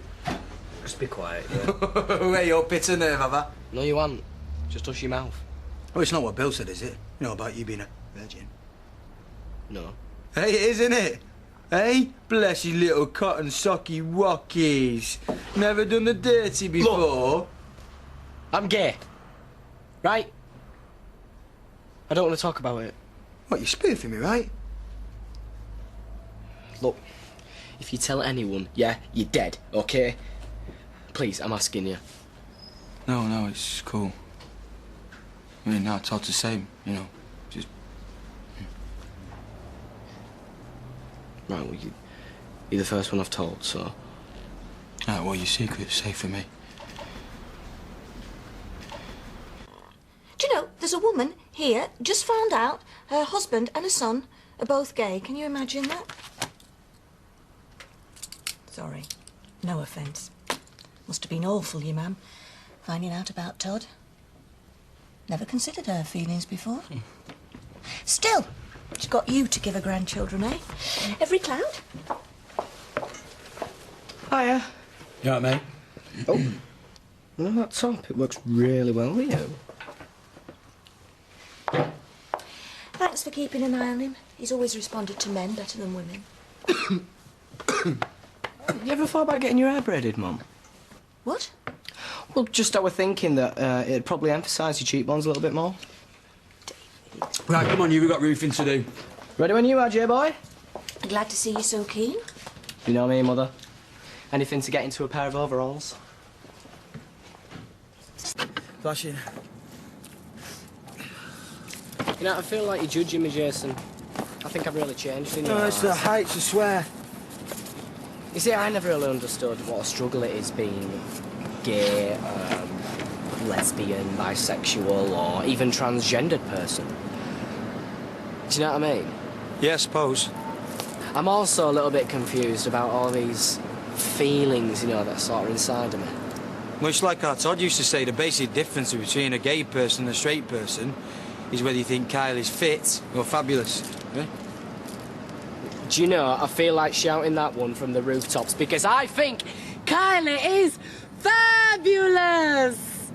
Just be quiet, yeah. Where your pit of nerve, have I? No, you aren't. Just hush your mouth. Oh, it's not what Bill said, is it? You know about you being a virgin. No. Hey, it is, isn't it? Hey, bless you little cotton socky wockies. Never done the dirty before. Look, I'm gay. Right? I don't want to talk about it. What, you're spoofing me, right? Look, If you tell anyone, yeah, you're dead, okay? Please, I'm asking you. No, it's cool. I mean, now Todd's the same, you know. Just... Right, well, you're the first one I've told, so... Right, well, your secret's safe for me. Do you know, there's a woman here, just found out her husband and her son are both gay. Can you imagine that? Sorry. No offence. Must have been awful, you, ma'am, finding out about Todd. Never considered her feelings before. Still, she's got you to give her grandchildren, eh? Every cloud? Hiya. You all right, mate? Oh. Well, that top, it works really well with you. Thanks for keeping an eye on him. He's always responded to men better than women. You ever thought about getting your hair braided, Mum? What? Well, just I was thinking that it'd probably emphasise your cheekbones a little bit more. Right, come on, we've got roofing to do. Ready when you are, J-boy? Glad to see you so keen. You know me, Mother. Anything to get into a pair of overalls. Flashing. You know, I feel like you're judging me, Jason. I think I've really changed in your No, it's the eyes. heights, I swear. You see, I never really understood what a struggle it is being gay, lesbian, bisexual, or even transgendered person. Do you know what I mean? Yeah, I suppose. I'm also a little bit confused about all these feelings, you know, that are sort of inside of me. Well, it's like our Todd used to say, the basic difference between a gay person and a straight person is whether you think Kyle is fit or fabulous. Yeah? Do you know, I feel like shouting that one from the rooftops because I think Kylie is fabulous!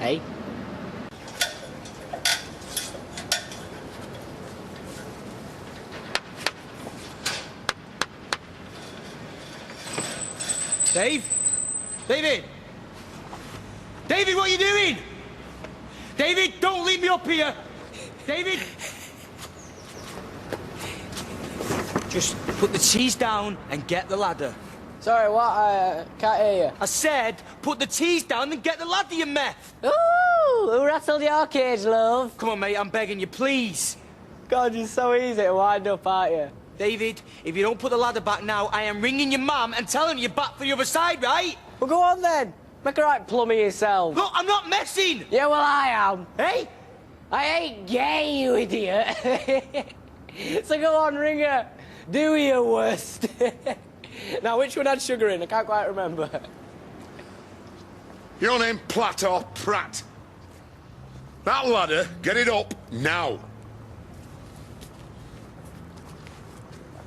Hey? Dave? David? David, what are you doing? David, don't leave me up here! David! Just put the teas down and get the ladder. Sorry, what? I can't hear you. I said, put the teas down and get the ladder, you meth! Ooh! Who rattled your cage, love? Come on, mate, I'm begging you, please. God, you're so easy to wind up, aren't you? David, if you don't put the ladder back now, I am ringing your mum and telling her you're back for the other side, right? Well, go on then. Make a right plumber yourself. Look, I'm not messing! Yeah, well, I am. Hey? I ain't gay, you idiot. So go on, ring her. Do your worst. Now, which one had sugar in? I can't quite remember. Your name Platt or Pratt? That ladder, get it up now.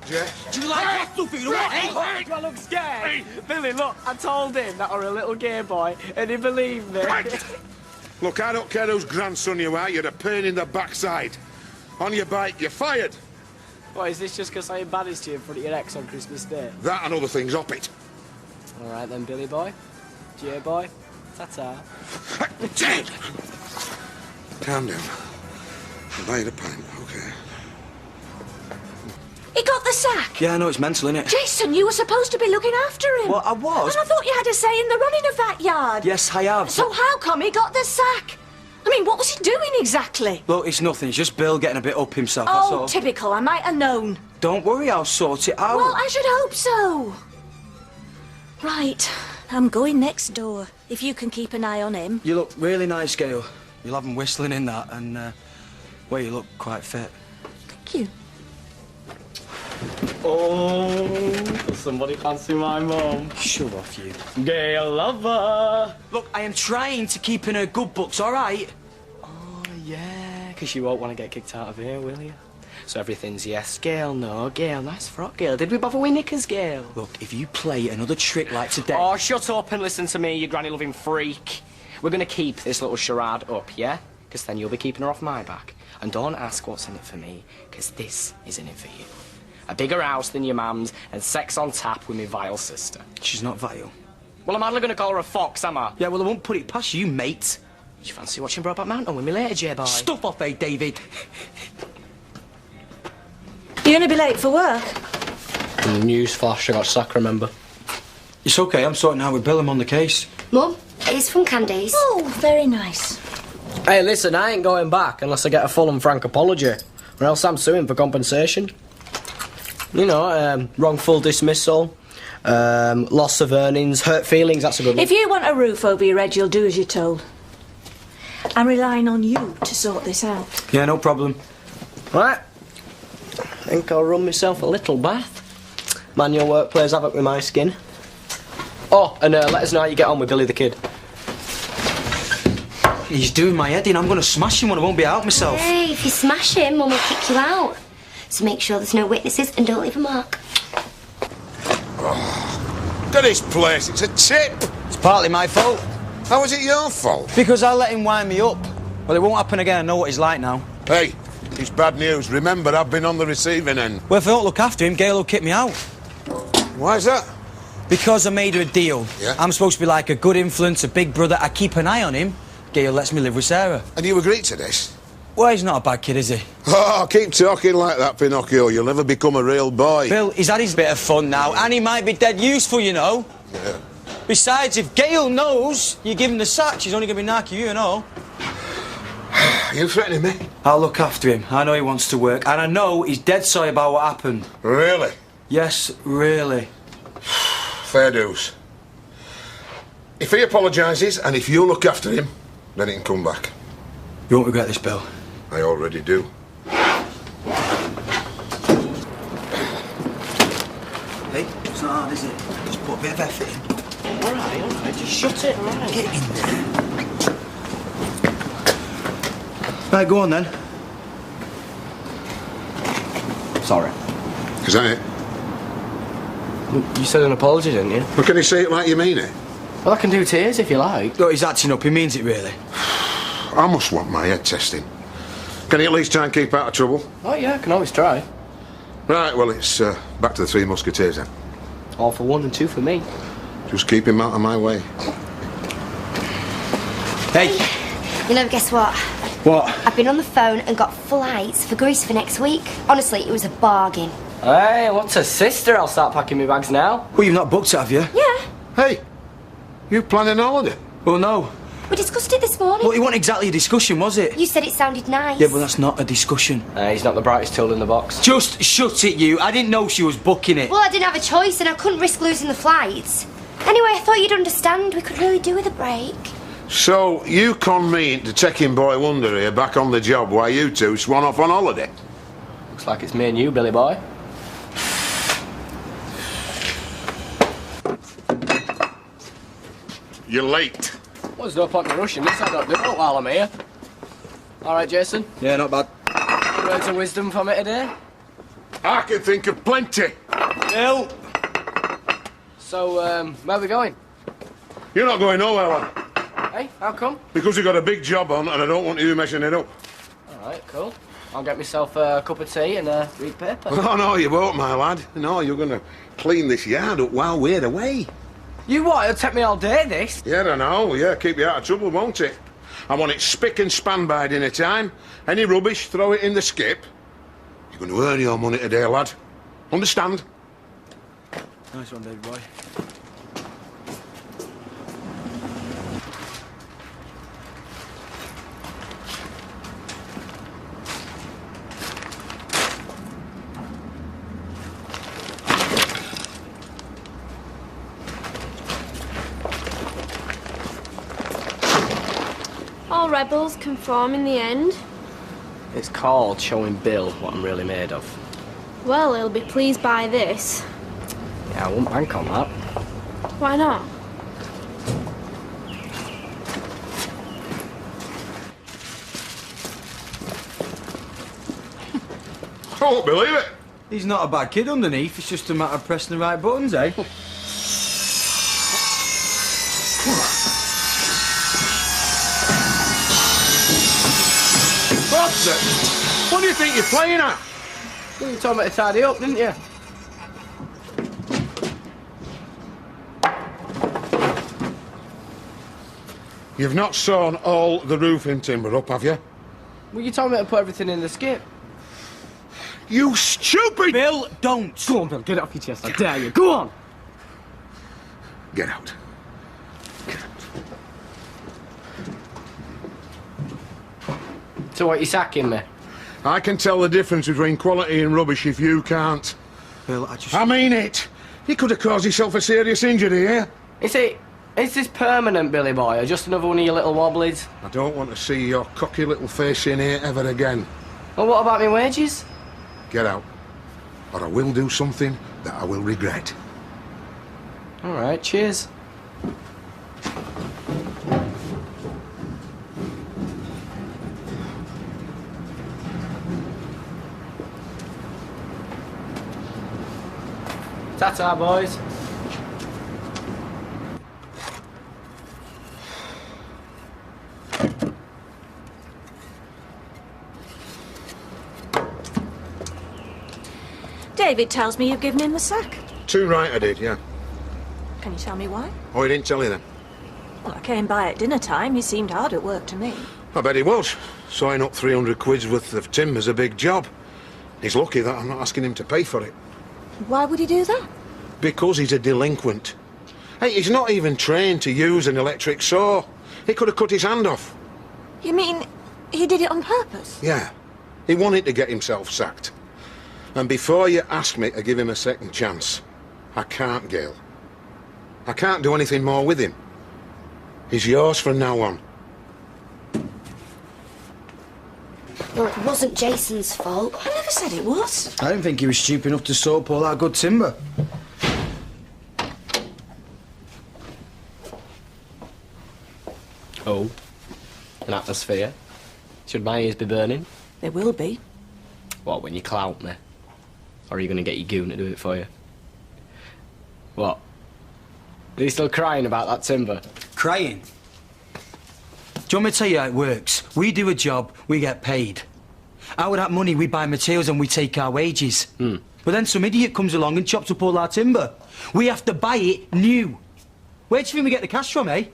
Jess? Do you like that stuff, you know what? Hey, do I look scared? Billy, look, I told him that I were a little gay boy, and he believed me. Look, I don't care whose grandson you are, you're a pain in the backside. On your bike, you're fired. What, is this just because I embarrassed you in front of your ex on Christmas Day? That and other things, up it. All right then, Billy boy. J boy. Ta-ta. Calm down. I'll buy you a pint, okay? He got the sack. Yeah, I know, it's mental, innit? Jason, you were supposed to be looking after him. Well, I was. And I thought you had a say in the running of that yard. Yes, I have. So how come he got the sack? I mean, what was he doing exactly? Look, it's nothing. It's just Bill getting a bit up himself, that's Oh, all. typical. I might have known. Don't worry, I'll sort it out. Well, I should hope so. Right. I'm going next door, if you can keep an eye on him. You look really nice, Gail. You'll have him whistling in that, and, well, you look quite fit. Thank you. Oh, does somebody fancy my mum? Shut off, you. Gay lover. Look, I am trying to keep in her good books, all right? Oh, yeah, because you won't want to get kicked out of here, will you? So everything's yes, Gail, no, Gail, nice frock, Gail. Did we bother with knickers, Gail? Look, if you play another trick like today... Oh, shut up and listen to me, you granny-loving freak. We're going to keep this little charade up, yeah? Because then you'll be keeping her off my back. And don't ask what's in it for me, because this is in it for you. A bigger house than your mum's and sex on tap with me vile sister. She's not vile. Well, I'm hardly going to call her a fox, am I? Yeah, well, I won't put it past you, mate. Do you fancy watching Brokeback Mountain with me later, J-boy? Stuff off, eh, David? You're going to be late for work. Newsflash, I got sacked, remember? It's okay, I'm sorting out with Bill. I'm on the case. Mum, it's from Candice. Oh, very nice. Hey, listen, I ain't going back unless I get a full and frank apology, or else I'm suing for compensation. You know, wrongful dismissal, loss of earnings, hurt feelings, that's a good one. If you want a roof over your head, you'll do as you're told. I'm relying on you to sort this out. Yeah, no problem. Right. I think I'll run myself a little bath. Manual work plays havoc with my skin. Oh, and let us know how you get on with Billy the Kid. He's doing my head in. I'm going to smash him when I won't be out myself. Hey, if you smash him, Mum will kick you out. So make sure there's no witnesses and don't leave a mark. Oh, look at this place. It's a tip. It's partly my fault. How is it your fault? Because I let him wind me up. Well, it won't happen again. I know what he's like now. Hey, it's bad news. Remember, I've been on the receiving end. Well, if I don't look after him, Gail will kick me out. Why is that? Because I made her a deal. Yeah? I'm supposed to be like a good influence, a big brother. I keep an eye on him. Gail lets me live with Sarah. And you agreed to this? Well, he's not a bad kid, is he? Oh, keep talking like that, Pinocchio. You'll never become a real boy. Bill, he's had his bit of fun now, and he might be dead useful, you know. Yeah. Besides, if Gail knows you give him the sack, she's only going to be narky you, you know. Are you threatening me? I'll look after him. I know he wants to work, and I know he's dead sorry about what happened. Really? Yes, really. Fair dues. If he apologises, and if you look after him, then he can come back. You won't regret this, Bill. I already do. Hey, it's not hard, is it? Just put a bit of effort in. All right, just shut it, all right. Get in there. Right, go on then. Sorry. Is that it? You said an apology, didn't you? Well, can you say it like you mean it? Well, I can do tears if you like. Look, he's acting up. He means it, really. I must want my head testing. Can you at least try and keep out of trouble? Oh, yeah, I can always try. Right, well, it's back to the Three Musketeers then. All for one and two for me. Just keep him out of my way. Hey! You know, guess what? What? I've been on the phone and got flights for Greece for next week. Honestly, it was a bargain. Hey, what's a sister? I'll start packing my bags now. Well, you've not booked it, have you? Yeah. Hey, you planning a holiday? Well, no. We discussed it this morning. Well, it wasn't exactly a discussion, was it? You said it sounded nice. Yeah, but that's not a discussion. He's not the brightest tool in the box. Just shut it, you. I didn't know she was booking it. Well, I didn't have a choice and I couldn't risk losing the flights. Anyway, I thought you'd understand. We could really do with a break. So, you con me into taking Boy Wonder here back on the job while you two swan off on holiday? Looks like it's me and you, Billy boy. You're late. Well, there's no point in rushing this. I don't do it while I'm here. All right, Jason? Yeah, not bad. Any words of wisdom for me today? I can think of plenty. Bill! So, where are we going? You're not going nowhere, lad. Hey, how come? Because you've got a big job on and I don't want you messing it up. All right, cool. I'll get myself a cup of tea and read paper. Oh, no, you won't, my lad. No, you're going to clean this yard up while we're away. You what? It'll take me all day, this? Yeah, I know. Yeah, keep you out of trouble, won't it? I want it spick and span by dinner time. Any rubbish, throw it in the skip. You're going to earn your money today, lad. Understand? Nice one, David boy. All rebels conform in the end. It's called showing Bill what I'm really made of. Well, he'll be pleased by this. Yeah, I won't bank on that. Why not? I won't believe it. He's not a bad kid underneath. It's just a matter of pressing the right buttons, eh? What's it? What do you think you're playing at? Well, you told me to tidy up, didn't you? You've not sawn all the roofing timber up, have you? Well, you told me to put everything in the skip. You stupid... Bill, don't! Go on, Bill, get it off your chest, I dare you. Go on! Get out. So what, you sacking me? I can tell the difference between quality and rubbish if you can't. Bill, I just... I mean it. He could have caused himself a serious injury here. Is this permanent, Billy boy, or just another one of your little wobblies? I don't want to see your cocky little face in here ever again. Well, what about my wages? Get out, or I will do something that I will regret. All right, cheers. Ta-ta, boys. David tells me you've given him the sack. Too right I did, yeah. Can you tell me why? Oh, he didn't tell you then? Well, I came by at dinner time. He seemed hard at work to me. I bet he was. Signing up 300 quid's worth of timber's a big job. He's lucky that I'm not asking him to pay for it. Why would he do that? Because he's a delinquent. Hey, he's not even trained to use an electric saw. He could have cut his hand off. You mean he did it on purpose? Yeah. He wanted to get himself sacked. And before you ask me to give him a second chance, I can't, Gail. I can't do anything more with him. He's yours from now on. Well, it wasn't Jason's fault. I never said it was. I didn't think he was stupid enough to saw up all that good timber. Oh, an atmosphere. Should my ears be burning? There will be. What, when you clout me? Or are you going to get your goon to do it for you? What? Are you still crying about that timber? Crying? Do you want me to tell you how it works? We do a job, we get paid. Out of that money, we buy materials and we take our wages. But then some idiot comes along and chops up all our timber. We have to buy it new. Where do you think we get the cash from, eh?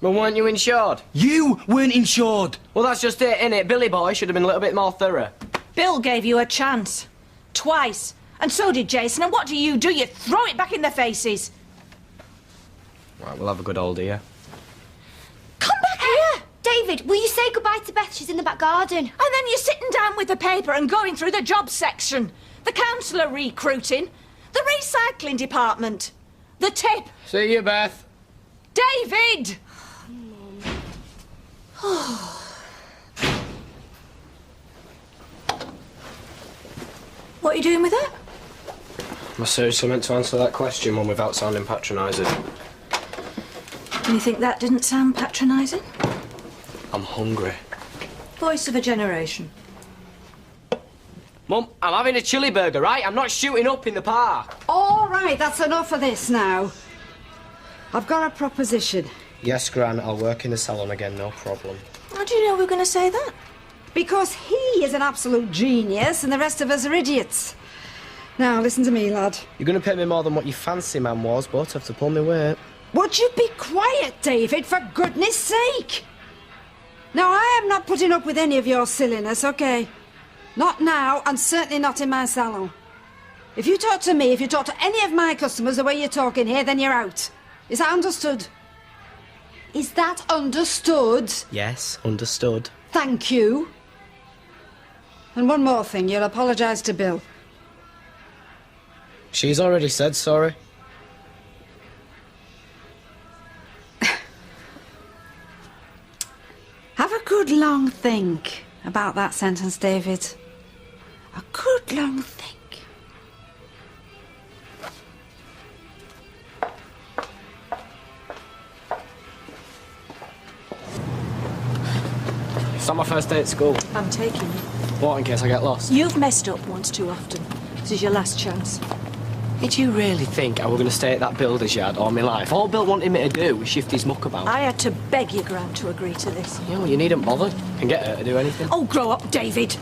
Well, weren't you insured? You weren't insured. Well, that's just it, innit? Billy boy should have been a little bit more thorough. Bill gave you a chance. Twice. And so did Jason. And what do? You throw it back in their faces. Right, we'll have a good old year. Come back here! David, will you say goodbye to Beth? She's in the back garden. And then you're sitting down with the paper and going through the job section. The councillor recruiting. The recycling department. The tip. See you, Beth. David! What are you doing with it? Am I seriously meant to answer that question, Mum, without sounding patronising? Do you think that didn't sound patronising? I'm hungry. Voice of a generation. Mum, I'm having a chili burger, right? I'm not shooting up in the park. All right, that's enough of this now. I've got a proposition. Yes, Gran, I'll work in the salon again, no problem. How do you know we were going to say that? Because he is an absolute genius and the rest of us are idiots. Now, listen to me, lad. You're going to pay me more than what your fancy man was, but have to pull me weight. Would you be quiet, David, for goodness sake? Now, I am not putting up with any of your silliness, OK? Not now, and certainly not in my salon. If you talk to me, if you talk to any of my customers the way you're talking here, then you're out. Is that understood? Is that understood? Yes, understood. Thank you. And one more thing, you'll apologise to Bill. She's already said sorry. Have a good long think about that sentence, David. A good long think. It's not my first day at school. I'm taking you. What, in case I get lost? You've messed up once too often. This is your last chance. Did you really think I were going to stay at that builder's yard all my life? All Bill wanted me to do was shift his muck about. I had to beg your gran to agree to this. Yeah, well, you needn't bother. Can get her to do anything. Oh, grow up, David.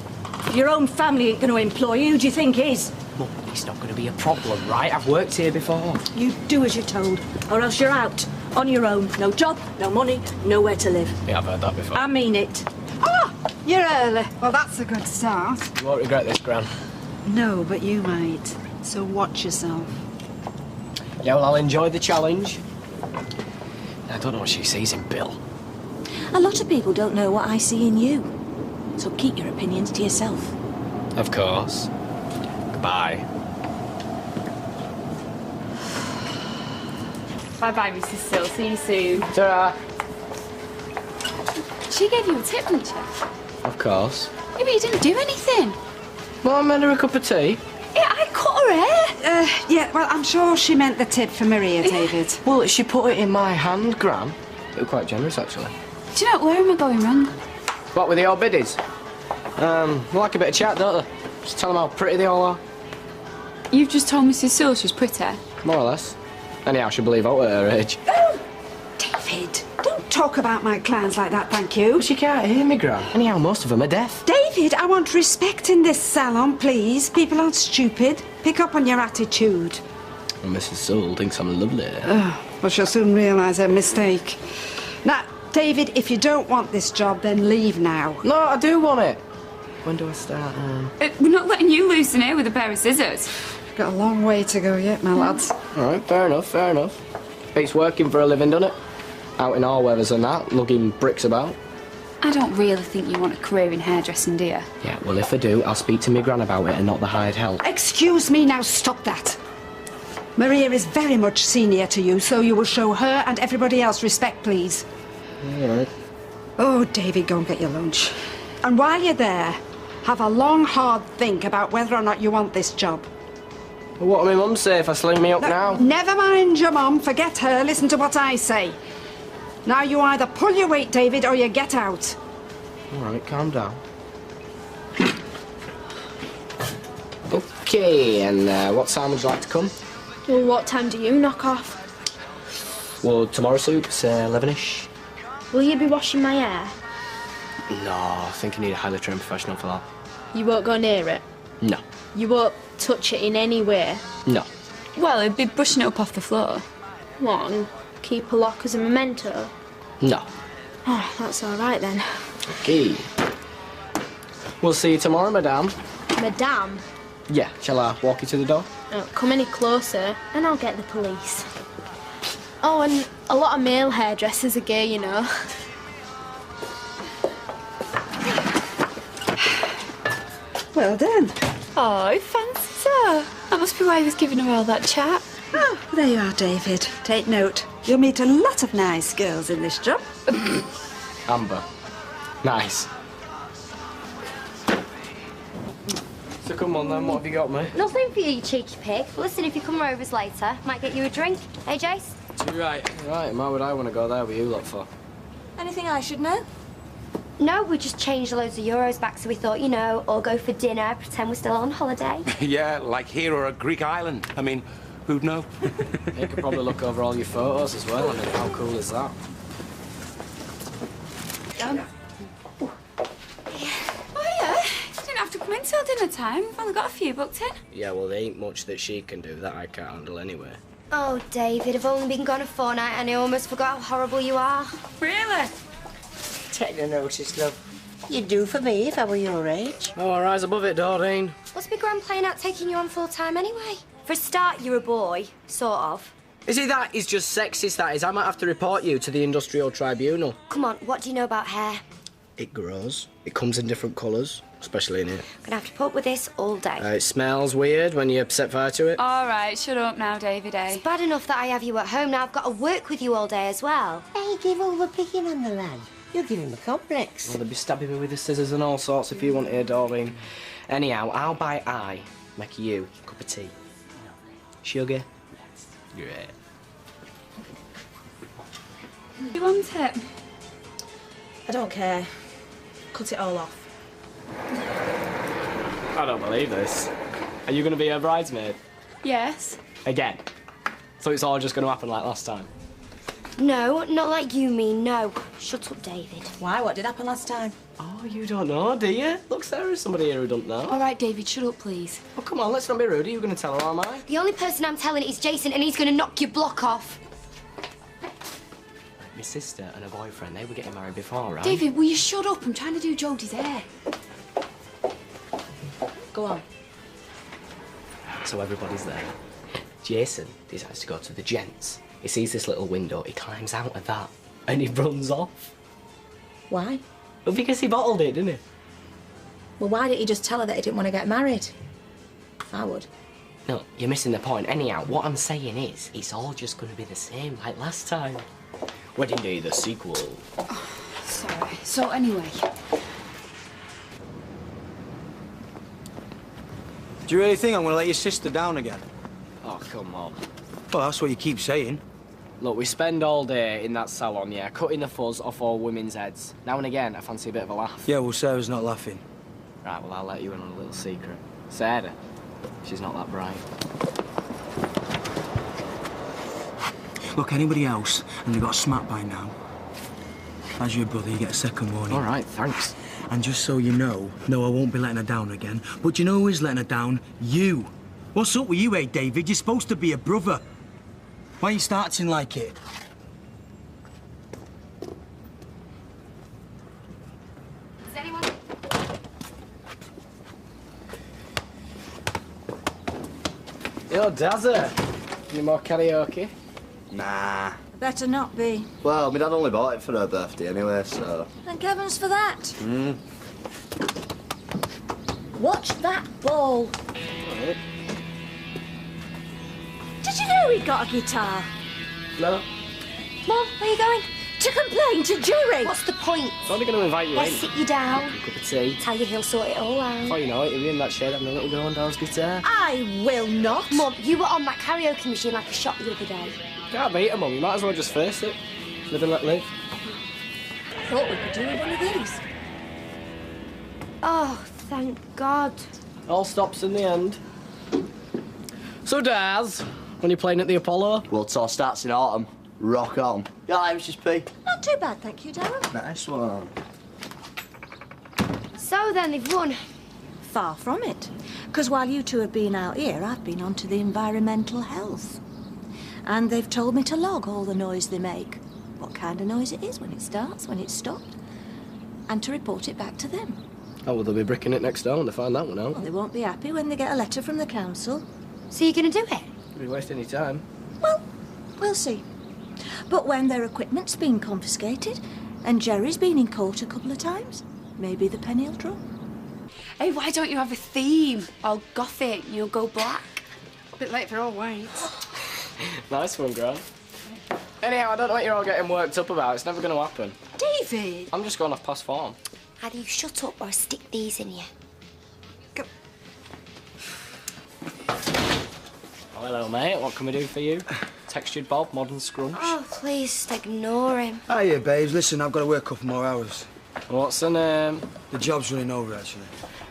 If your own family ain't going to employ you, who do you think is? Mum, it's not going to be a problem, right? I've worked here before. You do as you're told, or else you're out. On your own. No job, no money, nowhere to live. Yeah, I've heard that before. I mean it. Oh, you're early. Well, that's a good start. You won't regret this, Gran. No, but you might. So watch yourself. Yeah, well, I'll enjoy the challenge. I don't know what she sees in Bill. A lot of people don't know what I see in you. So keep your opinions to yourself. Of course. Goodbye. Bye-bye, Mrs. Sill. See you soon. Ta-ra. She gave you a tip, didn't she? Of course. Yeah, but you didn't do anything. Well, I made her a cup of tea. Yeah, I cut her hair. Yeah, well, I'm sure she meant the tip for Maria, David. Well, she put it in my hand, Gran. It was quite generous, actually. Do you know, where am I going wrong? What, with the old biddies? They like a bit of chat, don't they? Just tell them how pretty they all are. You've just told Mrs. Sill she's pretty. More or less. Anyhow, she'll believe out at her age. Oh, David, don't talk about my clients like that, thank you. She can't hear me, Gran. Anyhow, most of them are deaf. David, I want respect in this salon, please. People aren't stupid. Pick up on your attitude. Well, Mrs. Sewell thinks I'm lovely. Well, she'll soon realise her mistake. Now, David, if you don't want this job, then leave now. No, I do want it. When do I start? We're not letting you loose in here with a pair of scissors. Got a long way to go yet, my lads. All right, fair enough, fair enough. It's working for a living, doesn't it? Out in all weathers and that, lugging bricks about. I don't really think you want a career in hairdressing, do you? Yeah, well, if I do, I'll speak to my gran about it and not the hired help. Excuse me, now stop that. Maria is very much senior to you, so you will show her and everybody else respect, please. All right. Oh, David, go and get your lunch. And while you're there, have a long, hard think about whether or not you want this job. Well, what will my mum say if I sling me up now? Never mind your mum, forget her, listen to what I say. Now you either pull your weight, David, or you get out. All right, calm down. Okay, and what time would you like to come? Well, what time do you knock off? Well, tomorrow suits, 11ish. Will you be washing my hair? No, I think I need a highly trained professional for that. You won't go near it? No. You won't touch it in any way? No. Well, it'd be brushing it up off the floor. What, and keep a lock as a memento? No. Oh, that's all right then. Okay. We'll see you tomorrow, madame. Madame? Yeah, shall I walk you to the door? Don't come any closer and I'll get the police. Oh, and a lot of male hairdressers are gay, you know. Well done. Oh, he fancies her. That must be why he was giving her all that chat. Oh, there you are, David. Take note. You'll meet a lot of nice girls in this job. Amber. Nice. So come on then, what have you got me? Nothing for you, you cheeky pig. Listen, if you come rovers later, might get you a drink. Hey, Jace? Too right. Right, and why would I want to go there with you lot for? Anything I should know? No, we just changed loads of euros back, so we thought, you know, all go for dinner, pretend we're still on holiday. Yeah, like here or a Greek island. I mean, who'd know? You could probably look over all your photos as well. I mean, how cool is that? Oh, yeah. You didn't have to come in till dinner time. We've only got a few booked in. Yeah, well, there ain't much that she can do that I can't handle anyway. Oh, David, I've only been gone a fortnight and I almost forgot how horrible you are. Really? Take no notice, love. You'd do for me if I were your age. Oh, rise above it, Doreen. What's my grand playing out taking you on full time anyway? For a start, you're a boy, sort of. Is it that? Is just sexist, that is. I might have to report you to the Industrial Tribunal. Come on, what do you know about hair? It grows. It comes in different colours, especially in here. I'm gonna have to put up with this all day. It smells weird when you set fire to it. All right, shut up now, David, eh? It's bad enough that I have you at home, now I've got to work with you all day as well. Hey, give all the picking on the lad. You'll give him a complex. Well, they'd be stabbing me with the scissors and all sorts if you want here, Doreen. Anyhow, I'll buy make you a cup of tea. Sugar? Great. You want it? I don't care. Cut it all off. I don't believe this. Are you going to be her bridesmaid? Yes. Again? So it's all just going to happen like last time? No, not like you mean, no. Shut up, David. Why? What did happen last time? Oh, you don't know, do you? Look, Sarah's somebody here who don't know. All right, David, shut up, please. Oh, come on, let's not be rude. Are you going to tell her, am I? The only person I'm telling is Jason, and he's going to knock your block off. My sister and her boyfriend, they were getting married before, right? David, will you shut up? I'm trying to do Jodie's hair. Go on. So everybody's there. Jason decides to go to the gents. He sees this little window, he climbs out of that, and he runs off. Why? Well, because he bottled it, didn't he? Well, why didn't he just tell her that he didn't want to get married? I would. No, you're missing the point. Anyhow, what I'm saying is, it's all just going to be the same like last time. Wedding Day, the sequel. Oh, sorry. So anyway... Do you really think I'm going to let your sister down again? Oh, come on. Well, that's what you keep saying. Look, we spend all day in that salon, yeah, cutting the fuzz off all women's heads. Now and again, I fancy a bit of a laugh. Yeah, well, Sarah's not laughing. Right, well, I'll let you in on a little secret. Sarah, she's not that bright. Look, anybody else, and they got smacked by now. As your brother, you get a second warning. All right, thanks. And just so you know, no, I won't be letting her down again. But you know who is letting her down? You. What's up with you, David? You're supposed to be a brother. Why are you starting like it? Is anyone... Yo, Dazza. Any more karaoke? Nah. Better not be. Well, my dad only bought it for her birthday anyway, so... Thank heavens for that. Watch that ball. Right. Did you know he'd got a guitar? No. Mom, where are you going? To complain to Jerry. What's the point? I'm only going to invite you Let's in. sit you down. A cup of tea. Tell you he'll sort it all out. Before you know it, you'll be in that shed having a little go on Dar's guitar. I will not. Mum, you were on that karaoke machine like a shot the other day. Can't beat her, Mum. You might as well just face it. Live and let live. I thought we could do with one of these. Oh, thank God. All stops in the end. So, Daz, when you're playing at the Apollo? World Tour starts in autumn. Rock on. Yeah, I'm just P. Not too bad, thank you, Darren. Nice one. So then, they've won. Far from it. Because while you two have been out here, I've been on to the environmental health. And they've told me to log all the noise they make. What kind of noise it is, when it starts, when it's stopped. And to report it back to them. Oh, well, they'll be bricking it next door when they find that one out. Well, they won't be happy when they get a letter from the council. So you're going to do it? Don't be wasting any time. Well, we'll see. But when their equipment's been confiscated, and Jerry's been in court a couple of times, maybe the penny'll drop. Hey, why don't you have a theme? All gothic, you'll go black. Bit late for all white. Nice one, Gran. Anyhow, I don't know what you're all getting worked up about. It's never going to happen. David! I'm just going off past form. Either you shut up or I stick these in you. Oh, hello, mate. What can we do for you? Textured bob, modern scrunch. Oh, please, just ignore him. Hiya, babes. Listen, I've got to work a couple more hours. What's the name? The job's running over, actually.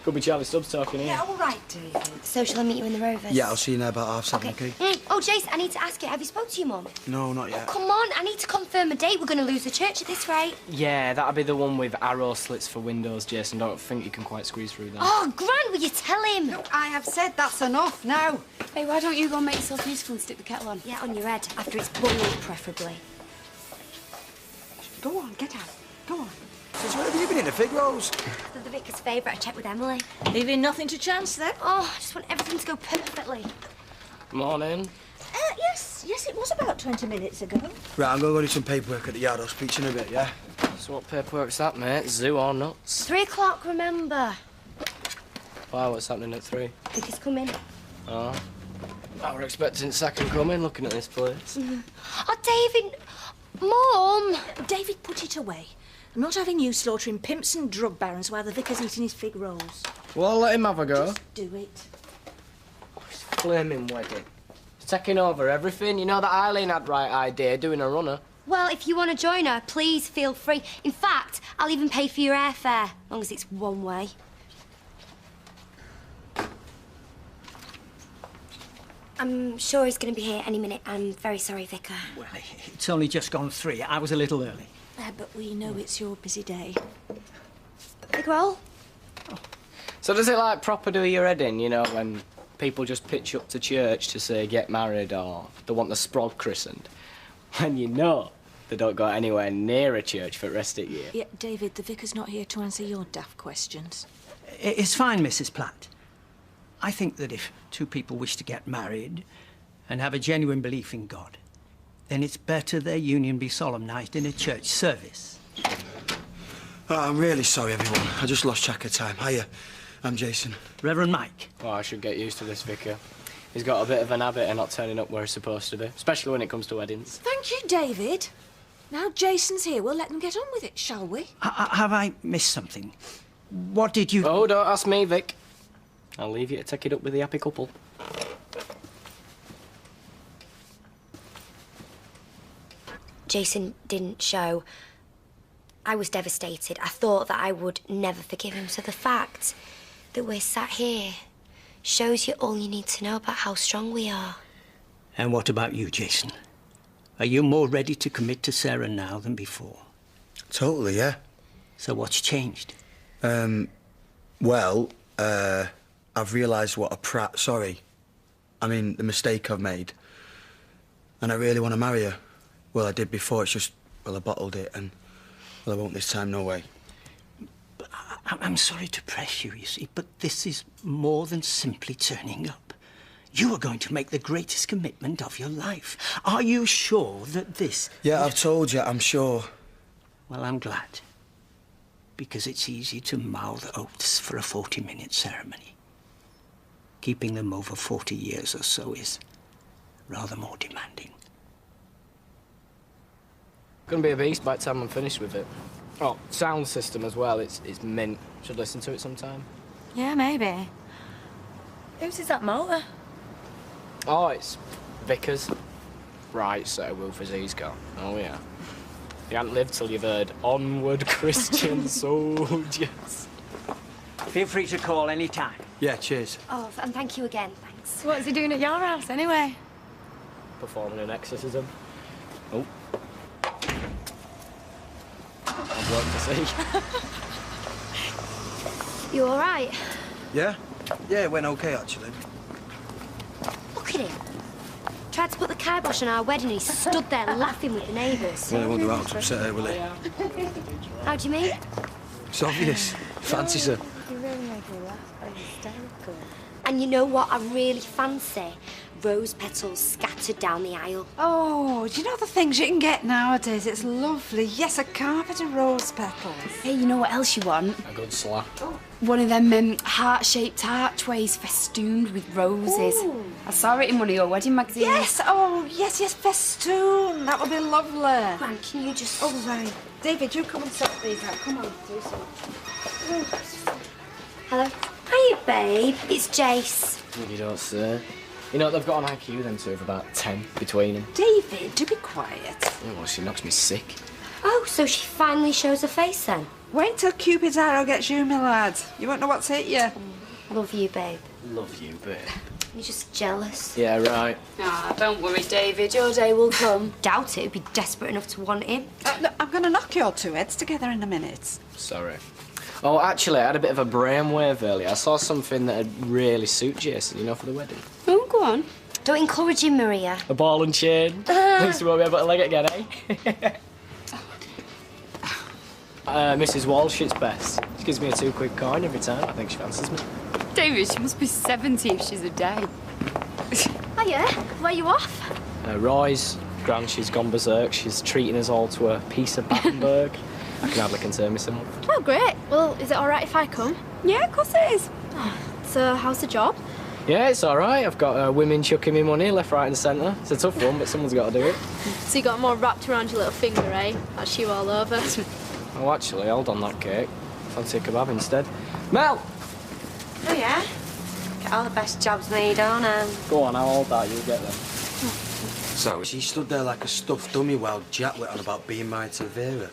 Could be Charlie Stubbs talking here. Yeah, all right, David. So shall I meet you in the Rovers? Yeah, I'll see you now about 7:30, okay? Oh, Jace, I need to ask you, have you spoke to your mum? No, not yet. Come on, I need to confirm a date. We're going to lose the church at this rate. Yeah, that'll be the one with arrow slits for windows, Jason. Don't think you can quite squeeze through that. Oh, Gran, will you tell him? Look, I have said that's enough now. Hey, why don't you go make yourself useful and stick the kettle on? Yeah, on your head, after it's boiled, preferably. Go on, get out. Go on. Since when have you been in the fig rolls? They're the vicar's favourite. I checked with Emily. Leaving nothing to chance, then? Oh, I just want everything to go perfectly. Morning. Yes, it was about 20 minutes ago. Right, I'm going to go do some paperwork at the yard. I'll speak to you in a bit, yeah? So what paperwork's that, mate? Zoo or nuts? 3 o'clock, remember. Wow, what's happening at 3? Vicar's coming. Oh. I were expecting second coming, looking at this place. Oh, David... Mum! David, put it away. I'm not having you slaughtering pimps and drug barons while the vicar's eating his fig rolls. Well, let him have a go. Just do it. Flaming wedding. It's taking over everything. You know that Eileen had right idea, doing a runner. Well, if you want to join her, please feel free. In fact, I'll even pay for your airfare, as long as it's one way. I'm sure he's going to be here any minute. I'm very sorry, Vicar. Well, it's only just gone 3. I was a little early. But we know it's your busy day. Big roll? So does it like proper do your head in, you know, when people just pitch up to church to say get married or they want the sprog christened, when you know they don't go anywhere near a church for the rest of the year? Yeah, David, the vicar's not here to answer your daft questions. It's fine, Mrs. Platt. I think that if two people wish to get married and have a genuine belief in God, then it's better their union be solemnised in a church service. Oh, I'm really sorry, everyone. I just lost track of time. Hiya, I'm Jason. Reverend Mike. Well, I should get used to this vicar. He's got a bit of an habit of not turning up where he's supposed to be, especially when it comes to weddings. Thank you, David. Now Jason's here, we'll let them get on with it, shall we? Have I missed something? What did you... Oh, don't ask me, Vic. I'll leave you to take it up with the happy couple. Jason didn't show. I was devastated. I thought that I would never forgive him. So the fact that we're sat here shows you all you need to know about how strong we are. And what about you, Jason? Are you more ready to commit to Sarah now than before? Totally, yeah. So what's changed? Well, I've realised what a prat... Sorry. I mean, the mistake I've made. And I really want to marry her. Well, I did before, it's just... Well, I bottled it, and... Well, I won't this time, no way. But I'm sorry to press you, you see, but this is more than simply turning up. You are going to make the greatest commitment of your life. Are you sure that this... Yeah, I've told you, I'm sure. Well, I'm glad. Because it's easy to mouth oaths for a 40-minute ceremony. Keeping them over 40 years or so is rather more demanding. Gonna be a beast by the time I'm finished with it. Oh, sound system as well, it's mint. Should listen to it sometime. Yeah, maybe. Whose is that motor? Oh, it's Vickers. Right set of woofers he's got. Oh, yeah. You haven't lived till you've heard Onward, Christian Soldiers. Feel free to call any time. Yeah, cheers. Oh, and thank you again. Thanks. What is he doing at your house, anyway? Performing an exorcism. Oh. I've work to see. You all right? Yeah? Yeah, it went okay, actually. Look at him. Tried to put the kibosh on our wedding and he stood there laughing with the neighbours. Well, I won't do that to upset her, will he? How do you mean? It's obvious. Fancies her. You really make me laugh. Hysterical. And you know what I really fancy? Rose petals scattered down the aisle. Oh, do you know the things you can get nowadays? It's lovely. Yes, a carpet of rose petals. Hey, you know what else you want? A good slap. One of them heart-shaped archways festooned with roses. Ooh. I saw it in one of your wedding magazines. Yes, oh, yes, festoon. That would be lovely. Gran, can you just... Oh, right. David, you come and sort these out. Come on, do something. Hello? Hiya, babe. It's Jace. You don't say. You know, they've got an IQ, them two, of about 10 between them. David, do be quiet. Yeah, well, she knocks me sick. Oh, so she finally shows her face then? Wait till Cupid's arrow gets you, my lad. You won't know what's hit you. Love you, babe. Love you, babe. You're just jealous. Yeah, right. Ah, don't worry, David. Your day will come. Doubt it. Would be desperate enough to want him. Look, I'm going to knock your two heads together in a minute. Sorry. Oh, actually, I had a bit of a brainwave earlier. I saw something that would really suit Jason, you know, for the wedding. Oh, go on. Don't encourage him, Maria. A ball and chain. Looks to won't be able to leg it again, eh? Mrs. Walsh, it's best. She gives me a 2 quid coin every time. I think she fancies me. David, she must be 70 if she's a day. Hiya. Where you off? Roy's grand, she's gone berserk. She's treating us all to a piece of Battenberg. I can hardly contain myself. Oh, great. Well, is it all right if I come? Yeah, of course it is. So, how's the job? Yeah, it's all right. I've got women chucking me money left, right and centre. It's a tough one, but someone's got to do it. So you got more wrapped around your little finger, eh? That's you all over. Oh, actually, hold on that cake. Fancy a kebab instead. Mel! Oh, yeah? Get all the best jobs made on Go on, I'll hold that. You'll get them. So she stood there like a stuffed dummy while Jack went on about being married to Vera.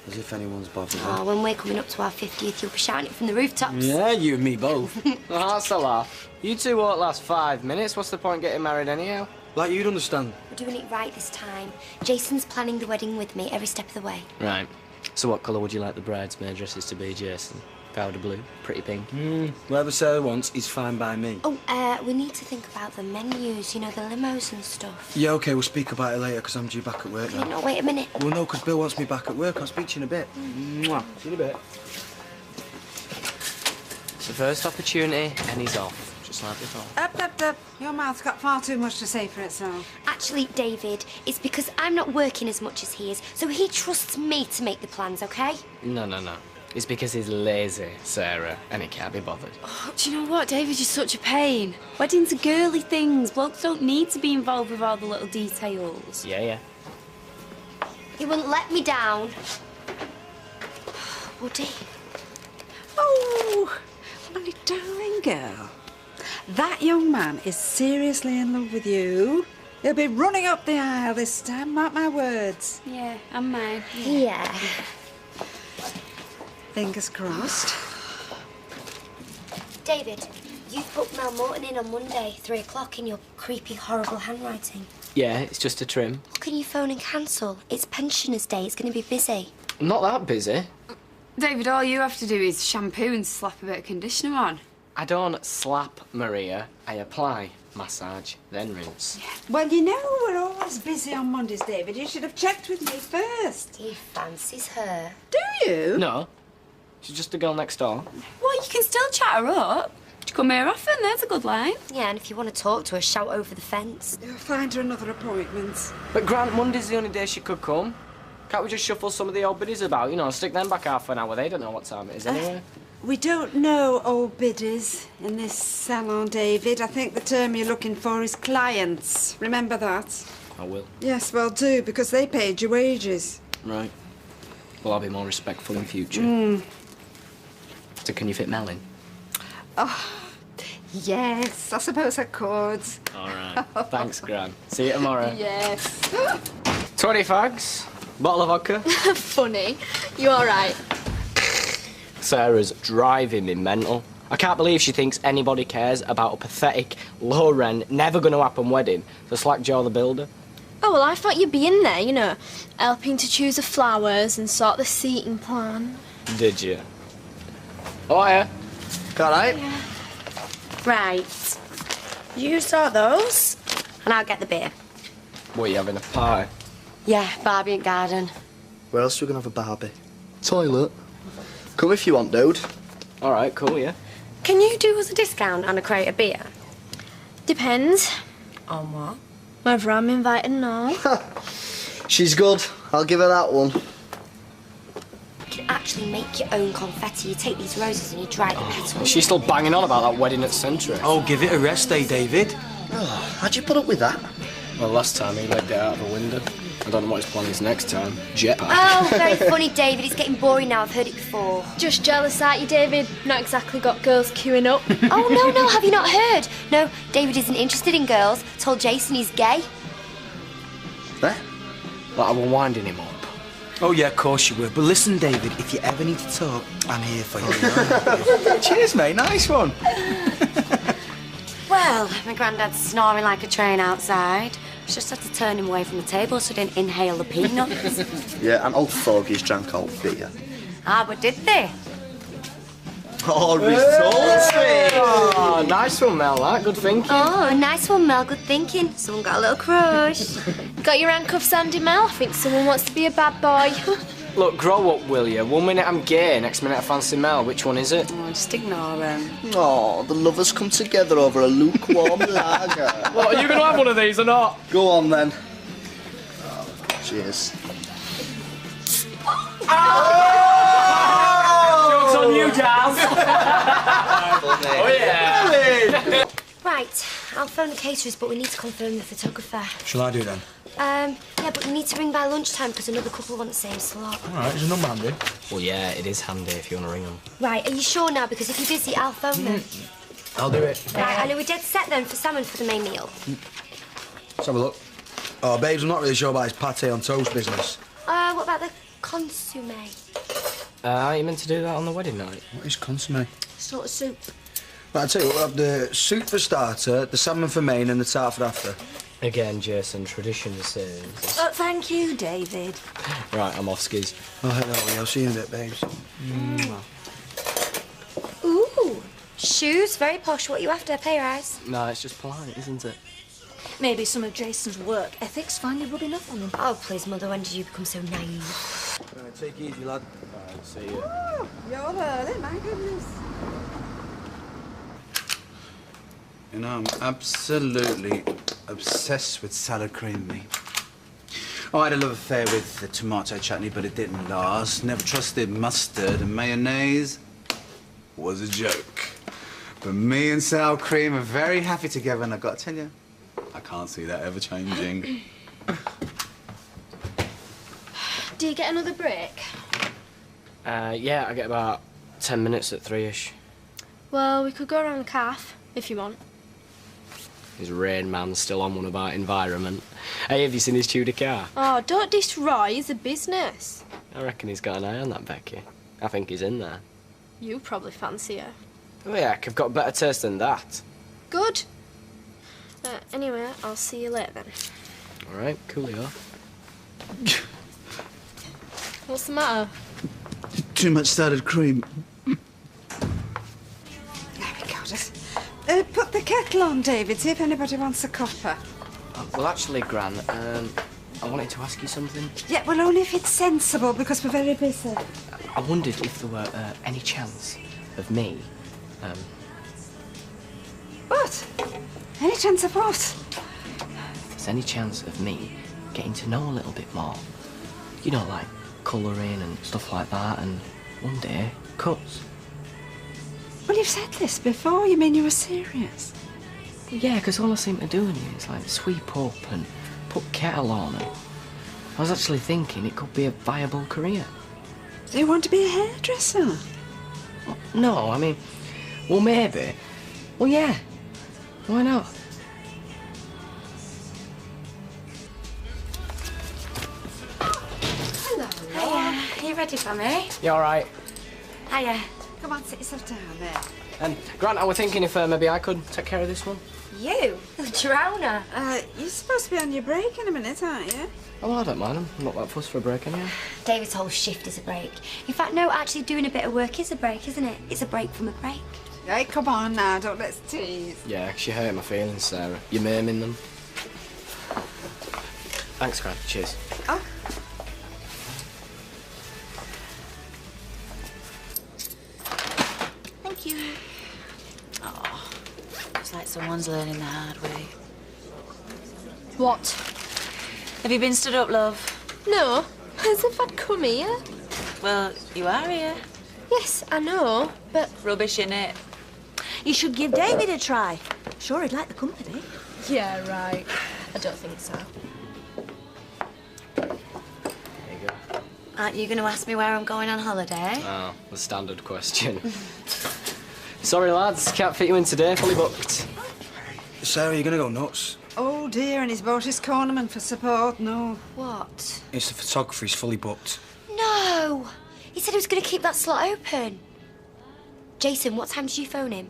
As if anyone's bothered. Oh, when we're coming up to our 50th, you'll be shouting it from the rooftops. Yeah, you and me both. Oh, that's a laugh. You two won't last 5 minutes. What's the point getting married anyhow? Like you'd understand. We're doing it right this time. Jason's planning the wedding with me every step of the way. Right. So what colour would you like the bridesmaid dresses to be, Jason? Powder blue? Pretty pink? Whatever Sarah wants is fine by me. Oh, we need to think about the menus, you know, the limos and stuff. Yeah, OK, we'll speak about it later, because I'm due back at work now. No, wait a minute. Well, no, because Bill wants me back at work. I'll speak to you in a bit. Mwah. See you in a bit. It's the first opportunity, and he's off. just like before. Up. Your mouth's got far too much to say for itself. Actually, David, it's because I'm not working as much as he is, so he trusts me to make the plans, OK? No. It's because he's lazy, Sarah, and he can't be bothered. Oh, do you know what? David's just such a pain. Weddings are girly things. Blokes don't need to be involved with all the little details. Yeah. He wouldn't let me down. Would he? Oh, my darling girl. That young man is seriously in love with you. He'll be running up the aisle this time, mark my words. Yeah, and mine. Yeah. Fingers crossed. David, you've booked Mel Morton in on Monday, 3 o'clock, in your creepy, horrible handwriting. Yeah, it's just a trim. Can you phone and cancel? It's Pensioners' Day. It's going to be busy. I'm not that busy. David, all you have to do is shampoo and slap a bit of conditioner on. I don't slap, Maria. I apply, massage, then rinse. Well, you know we're always busy on Mondays, David. You should have checked with me first. He fancies her. Do you? No. She's just a girl next door. Well, you can still chat her up. Do you come here often? There's a good line. Yeah, and if you want to talk to her, shout over the fence. You'll find her another appointment. But Grant, Monday's the only day she could come. Can't we just shuffle some of the old biddies about, you know, stick them back half an hour? They don't know what time it is anyway. We don't know old biddies in this salon, David. I think the term you're looking for is clients. Remember that? I will. Yes, well, do, because they paid your wages. Right. Well, I'll be more respectful in future. So can you fit Mel in? Oh, yes, I suppose I could. All right. Thanks, Gran. See you tomorrow. Yes. 20 fags, bottle of vodka. Funny. You all right? Sarah's driving me mental. I can't believe she thinks anybody cares about a pathetic, low-rent, never-gonna-happen wedding to slack Joe the Builder. Oh, well, I thought you'd be in there, you know, helping to choose the flowers and sort the seating plan. Did you? Oh, yeah. All right. Right. You sort those, and I'll get the beer. What, are you having a pie? Yeah, Barbie and garden. Where else are we gonna have a Barbie? Toilet. Come if you want, dude. All right, cool, yeah. Can you do us a discount on a crate of beer? Depends. On what? Whether I'm invited or not. She's good. I'll give her that one. You can actually make your own confetti. You take these roses and you dry the petals. She's still banging on about that wedding at Century. Oh, give it a rest, David. Oh, how'd you put up with that? Well, last time he legged it out of a window. I don't know what his plan is next time. Jetpack. Oh, very funny, David. It's getting boring now. I've heard it before. Just jealous, aren't you, David? Not exactly got girls queuing up. Oh, no, have you not heard? No, David isn't interested in girls. Told Jason he's gay. There? Like I was winding him up. Oh, yeah, of course you were. But listen, David, if you ever need to talk, I'm here for you. Cheers, mate. Nice one. Well, my granddad's snoring like a train outside. I just had to turn him away from the table so he didn't inhale the peanuts. Yeah, and old fogies drank old beer. Ah, but did they? Oh, resulting! Oh, nice one, Mel, that. Good thinking. Oh, nice one, Mel. Good thinking. Someone got a little crush. Got your handcuffs, Andy, Mel? I think someone wants to be a bad boy. Look, grow up, will you? 1 minute I'm gay, next minute I fancy Mel. Which one is it? Oh, just ignore him. Oh, the lovers come together over a lukewarm lager. What, are you going to have one of these or not? Go on, then. Cheers. Joke's on you, Jazz. Oh, yeah. Right, I'll phone the caterers, but we need to confirm the photographer. Shall I do it then? Yeah, but you need to ring by lunchtime because another couple want the same slot. All right, is a number handy? Well, yeah, it is handy if you want to ring them. Right, are you sure now? Because if you're busy, I'll phone them. I'll do it. Right, and are we dead set then for salmon for the main meal? Let's have a look. Oh, babes, I'm not really sure about his pâté on toast business. What about the consommé? Are you meant to do that on the wedding night? What is consommé? Sort of soup. Right, I'll tell you what, we'll have the soup for starter, the salmon for main, and the tart for after. Again, Jason, tradition says... Oh, thank you, David. Right, I'm off skis. Oh, hello, I'll see you in a bit, babes. Ooh, shoes, very posh. What are you after? Pay rise? No, it's just polite, isn't it? Maybe some of Jason's work ethics finally rubbing off on him. Oh, please, Mother, when did you become so naive? Right, take it easy, lad. Right, see you. Ooh, you're early, my goodness. You know, I'm absolutely obsessed with salad cream, me. Oh, I had a love affair with the tomato chutney, but it didn't last. Never trusted mustard, and mayonnaise was a joke. But me and sour cream are very happy together, and I've got to tell you, I can't see that ever changing. Do you get another break? Yeah, I get about 10 minutes at 3-ish. Well, we could go around the calf, if you want. His Rain Man's still on one about environment. Hey, have you seen his Tudor car? Oh, don't destroy, it's a business. I reckon he's got an eye on that Becky. I think he's in there. You probably fancy her. Oh yeah, I've got better taste than that. Good. Anyway, I'll see you later then. All right, coolio. What's the matter? Too much salad cream. There we go. Just put the kettle on, David. See if anybody wants a cuppa. Well, actually, Gran, I wanted to ask you something. Yeah, well, only if it's sensible, because we're very busy. I wondered if there were any chance of me, What? Any chance of what? if there's any chance of me getting to know a little bit more. You know, like colouring and stuff like that, and one day, cuts. Well, you've said this before. You mean you were serious? Yeah, because all I seem to do in here is like sweep up and put kettle on, and I was actually thinking it could be a viable career. Do you want to be a hairdresser? No, I mean, well, maybe. Well, yeah. Why not? Hello. Hiya. Are you ready for me? You all right? Hiya. Come on, sit yourself down there. And Grant, I was thinking if maybe I could take care of this one. You? The drowner. You're supposed to be on your break in a minute, aren't you? Oh, I don't mind. I'm not that fussed for a break anyway. David's whole shift is a break. In fact, no, actually doing a bit of work is a break, isn't it? It's a break from a break. Hey, come on now, don't let's tease. Yeah, 'cause you hurt my feelings, Sarah. You're maiming them. Thanks, Grant. Cheers. Oh. Thank you. Oh, it's like someone's learning the hard way. What? Have you been stood up, love? No, as if I'd come here. Well, you are here. Yes, I know, but... Rubbish, innit? You should give David a try. Sure, he'd like the company. Yeah, right. I don't think so. There you go. Aren't you going to ask me where I'm going on holiday? Oh, the standard question. Sorry, lads. Can't fit you in today. Fully booked. Sarah, you're going to go nuts. Oh dear, and he's bought his cornerman for support. No. What? It's the photographer. He's fully booked. No! He said he was going to keep that slot open. Jason, what time did you phone him?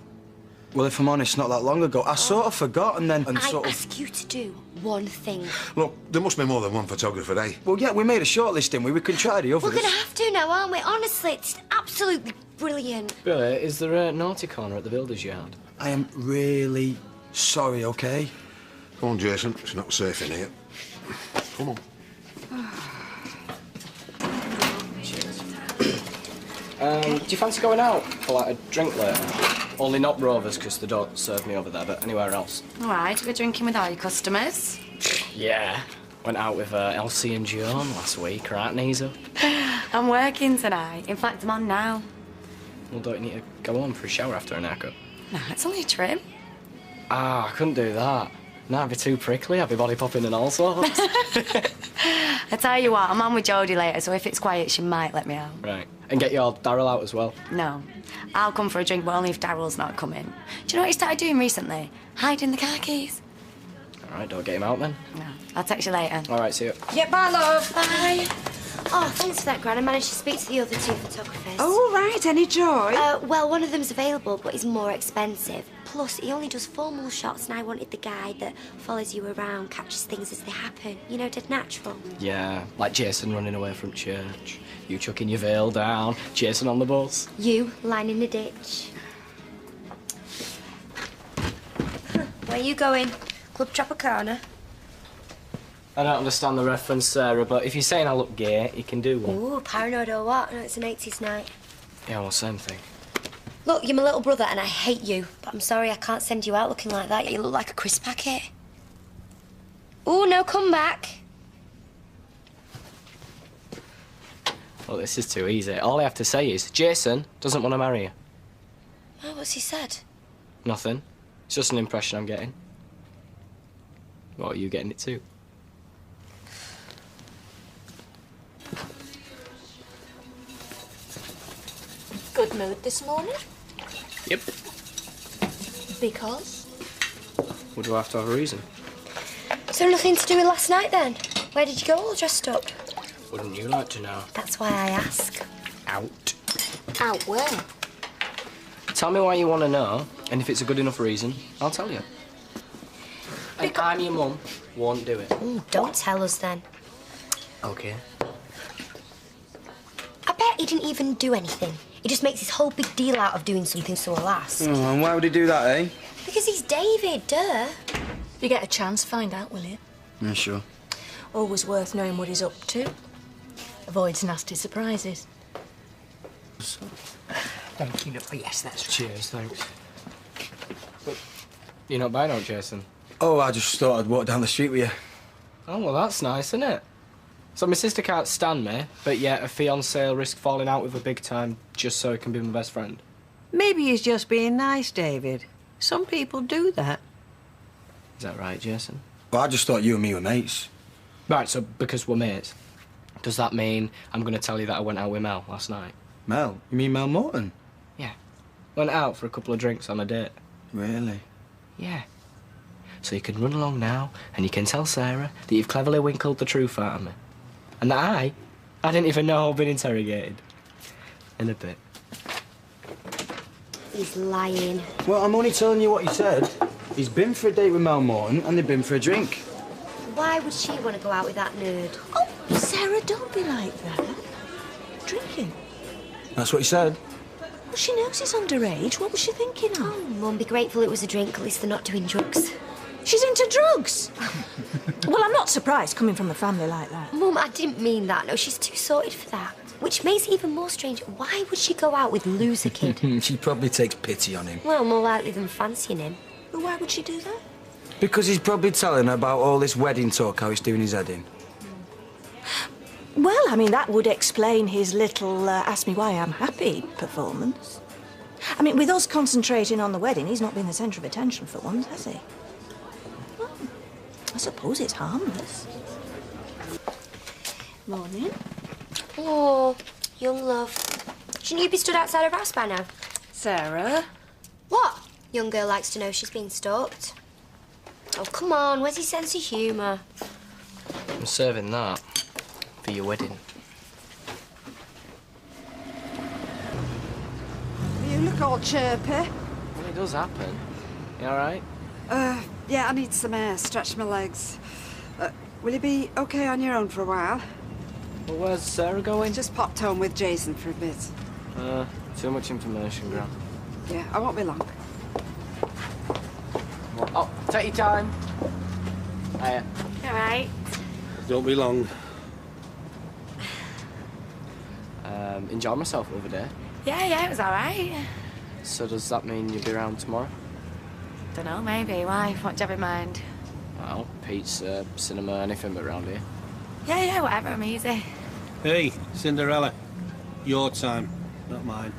Well, if I'm honest, not that long ago. I sort of forgot and then... I ask you to do one thing. Look, there must be more than one photographer, eh? Well, yeah, we made a shortlist, didn't we? We can try the others. We're going to have to now, aren't we? Honestly, it's absolutely brilliant. Billy, is there a naughty corner at the builder's yard? I am really sorry, OK? Come on, Jason. It's not safe in here. Come on. Do you fancy going out for, like, a drink later? Only not Rovers, because they don't serve me over there, but anywhere else. All right, we're drinking with all your customers. Yeah. Went out with Elsie and Joan last week, right, knees up? I'm working tonight. In fact, I'm on now. Well, don't you need to go on for a shower after a haircut? No, it's only a trim. Ah, I couldn't do that. No, I'd be too prickly. I'd be body popping and all sorts. I tell you what, I'm on with Jodie later, so if it's quiet, she might let me out. Right. And get your Daryl out as well. No. I'll come for a drink, but only if Daryl's not coming. Do you know what he started doing recently? Hiding the car keys. All right, don't get him out then. No. I'll text you later. All right, see you. Yeah, bye, love. Bye. Oh, thanks for that, Gran. I managed to speak to the other two photographers. Oh, right. Any joy? Well, one of them's available, but he's more expensive. Plus, he only does formal shots, and I wanted the guy that follows you around, catches things as they happen. You know, dead natural. Yeah, like Jason running away from church. You chucking your veil down. Jason on the bus. You lying in the ditch. Where are you going? Club Tropicana? I don't understand the reference, Sarah, but if you're saying I look gay, you can do one. Ooh, paranoid or what? No, it's an 80s night. Yeah, well, same thing. Look, you're my little brother and I hate you, but I'm sorry I can't send you out looking like that. You look like a crisp packet. Oh, no, come back. Well, this is too easy. All I have to say is, Jason doesn't want to marry you. Oh, what's he said? Nothing. It's just an impression I'm getting. What, are you getting it too? Good mood this morning? Yep. Because? Would you have to have a reason? So nothing to do with last night then? Where did you go all dressed up? Wouldn't you like to know? That's why I ask. Out. Out where? Tell me why you want to know, and if it's a good enough reason, I'll tell you. And I'm your mum, won't do it. Ooh, don't tell us then. Okay. I bet he didn't even do anything. He just makes this whole big deal out of doing something, so we'll ask. Oh, and why would he do that, eh? Because he's David, duh. You get a chance, find out, will you? Yeah, sure. Always worth knowing what he's up to. Avoids nasty surprises. Thank you. Oh, yes, that's right. Cheers, thanks. But you're not buying out, Jason? Oh, I just thought I'd walk down the street with you. Oh, well, that's nice, isn't it? So my sister can't stand me, but yet a fiancé will risk falling out with her big time just so he can be my best friend. Maybe he's just being nice, David. Some people do that. Is that right, Jason? Well, I just thought you and me were mates. Right, so because we're mates, does that mean I'm going to tell you that I went out with Mel last night? Mel? You mean Mel Morton? Yeah. Went out for a couple of drinks on a date. Really? Yeah. So you can run along now and you can tell Sarah that you've cleverly winkled the truth out of me. And that I didn't even know I'd been interrogated. In a bit. He's lying. Well, I'm only telling you what he said. He's been for a date with Mel Morton and they've been for a drink. Why would she want to go out with that nerd? Oh, Sarah, don't be like that. Drinking. That's what he said. Well, she knows he's underage. What was she thinking of? Oh, Mum, be grateful it was a drink. At least they're not doing drugs. She's into drugs. Well, I'm not surprised coming from a family like that. Mum, I didn't mean that. No, she's too sorted for that. Which makes it even more strange. Why would she go out with Loser Kid? She probably takes pity on him. Well, more likely than fancying him. But why would she do that? Because he's probably telling her about all this wedding talk, how he's doing his head in. Well, I mean, that would explain his little ask me why I'm happy performance. I mean, with us concentrating on the wedding, he's not been the centre of attention for once, has he? Well, I suppose it's harmless. Morning. Oh, young love. Shouldn't you be stood outside her house by now? Sarah? What? Young girl likes to know she's being stalked. Oh, come on, where's his sense of humour? I'm serving that for your wedding. You look all chirpy. Well, it does happen. You all right? Yeah, I need some air. Stretch my legs. Will you be okay on your own for a while? Well, where's Sarah going? Just popped home with Jason for a bit. Too much information, Gran. Yeah, I won't be long. Oh, take your time. Hiya. All right. Don't be long. Enjoyed myself the other day. Yeah, it was all right. So does that mean you'll be around tomorrow? Don't know, maybe. Why? What do you have in mind? Well, pizza, cinema, anything but around here. Yeah, whatever. I'm easy. Hey, Cinderella. Your time, not mine.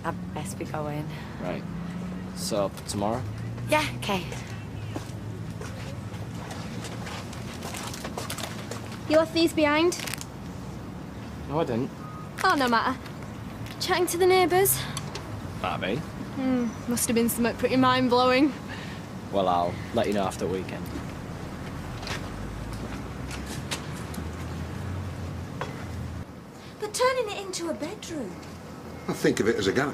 I'd best be going. Right. So, tomorrow? Yeah, okay. You left these behind? No, I didn't. Oh, no matter. Chatting to the neighbours? Barbie. Must have been something pretty mind-blowing. Well, I'll let you know after the weekend. They're turning it into a bedroom. I think of it as a garage.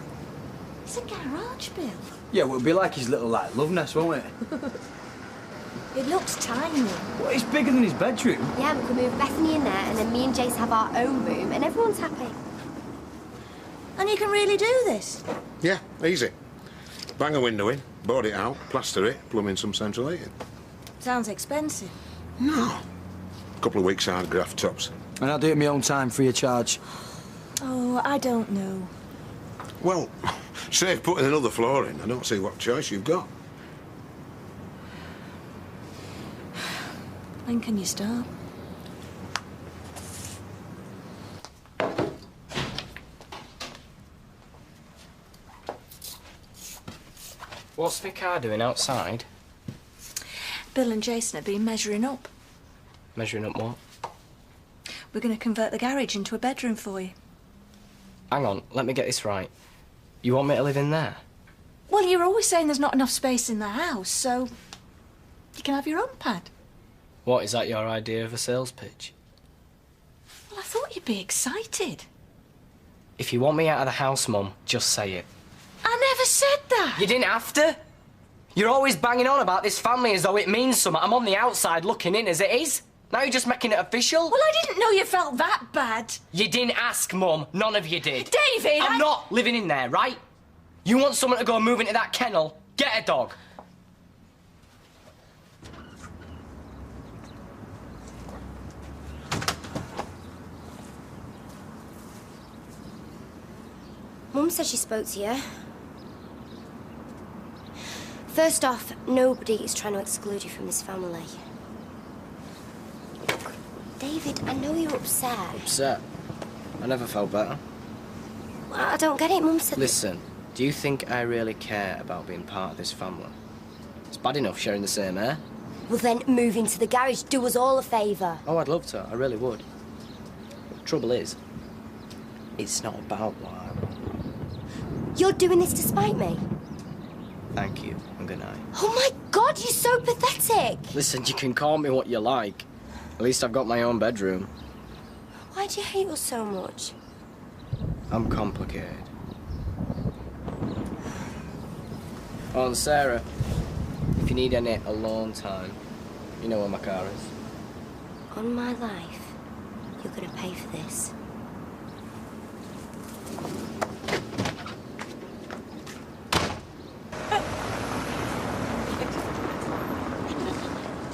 It's a garage, Bill. Yeah, well, it'll be like his little, love nest, won't it? It looks tiny. Well, it's bigger than his bedroom. Yeah, we can move Bethany in there, and then me and Jace have our own room, and everyone's happy. And you can really do this? Yeah, easy. Bang a window in, board it out, plaster it, plumb in some central heating. Sounds expensive. No. A couple of weeks hard graft tops. And I'll do it in my own time, free of charge. Oh, I don't know. Well, save putting another floor in. I don't see what choice you've got. When can you start? What's Vicar doing outside? Bill and Jason have been measuring up. Measuring up what? We're going to convert the garage into a bedroom for you. Hang on, let me get this right. You want me to live in there? Well, you're always saying there's not enough space in the house, so you can have your own pad. What, is that your idea of a sales pitch? Well, I thought you'd be excited. If you want me out of the house, Mum, just say it. I never said that. You didn't have to. You're always banging on about this family as though it means something. I'm on the outside looking in as it is. Now you're just making it official. Well, I didn't know you felt that bad. You didn't ask, Mum. None of you did. David, I'm not living in there, right? You want someone to go and move into that kennel? Get a dog. Mum said she spoke to you. First off, nobody is trying to exclude you from this family. David, I know you're upset. Upset? I never felt better. I don't get it. Mum said... Listen, do you think I really care about being part of this family? It's bad enough sharing the same air. Well, then move into the garage. Do us all a favour. Oh, I'd love to. I really would. The trouble is, it's not about what I want. You're doing this to spite me? Thank you, and good night. Oh, my God, you're so pathetic. Listen, you can call me what you like. At least I've got my own bedroom. Why do you hate us so much? I'm complicated. Oh, and Sarah, if you need any alone time, you know where my car is. On my life, you're going to pay for this.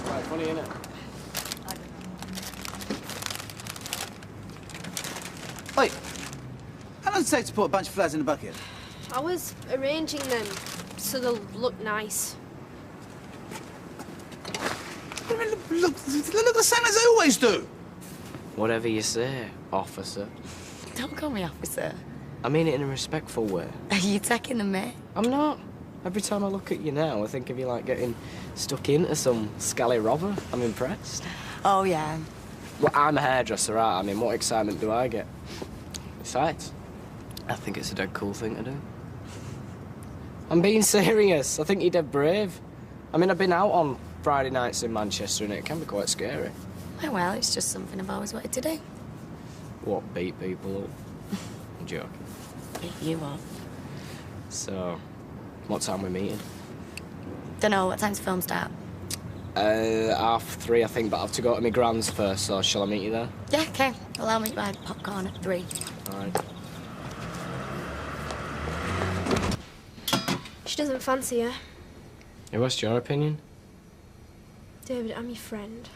Right, funny, innit? Oi, how long does it take to put a bunch of flowers in a bucket? I was arranging them so they'll look nice. Look the same as they always do. Whatever you say, officer. Don't call me officer. I mean it in a respectful way. Are you taking the mick? I'm not. Every time I look at you now, I think of you like getting stuck into some scally robber. I'm impressed. Oh, yeah. Well, I'm a hairdresser, right? I mean, what excitement do I get? Besides, I think it's a dead cool thing to do. I'm being serious. I think you're dead brave. I mean, I've been out on Friday nights in Manchester and it can be quite scary. Oh, well, it's just something I've always wanted to do. What, beat people up? I'm joking. Beat you up. So, what time we meeting? Dunno, what time's the film start? 3:30, I think, but I have to go to my grand's first, so shall I meet you there? Yeah, okay. Well, I'll meet you by popcorn at 3. All right. She doesn't fancy you. Hey, what's your opinion? David, I'm your friend.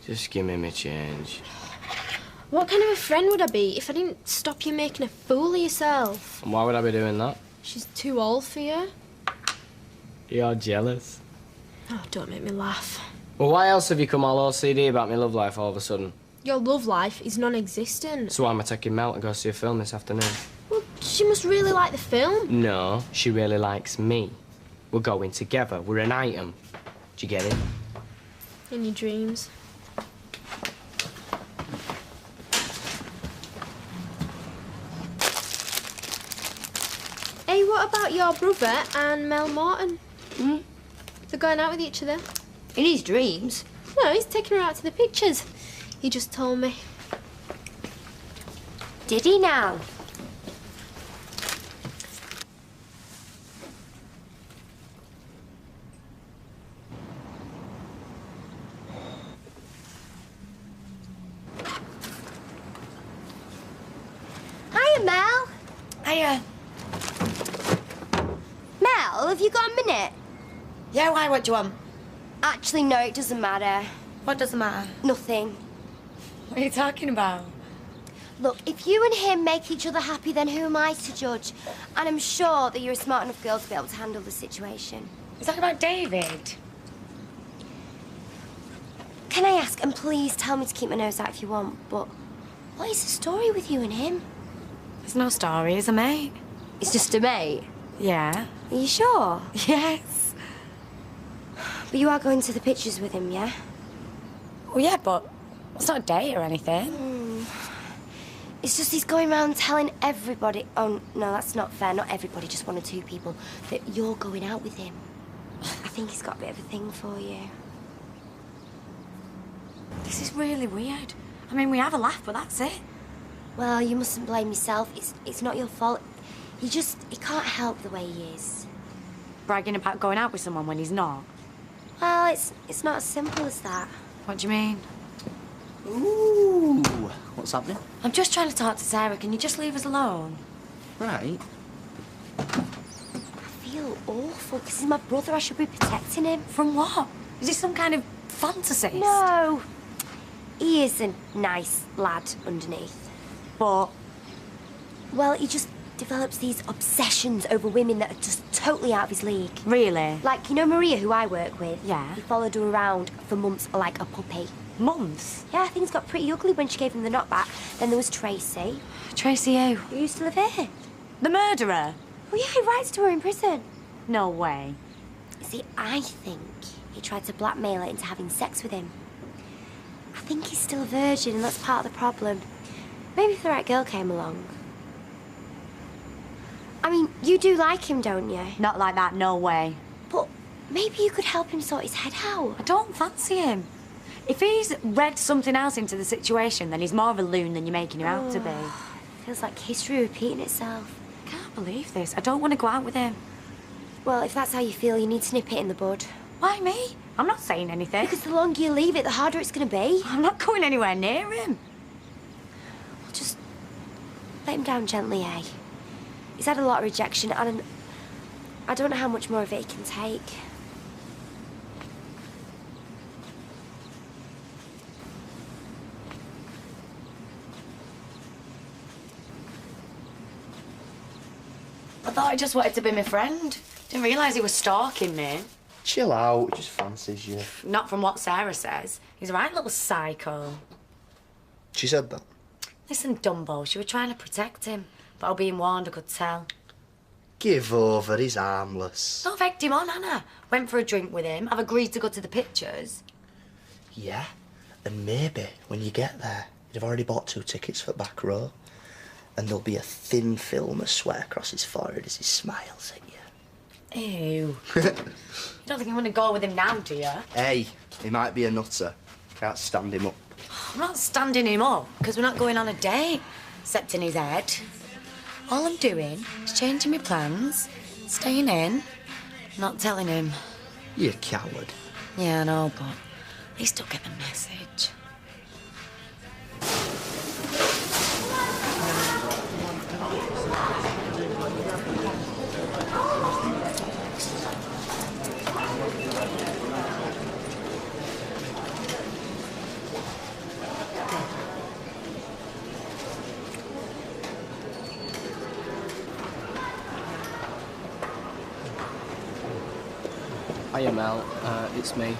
Just give me my change. What kind of a friend would I be if I didn't stop you making a fool of yourself? And why would I be doing that? She's too old for you. You're jealous. Oh, don't make me laugh. Well, why else have you come all OCD about my love life all of a sudden? Your love life is non-existent. So why am I taking Mel to go see a film this afternoon? Well, she must really like the film. No, she really likes me. We're going together. We're an item. Do you get it? In your dreams. Hey, what about your brother and Mel Morton? Hmm? They're going out with each other. In his dreams? No, he's taking her out to the pictures. He just told me. Did he now? Hiya, Mel. Hiya. Mel, have you got a minute? Yeah, why? What do you want? Actually, no, it doesn't matter. What doesn't matter? Nothing. What are you talking about? Look, if you and him make each other happy, then who am I to judge? And I'm sure that you're a smart enough girl to be able to handle the situation. Is that about David? Can I ask, and please tell me to keep my nose out if you want, but what is the story with you and him? There's no story, is there, mate? It's just a mate? Yeah. Are you sure? Yes. But you are going to the pictures with him, yeah? Well, yeah, but it's not a date or anything. It's just he's going around telling everybody... Oh, no, that's not fair. Not everybody, just 1 or 2 people, that you're going out with him. I think he's got a bit of a thing for you. This is really weird. I mean, we have a laugh, but that's it. Well, you mustn't blame yourself. It's not your fault. He can't help the way he is. Bragging about going out with someone when he's not? Well, it's not as simple as that. What do you mean? Ooh, what's happening? I'm just trying to talk to Sarah. Can you just leave us alone? Right. I feel awful, because he's my brother. I should be protecting him. From what? Is he some kind of fantasist? No. He is a nice lad underneath. But? Well, he just develops these obsessions over women that are just totally out of his league. Really? Like, you know Maria, who I work with? Yeah. He followed her around for months like a puppy. Months? Yeah, things got pretty ugly when she gave him the knockback. Then there was Tracy. Tracy who? Who used to live here. The murderer? Oh, yeah, he writes to her in prison. No way. See, I think he tried to blackmail her into having sex with him. I think he's still a virgin, and that's part of the problem. Maybe if the right girl came along. I mean, you do like him, don't you? Not like that, no way. But maybe you could help him sort his head out. I don't fancy him. If he's read something else into the situation, then he's more of a loon than you're making him out to be. Feels like history repeating itself. I can't believe this. I don't want to go out with him. Well, if that's how you feel, you need to nip it in the bud. Why me? I'm not saying anything. Because the longer you leave it, the harder it's going to be. I'm not going anywhere near him. Well, just let him down gently, eh? He's had a lot of rejection, and I don't know how much more of it he can take. I thought he just wanted to be my friend. Didn't realise he was stalking me. Chill out, he just fancies you. Not from what Sarah says. He's a right little psycho. She said that? Listen, Dumbo, she was trying to protect him. But I was being warned, I could tell. Give over, he's harmless. Not egged him on, Anna. Went for a drink with him. I've agreed to go to the pictures. Yeah, and maybe when you get there, you'd have already bought 2 tickets for the back row. And there'll be a thin film of sweat across his forehead as he smiles at you. Ew. You don't think you want to go with him now, do you? Hey, he might be a nutter. Can't stand him up. I'm not standing him up, because we're not going on a date. Except in his head. All I'm doing is changing my plans, staying in, not telling him. You coward. Yeah, I know, but at least he'll get the message. Hiya, Mel. It's me.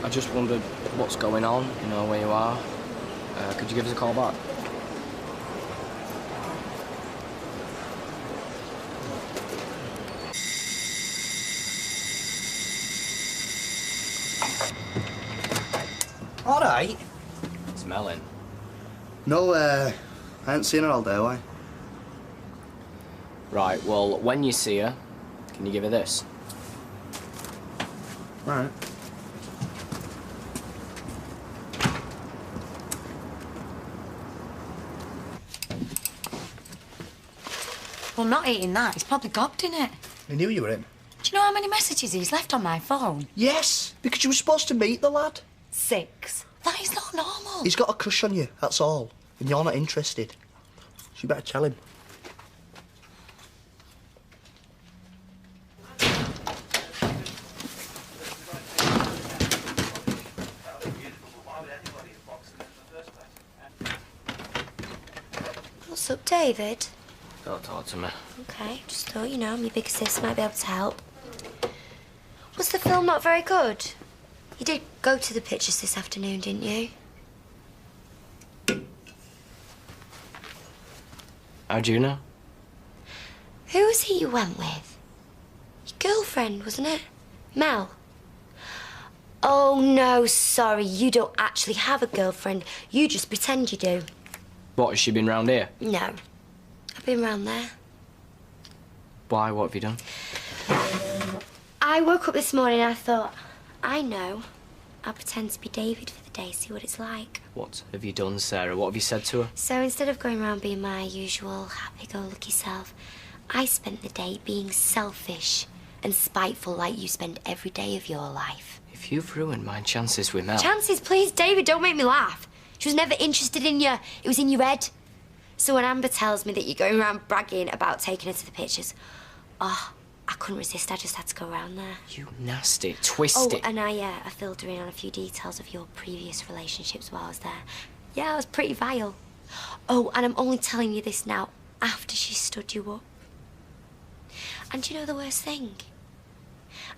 I just wondered what's going on, you know, where you are. Could you give us a call back? All right. It's Melon. No, I haven't seen her all day, why? Right, well, when you see her, can you give her this? Right. Well, I'm not eating that. He's probably gobbed in it. I knew you were in. Do you know how many messages he's left on my phone? Yes, because you were supposed to meet the lad. 6. That is not normal. He's got a crush on you, that's all. And you're not interested. So you better tell him. What's up, David? Don't talk to me. Okay, just thought, you know, my big sis might be able to help. Was the film not very good? You did go to the pictures this afternoon, didn't you? How do you know? Who was he you went with? Your girlfriend, wasn't it? Mel? Oh, no, sorry. You don't actually have a girlfriend. You just pretend you do. What, has she been round here? No. I've been round there. Why, what have you done? I woke up this morning and I thought, I know. I'll pretend to be David for the day, see what it's like. What have you done, Sarah? What have you said to her? So instead of going around being my usual happy-go-lucky self, I spent the day being selfish and spiteful like you spend every day of your life. If you've ruined my chances with Mel... Chances, please, David, don't make me laugh. She was never interested in you. It was in your head. So when Amber tells me that you're going around bragging about taking her to the pictures, oh, I couldn't resist. I just had to go around there. You nasty, twisted... Oh, and I filled her in on a few details of your previous relationships while I was there. Yeah, I was pretty vile. Oh, and I'm only telling you this now after she stood you up. And do you know the worst thing?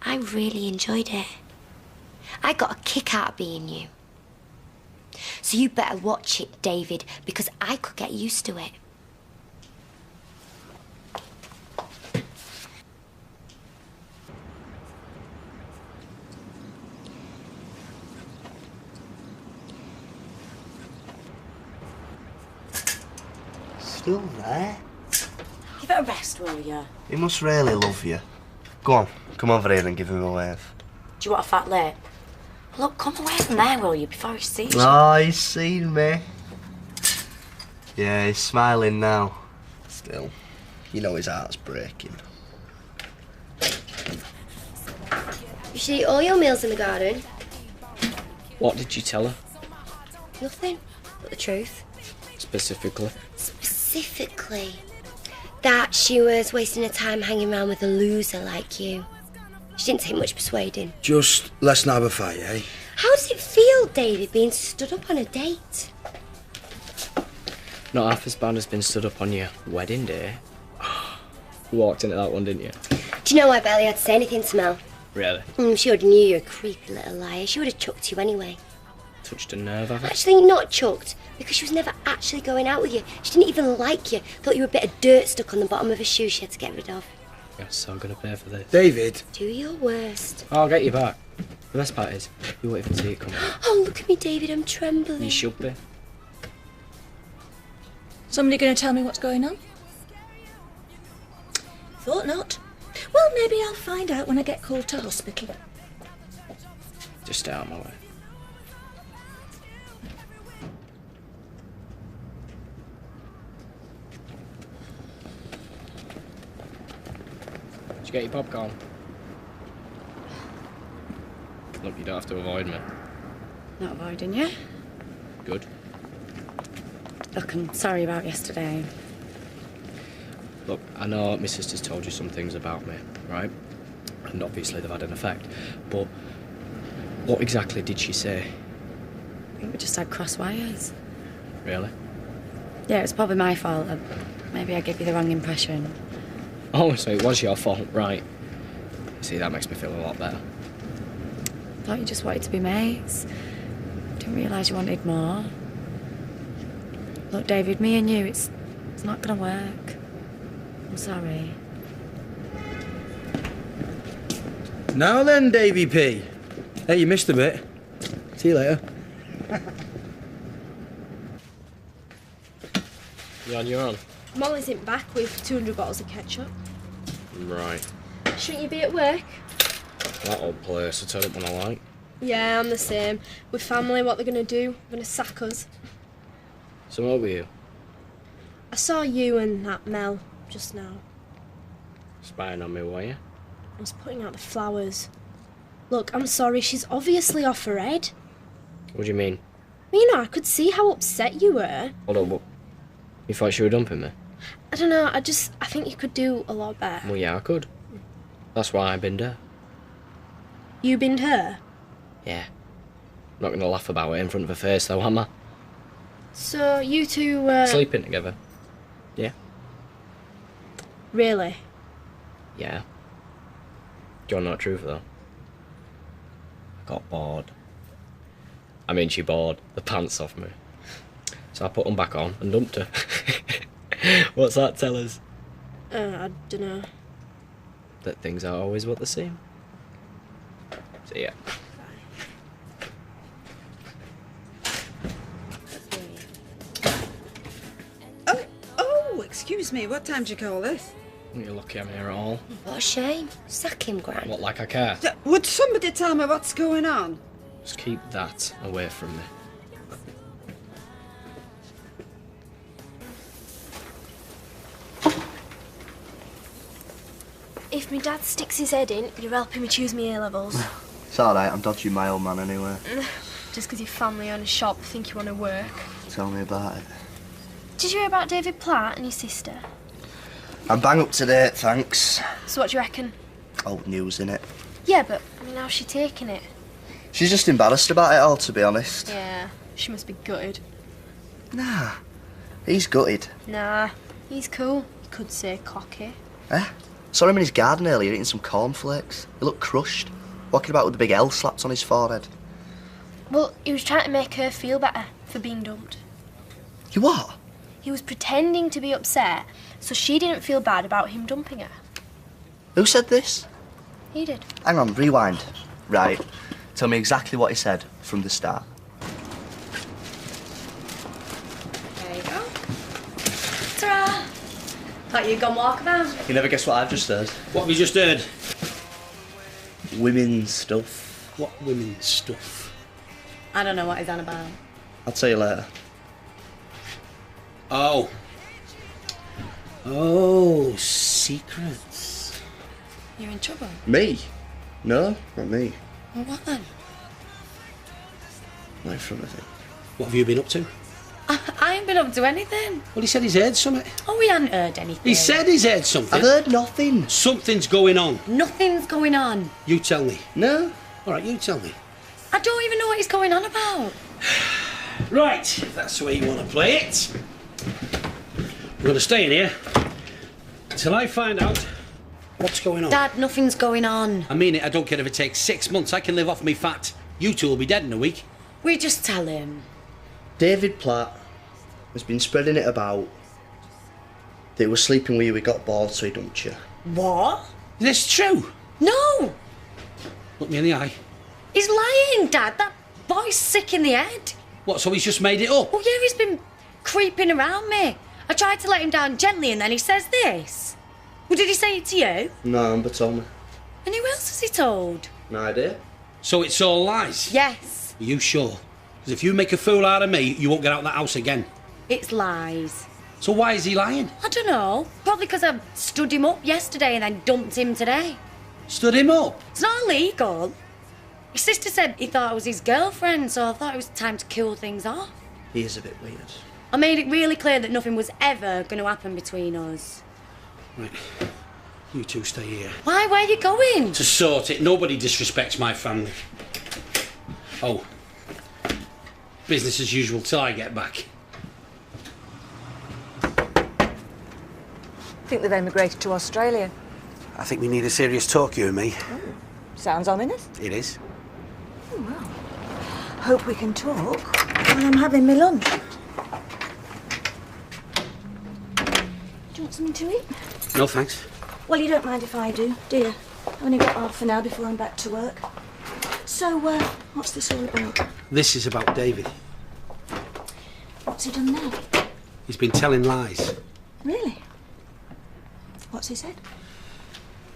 I really enjoyed it. I got a kick out of being you. So you better watch it, David, because I could get used to it. Still there? Give it a rest, will you? He must really love you. Go on, come over here and give him a wave. Do you want a fat lip? Look, come away from there, will you, before he sees you? Oh, he's seen me. Yeah, he's smiling now. Still, you know his heart's breaking. You should eat all your meals in the garden. What did you tell her, Nothing but the truth. specifically? Specifically, that she was wasting her time hanging around with a loser like you. She didn't take much persuading. Just let's not have a fight, eh? How does it feel, David, being stood up on a date? Not half as bad as being stood up on your wedding day. You walked into that one, didn't you? Do you know I barely had to say anything to Mel? Really? She already knew you were a creepy little liar. She would have chucked you anyway. Touched a nerve, have I? Actually, not chucked, because she was never actually going out with you. She didn't even like you. Thought you were a bit of dirt stuck on the bottom of a shoe she had to get rid of. You're so gonna pay for this. David. Do your worst. I'll get you back. The best part is, you won't even see it coming. Oh, look at me, David, I'm trembling. You should be. Somebody going to tell me what's going on? Thought not. Well, maybe I'll find out when I get called to hospital. Just stay out of my way. Did you get your popcorn? Look, you don't have to avoid me. Not avoiding you. Good. Look, I'm sorry about yesterday. Look, I know my sister's told you some things about me, right? And obviously they've had an effect. But what exactly did she say? I think we just had cross wires. Really? Yeah, it's probably my fault. Maybe I gave you the wrong impression. Oh, so it was your fault, right? See, that makes me feel a lot better. Thought you just wanted to be mates. Didn't realise you wanted more. Look, David, me and you, it's not gonna work. I'm sorry. Now then, Davy P. Hey, you missed a bit. See you later. You on your own? Molly's in back with 200 bottles of ketchup. Right. Shouldn't you be at work? That old place, I tell it when I like. Yeah, I'm the same. With family, what they're going to do? They're going to sack us. So what were you? I saw you and that Mel just now. Spying on me, were you? I was putting out the flowers. Look, I'm sorry, she's obviously off her head. What do you mean? Well, you know, I could see how upset you were. Hold on, what? You thought she were dumping me? I don't know, I think you could do a lot better. Well, yeah, I could. That's why I binned her. You binned her? Yeah. I'm not going to laugh about it in front of her face, though, am I? So, you two were... Sleeping together. Yeah? Really? Yeah. Do you want to know the truth, though? I got bored. I mean, she bored the pants off me. So I put them back on and dumped her. What's that tell us? I don't know. That things are always what they seem. See ya. Oh, excuse me, what time do you call this? You're lucky I'm here at all. What a shame. Sack him, Gran. What, like I care? Would somebody tell me what's going on? Just keep that away from me. If my dad sticks his head in, you're helping me choose my A-levels. It's alright, I'm dodging my old man anyway. Just because your family own a shop think you want to work. Tell me about it. Did you hear about David Platt and his sister? I'm bang up to date, thanks. So what do you reckon? Old news, innit? Yeah, but I mean, how's she taking it? She's just embarrassed about it all, to be honest. Yeah, she must be gutted. Nah, he's gutted. Nah, he's cool. You could say cocky. Eh? Saw him in his garden earlier eating some cornflakes. He looked crushed, walking about with a big L slapped on his forehead. Well, he was trying to make her feel better for being dumped. You what? He was pretending to be upset so she didn't feel bad about him dumping her. Who said this? He did. Hang on, rewind. Right. Tell me exactly what he said from the start. There you go. Ta-ra! Thought you'd gone walkabout. You never guess what I've just heard. What have you just heard? Women's stuff. What women's stuff? I don't know what he's on about. I'll tell you later. Oh. Oh, secrets. You're in trouble. Me? No, not me. Well, what then? Not in front of him. What have you been up to? I ain't been up to anything. Well, he said he's heard something. Oh, we hadn't heard anything. He said he's heard something. I've heard nothing. Something's going on. Nothing's going on. You tell me. No. All right, you tell me. I don't even know what he's going on about. Right, if that's the way you want to play it. We're going to stay in here until I find out what's going on. Dad, nothing's going on. I mean it, I don't care if it takes 6 months. I can live off me fat. You two will be dead in a week. We just tell him. David Platt has been spreading it about that he was sleeping with you, he got bored, so he dumped you. What? Is this true? No! Look me in the eye. He's lying, Dad. That boy's sick in the head. What, so he's just made it up? Oh, yeah, he's been creeping around me. I tried to let him down gently and then he says this. Well, did he say it to you? No, Amber told me. And who else has he told? No idea. So it's all lies? Yes. Are you sure? Because if you make a fool out of me, you won't get out of that house again. It's lies. So why is he lying? I don't know. Probably because I stood him up yesterday and then dumped him today. Stood him up? It's not illegal. His sister said he thought I was his girlfriend, so I thought it was time to cool things off. He is a bit weird. I made it really clear that nothing was ever going to happen between us. Right. You two stay here. Why? Where are you going? To sort it. Nobody disrespects my family. Oh. Business as usual till I get back. I think they've emigrated to Australia. I think we need a serious talk, you and me. Sounds ominous. It is. Oh, well. Hope we can talk while I'm having my lunch. Do you want something to eat? No, thanks. Well, you don't mind if I do you? I've only got half an hour before I'm back to work. So, what's this all about? This is about David. What's he done now? He's been telling lies. Really? What's he said?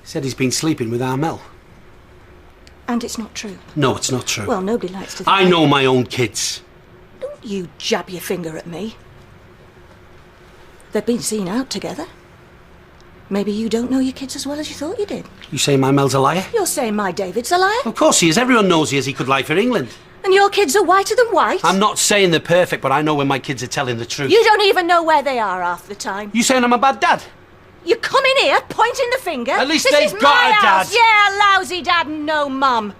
He said he's been sleeping with Armel. And it's not true. No, it's not true. Well, nobody likes to think I know my own kids. Don't you jab your finger at me. They've been seen out together. Maybe you don't know your kids as well as you thought you did. You say my Mel's a liar? You're saying my David's a liar? Of course he is. Everyone knows he is. He could lie for England. And your kids are whiter than white? I'm not saying they're perfect, but I know when my kids are telling the truth. You don't even know where they are half the time. You saying I'm a bad dad? You come in here pointing the finger. At least this they've is got my a dad. House. Yeah, a lousy dad and no mum.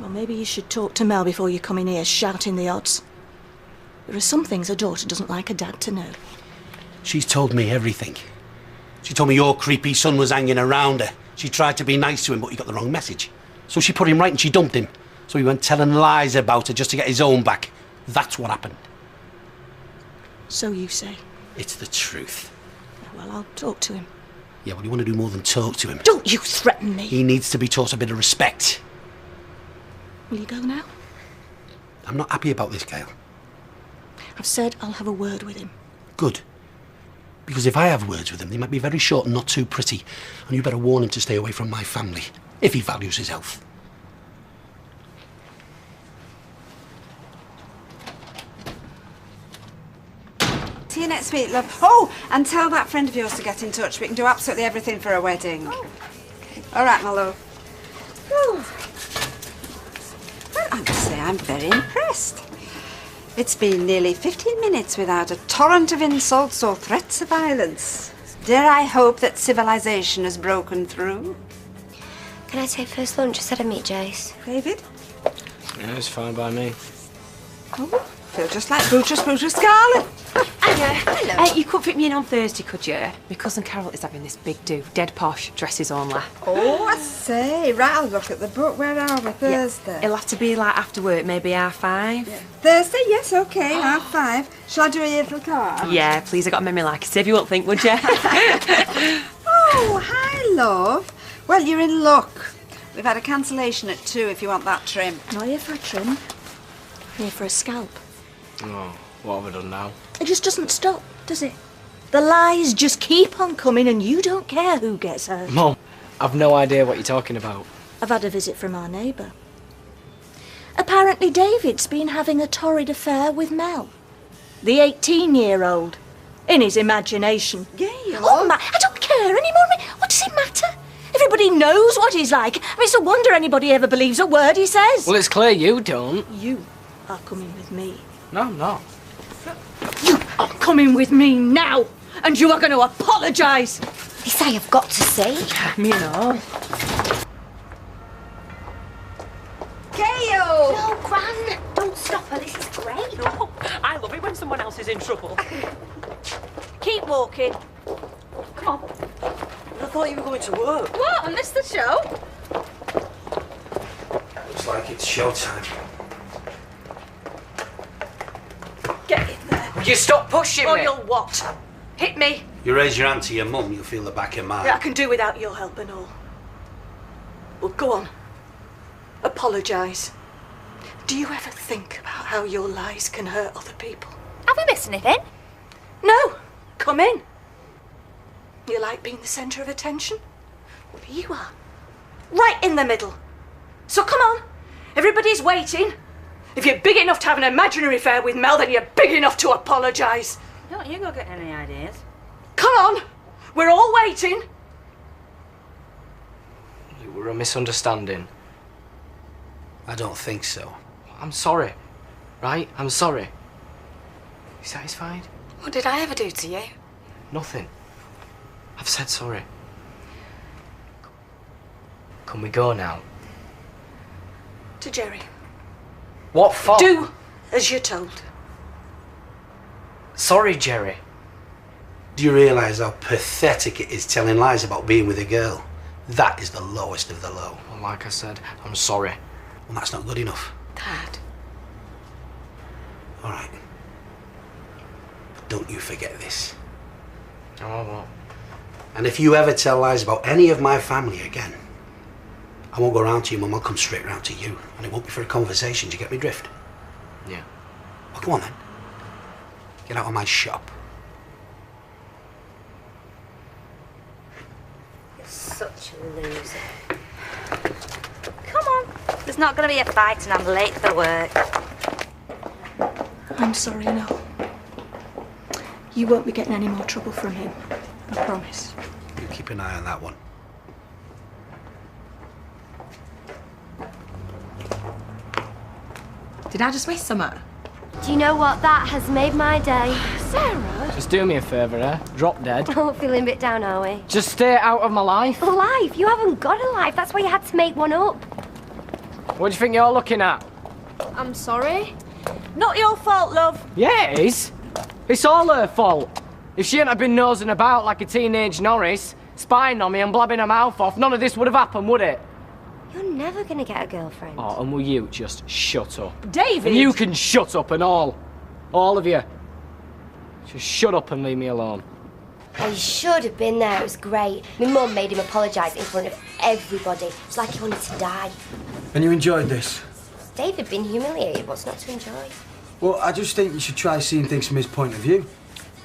Well, maybe you should talk to Mel before you come in here shouting the odds. There are some things a daughter doesn't like a dad to know. She's told me everything. She told me your creepy son was hanging around her. She tried to be nice to him, but he got the wrong message. So she put him right and she dumped him. So he went telling lies about her just to get his own back. That's what happened. So you say? It's the truth. Well, I'll talk to him. Yeah, well, you want to do more than talk to him. Don't you threaten me. He needs to be taught a bit of respect. Will you go now? I'm not happy about this, Gail. I've said I'll have a word with him. Good. Because if I have words with him, they might be very short and not too pretty. And you better warn him to stay away from my family, if he values his health. See you next week, love. Oh, and tell that friend of yours to get in touch. We can do absolutely everything for a wedding. Oh. Okay. All right, my love. Oh. Well, I must say I'm very impressed. It's been nearly 15 minutes without a torrent of insults or threats of violence. Dare I hope that civilization has broken through? Can I take first lunch instead of meet Jace? David? Yeah, it's fine by me. Oh, feel just like Brutus Scarlet. Hello. You couldn't fit me in on Thursday, could you? My cousin Carol is having this big do, dead posh, dresses only. Oh, I say. Right, I'll look at the book. Where are we? Thursday? Yeah. It'll have to be like after work, maybe 5:30. Yeah. Thursday? Yes, OK, 5:30. Shall I do a little card? Yeah, please, I got a memory like a sieve, you won't think, would you? Oh, hi, love. Well, you're in luck. We've had a cancellation at 2 if you want that trim. Not here for a trim. I'm here for a scalp. Oh, what have I done now? It just doesn't stop, does it? The lies just keep on coming and you don't care who gets hurt. Mum, I've no idea what you're talking about. I've had a visit from our neighbour. Apparently David's been having a torrid affair with Mel, the 18-year-old, in his imagination. Gail? Oh, I don't care anymore. What does it matter? Everybody knows what he's like. I mean, it's a wonder anybody ever believes a word he says. Well, it's clear you don't. You are coming with me. No, I'm not. You are coming with me now, and you are going to apologise. This I have got to see. Me and all. Gail! No, Gran, don't stop her. This is great. No, I love it when someone else is in trouble. Keep walking. Come on. I thought you were going to work. What? I missed the show? Looks like it's showtime. Get in there. Will you stop pushing Or me? you'll what? Hit me? You raise your hand to your mum, you'll feel the back of mine. Yeah, I can do without your help and all. Well, go on. Apologise. Do you ever think about how your lies can hurt other people? Have we missed anything? No. Come in. You like being the centre of attention? Well, you are. Right in the middle. So come on. Everybody's waiting. If you're big enough to have an imaginary affair with Mel, then you're big enough to apologise. Don't you go get any ideas? Come on. We're all waiting. It were a misunderstanding. I don't think so. I'm sorry. Right? I'm sorry. You satisfied? What did I ever do to you? Nothing. I've said sorry. Can we go now? To Jerry. What for? Do as you're told. Sorry, Jerry. Do you realise how pathetic it is telling lies about being with a girl? That is the lowest of the low. Well, like I said, I'm sorry. Well, that's not good enough. Dad. All right. But don't you forget this. No, I won't. And if you ever tell lies about any of my family again, I won't go round to you, Mum. I'll come straight round to you. And it won't be for a conversation. Do you get me drift? Yeah. Well, come on then. Get out of my shop. You're such a loser. Come on. There's not going to be a fight and I'm late for work. I'm sorry, no. You won't be getting any more trouble from him. I promise. You keep an eye on that one. Did I just miss something? Do you know what? That has made my day. Sarah? Just do me a favour, eh? Drop dead. Oh, feeling a bit down, are we? Just stay out of my life. A life? You haven't got a life. That's why you had to make one up. What do you think you're looking at? I'm sorry. Not your fault, love. Yeah, it is. It's all her fault. If she hadn't have been nosing about like a teenage Norris, spying on me and blabbing her mouth off, none of this would have happened, would it? You're never gonna get a girlfriend. Oh, and will you just shut up? David! And you can shut up and all. All of you. Just shut up and leave me alone. Oh, you should have been there. It was great. My mum made him apologise in front of everybody. It's like he wanted to die. And you enjoyed this? David being humiliated. What's not to enjoy? Well, I just think you should try seeing things from his point of view.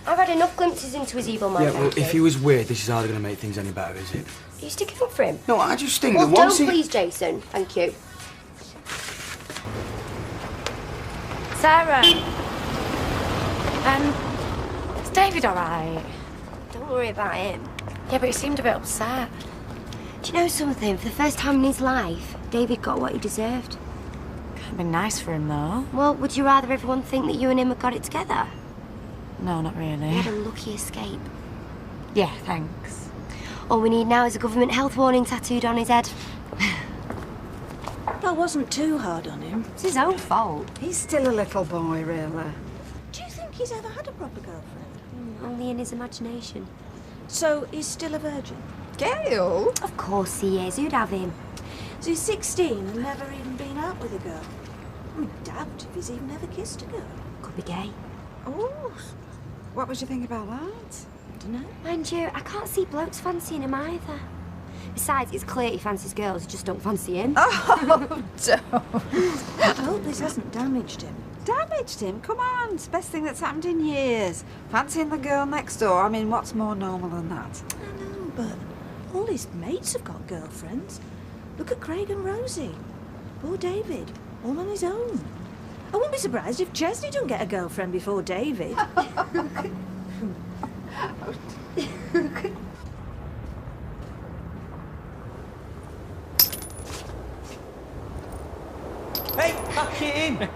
I've had enough glimpses into his evil mind. Yeah, well, if he was weird, this is hardly going to make things any better, is it? Are you sticking up for him? No, I just think Well, that once don't he... please, Jason. Thank you. Sarah. Is David all right? Don't worry about him. Yeah, but he seemed a bit upset. Do you know something? For the first time in his life, David got what he deserved. Kind of been nice for him, though. Well, would you rather everyone think that you and him had got it together? No, not really. He had a lucky escape. Yeah, thanks. All we need now is a government health warning tattooed on his head. I wasn't too hard on him. It's his own fault. He's still a little boy, really. Do you think he's ever had a proper girlfriend? Only in his imagination. So he's still a virgin? Gail? Of course he is. Who'd have him? So he's 16 and never even been out with a girl. I doubt if he's even ever kissed a girl. Could be gay. Oh, what would you think about that? I don't know. Mind you, I can't see blokes fancying him either. Besides, it's clear he fancies girls, he just don't fancy him. Oh, don't. I hope this hasn't damaged him. Damaged him? Come on, it's the best thing that's happened in years. Fancying the girl next door, I mean, what's more normal than that? I know, but all his mates have got girlfriends. Look at Craig and Rosie. Poor David, all on his own. I wouldn't be surprised if Chesney don't get a girlfriend before David. Hey, pack it in!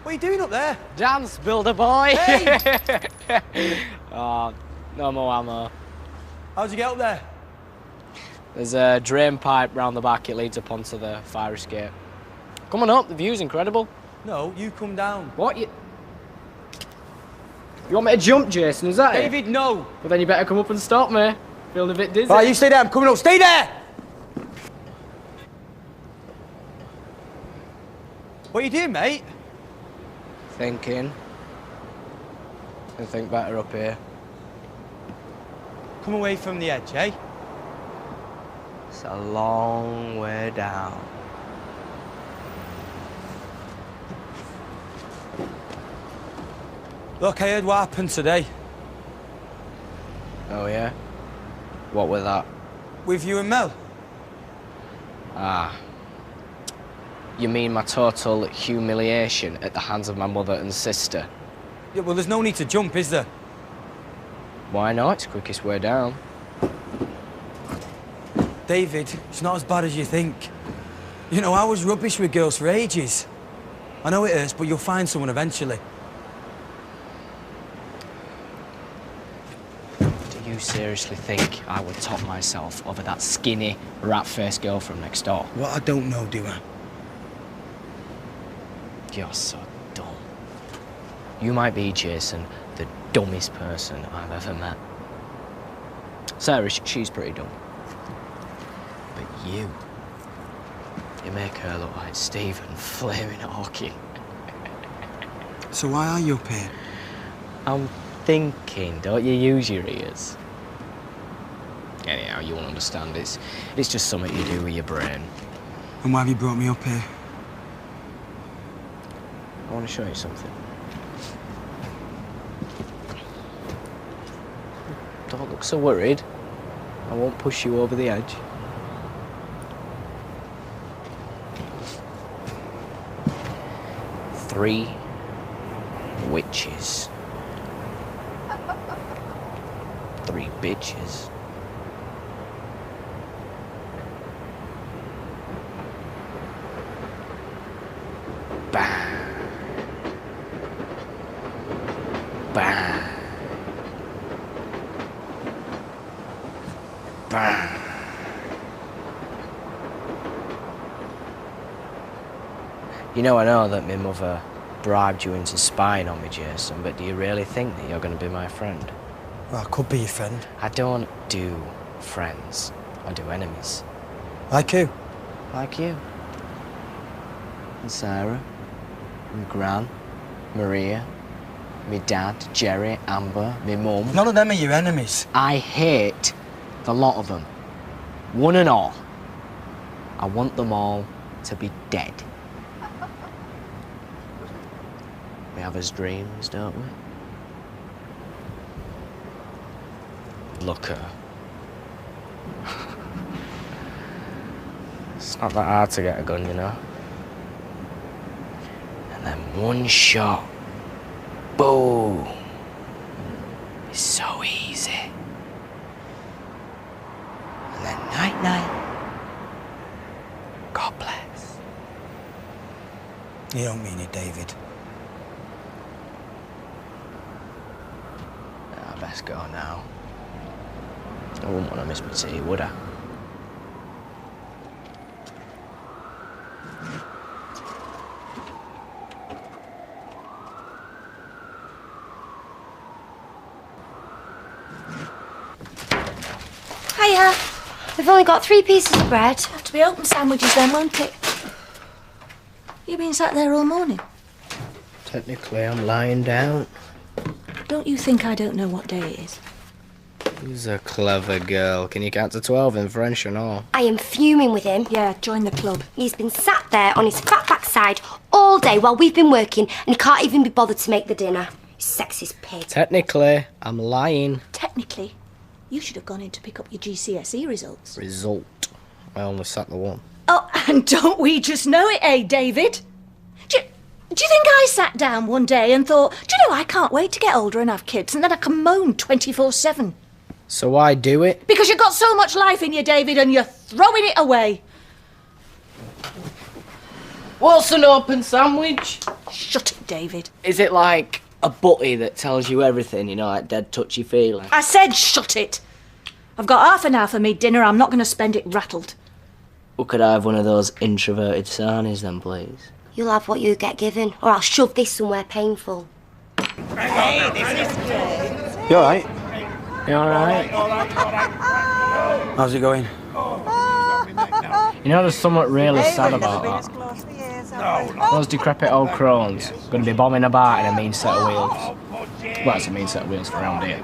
What are you doing up there? Dance, builder boy! Hey! Oh, no more ammo. How'd you get up there? There's a drain pipe round the back. It leads up onto the fire escape. Come on up, the view's incredible. No, you come down. What? You want me to jump, Jason? Is that it? David, no! Well, then you better come up and stop me. Feeling a bit dizzy. Right, you stay there, I'm coming up. Stay there! What are you doing, mate? Thinking. I think better up here. Come away from the edge, eh? It's a long way down. Look, I heard what happened today. Oh, yeah? What with that? With you and Mel. Ah. You mean my total humiliation at the hands of my mother and sister? Yeah, well, there's no need to jump, is there? Why not? It's the quickest way down. David, it's not as bad as you think. You know, I was rubbish with girls for ages. I know it hurts, but you'll find someone eventually. Do you seriously think I would top myself over that skinny, rat-faced girl from next door? What I don't know, do I? You're so dumb. You might be, Jason, the dumbest person I've ever met. Sarah, she's pretty dumb. But you make her look like Stephen Flaming Hawking. So why are you up here? I'm thinking, don't you use your ears? Anyhow, you won't understand. It's just something you do with your brain. And why have you brought me up here? I want to show you something. Don't look so worried. I won't push you over the edge. Three witches. 3 bitches. Bang. Bang. Bang. You know, I know that my mother bribed you into spying on me, Jason, but do you really think that you're going to be my friend? Well, I could be your friend. I don't do friends. I do enemies. Like who? Like you. And Sarah. And Gran. Maria. Me dad, Jerry, Amber, me mum. None of them are your enemies. I hate the lot of them. One and all. I want them all to be dead. We have his dreams, don't we? Look her. It's not that hard to get a gun, you know. And then one shot. Boom. It's so easy. And then night-night. God bless. You don't mean it, David. I best go now. I wouldn't want to miss my tea, would I? Hiya. We've only got 3 pieces of bread. Have to be open sandwiches then, won't it? You been sat there all morning? Technically, I'm lying down. Don't you think I don't know what day it is? Who's a clever girl? Can you count to 12 in French and all? I am fuming with him. Yeah, join the club. He's been sat there on his fat backside all day while we've been working and he can't even be bothered to make the dinner. Sexist pig. Technically, I'm lying. Technically, you should have gone in to pick up your GCSE results. Result. I only sat the one. Oh, and don't we just know it, eh, David? Do you think I sat down one day and thought, do you know, I can't wait to get older and have kids and then I can moan 24/7? So why do it? Because you've got so much life in you, David, and you're throwing it away. What's an open sandwich? Shut it, David. Is it like a butty that tells you everything, you know, like dead touchy-feely? I said shut it. I've got half an hour for me dinner. I'm not going to spend it rattled. Or could I have one of those introverted sarnies then, please? You'll have what you get given, or I'll shove this somewhere painful. Hey, this is good. You alright? You alright? How's it going? You know, there's something really sad about that. Those decrepit old crones going to be bombing about in a mean set of wheels. Well, it's a mean set of wheels for around here.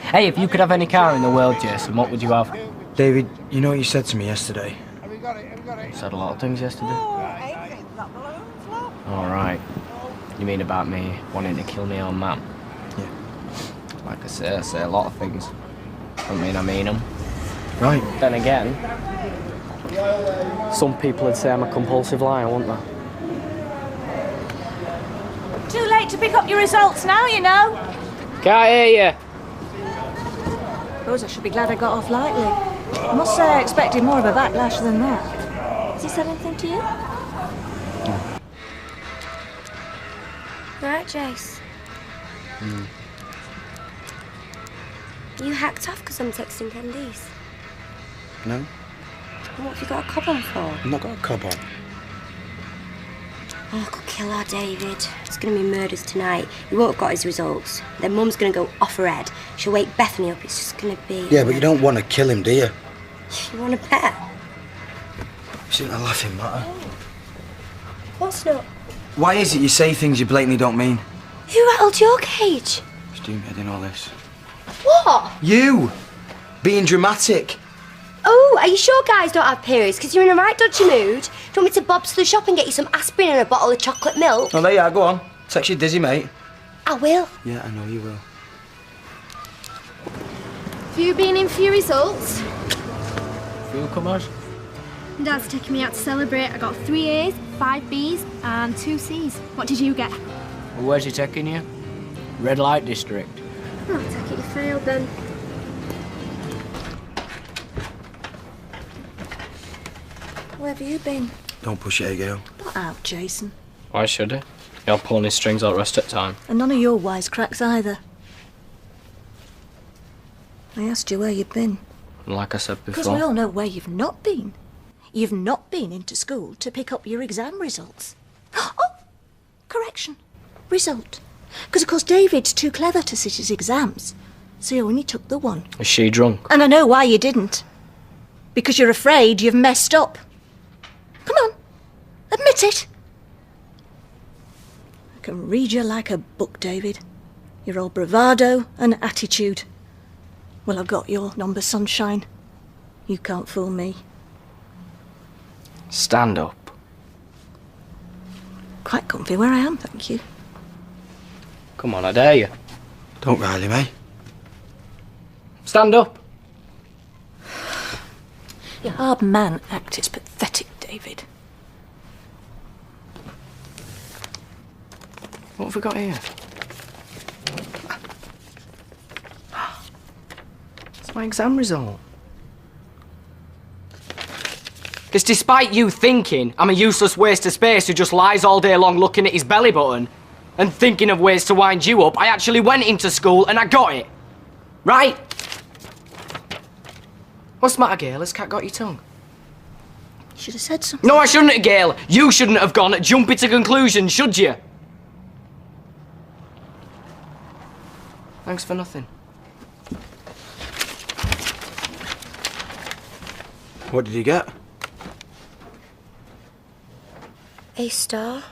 Hey, if you could have any car in the world, Jason, what would you have? David, you know what you said to me yesterday? Said a lot of things yesterday. All right. You mean about me wanting to kill my own man? Yeah. Like I say a lot of things. Don't mean I mean them. Right. Then again, some people would say I'm a compulsive liar, wouldn't they? Too late to pick up your results now, you know. Can't hear you. Suppose I should be glad I got off lightly. I must say I expected more of a backlash than that. Has he said anything to you? Right, Jace? You hacked off because I'm texting Candice. No, And what have you got a cob on for? I've not got a cob on. Oh, I could kill her, David. It's going to be murders tonight. He won't have got his results. Then Mum's going to go off her head. She'll wake Bethany up. It's just going to be... Yeah, but you don't want to kill him, do you? You want to bet? Isn't a laughing matter? What's not? Why is it you say things you blatantly don't mean? Who rattled your cage? Stupid in all this. What? You! Being dramatic. Oh, are you sure guys don't have periods? Because you're in a right dodgy mood. Do you want me to bob to the shop and get you some aspirin and a bottle of chocolate milk? Oh, there you are, go on. Text your dizzy mate. I will. Yeah, I know you will. Have you been in for your results? Feel come on. Dad's taking me out to celebrate. I got 3 A's, 5 B's and 2 C's. What did you get? Well, where's he taking you? Red light district. Oh, I take it you failed then. Where have you been? Don't push it, girl. Not out, Jason. Why should he? You're pulling his strings all the rest of the time. And none of your wisecracks either. I asked you where you'd been. And like I said Because we before... all know where you've not been. You've not been into school to pick up your exam results. Oh! Correction. Result. Because, of course, David's too clever to sit his exams, so he only took the one. Is she drunk? And I know why you didn't. Because you're afraid you've messed up. Come on. Admit it. I can read you like a book, David. You're all bravado and attitude. Well, I've got your number, sunshine. You can't fool me. Stand up. Quite comfy where I am, thank you. Come on, I dare you. Don't rile him, eh? Stand up. Your hard man act is pathetic, David. What have we got here? It's my exam result. Because despite you thinking I'm a useless waste of space who just lies all day long looking at his belly button and thinking of ways to wind you up, I actually went into school and I got it. Right? What's the matter, Gail? Has Cat got your tongue? You should have said something. No, I shouldn't have, Gail. You shouldn't have gone jumping to conclusions, should you? Thanks for nothing. What did you get? A star.